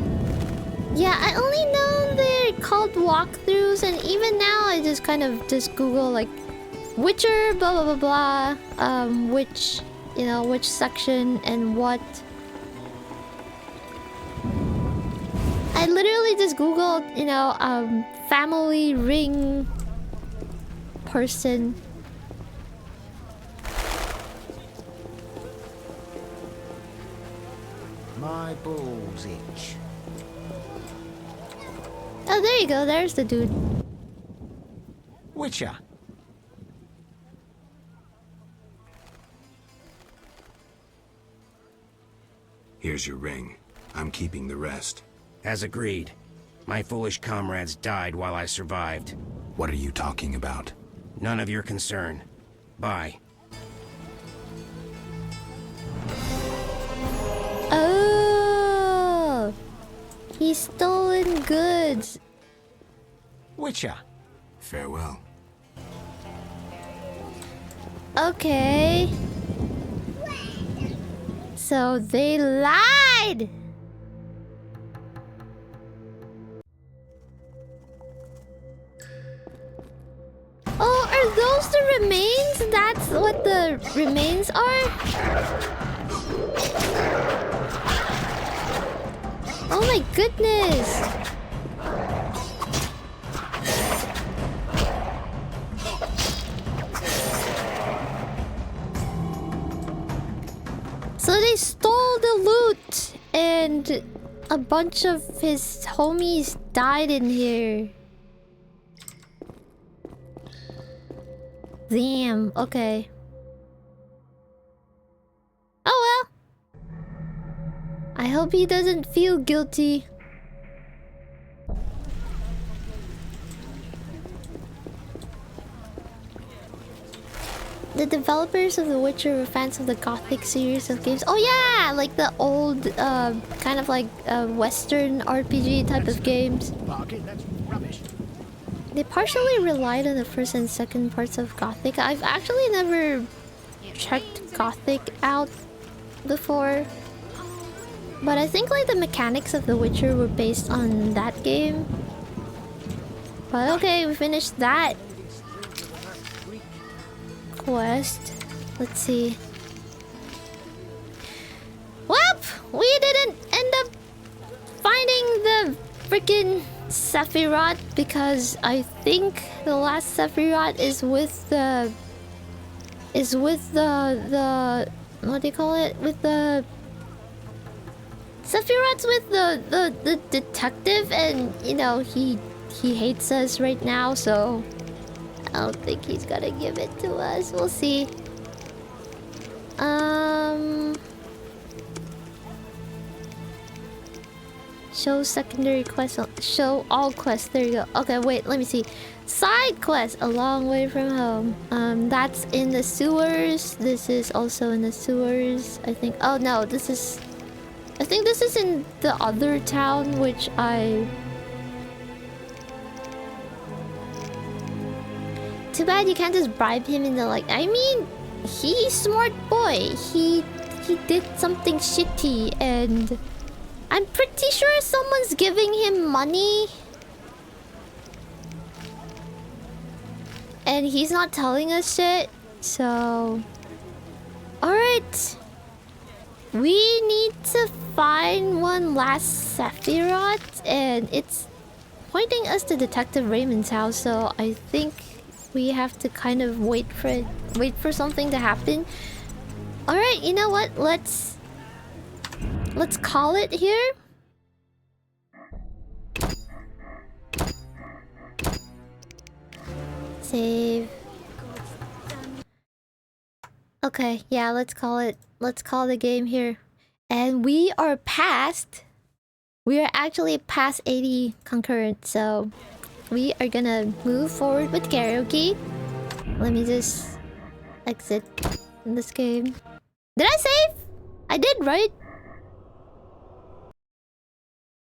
Yeah, I only know they're called walkthroughs, and even now I just kind of just Google like Witcher, blah blah blah blah, which, you know, which section and what. I literally just Googled, you know, family ring person. My balls itch. Oh, there you go. There's the dude. Witcher. Here's your ring. I'm keeping the rest. As agreed. My foolish comrades died while I survived. What are you talking about? None of your concern. Bye. Oh, he's stolen goods. Witcher. Farewell. Okay. So they lied. Oh, are those the remains? That's what the remains are? Oh my goodness. So they stole the loot and a bunch of his homies died in here. Damn, okay. Oh well. I hope he doesn't feel guilty. The developers of The Witcher were fans of the Gothic series of games. Oh yeah, like the old, kind of like Western RPG type of games. They partially relied on the first and second parts of Gothic. I've actually never checked Gothic out before. But I think like the mechanics of The Witcher were based on that game. But okay, we finished that quest. Let's see. Well, we didn't end up finding the freaking Sephirot because I think the last Sephirot is with the what do you call it? With the Sephirot's with the detective, and you know he hates us right now, so I don't think he's gonna give it to us. We'll see. Show secondary quests. Show all quests. There you go. Okay, wait. Let me see. Side quest. A long way from home. That's in the sewers. This is also in the sewers. I think. Oh no, this is. I think this is in the other town, which I. Too bad you can't just bribe him into like. I mean, he's smart boy. He did something shitty, and I'm pretty sure someone's giving him money, and he's not telling us shit. So, all right, we need to find one last Sephirot, and it's pointing us to Detective Raymond's house. So I think we have to kind of wait for something to happen. All right, you know what? Let's call it here. Save. Okay, yeah, let's call it. Let's call the game here. And we are actually past 80 concurrent, so we are gonna move forward with karaoke. Let me just exit this game. Did I save? I did, right?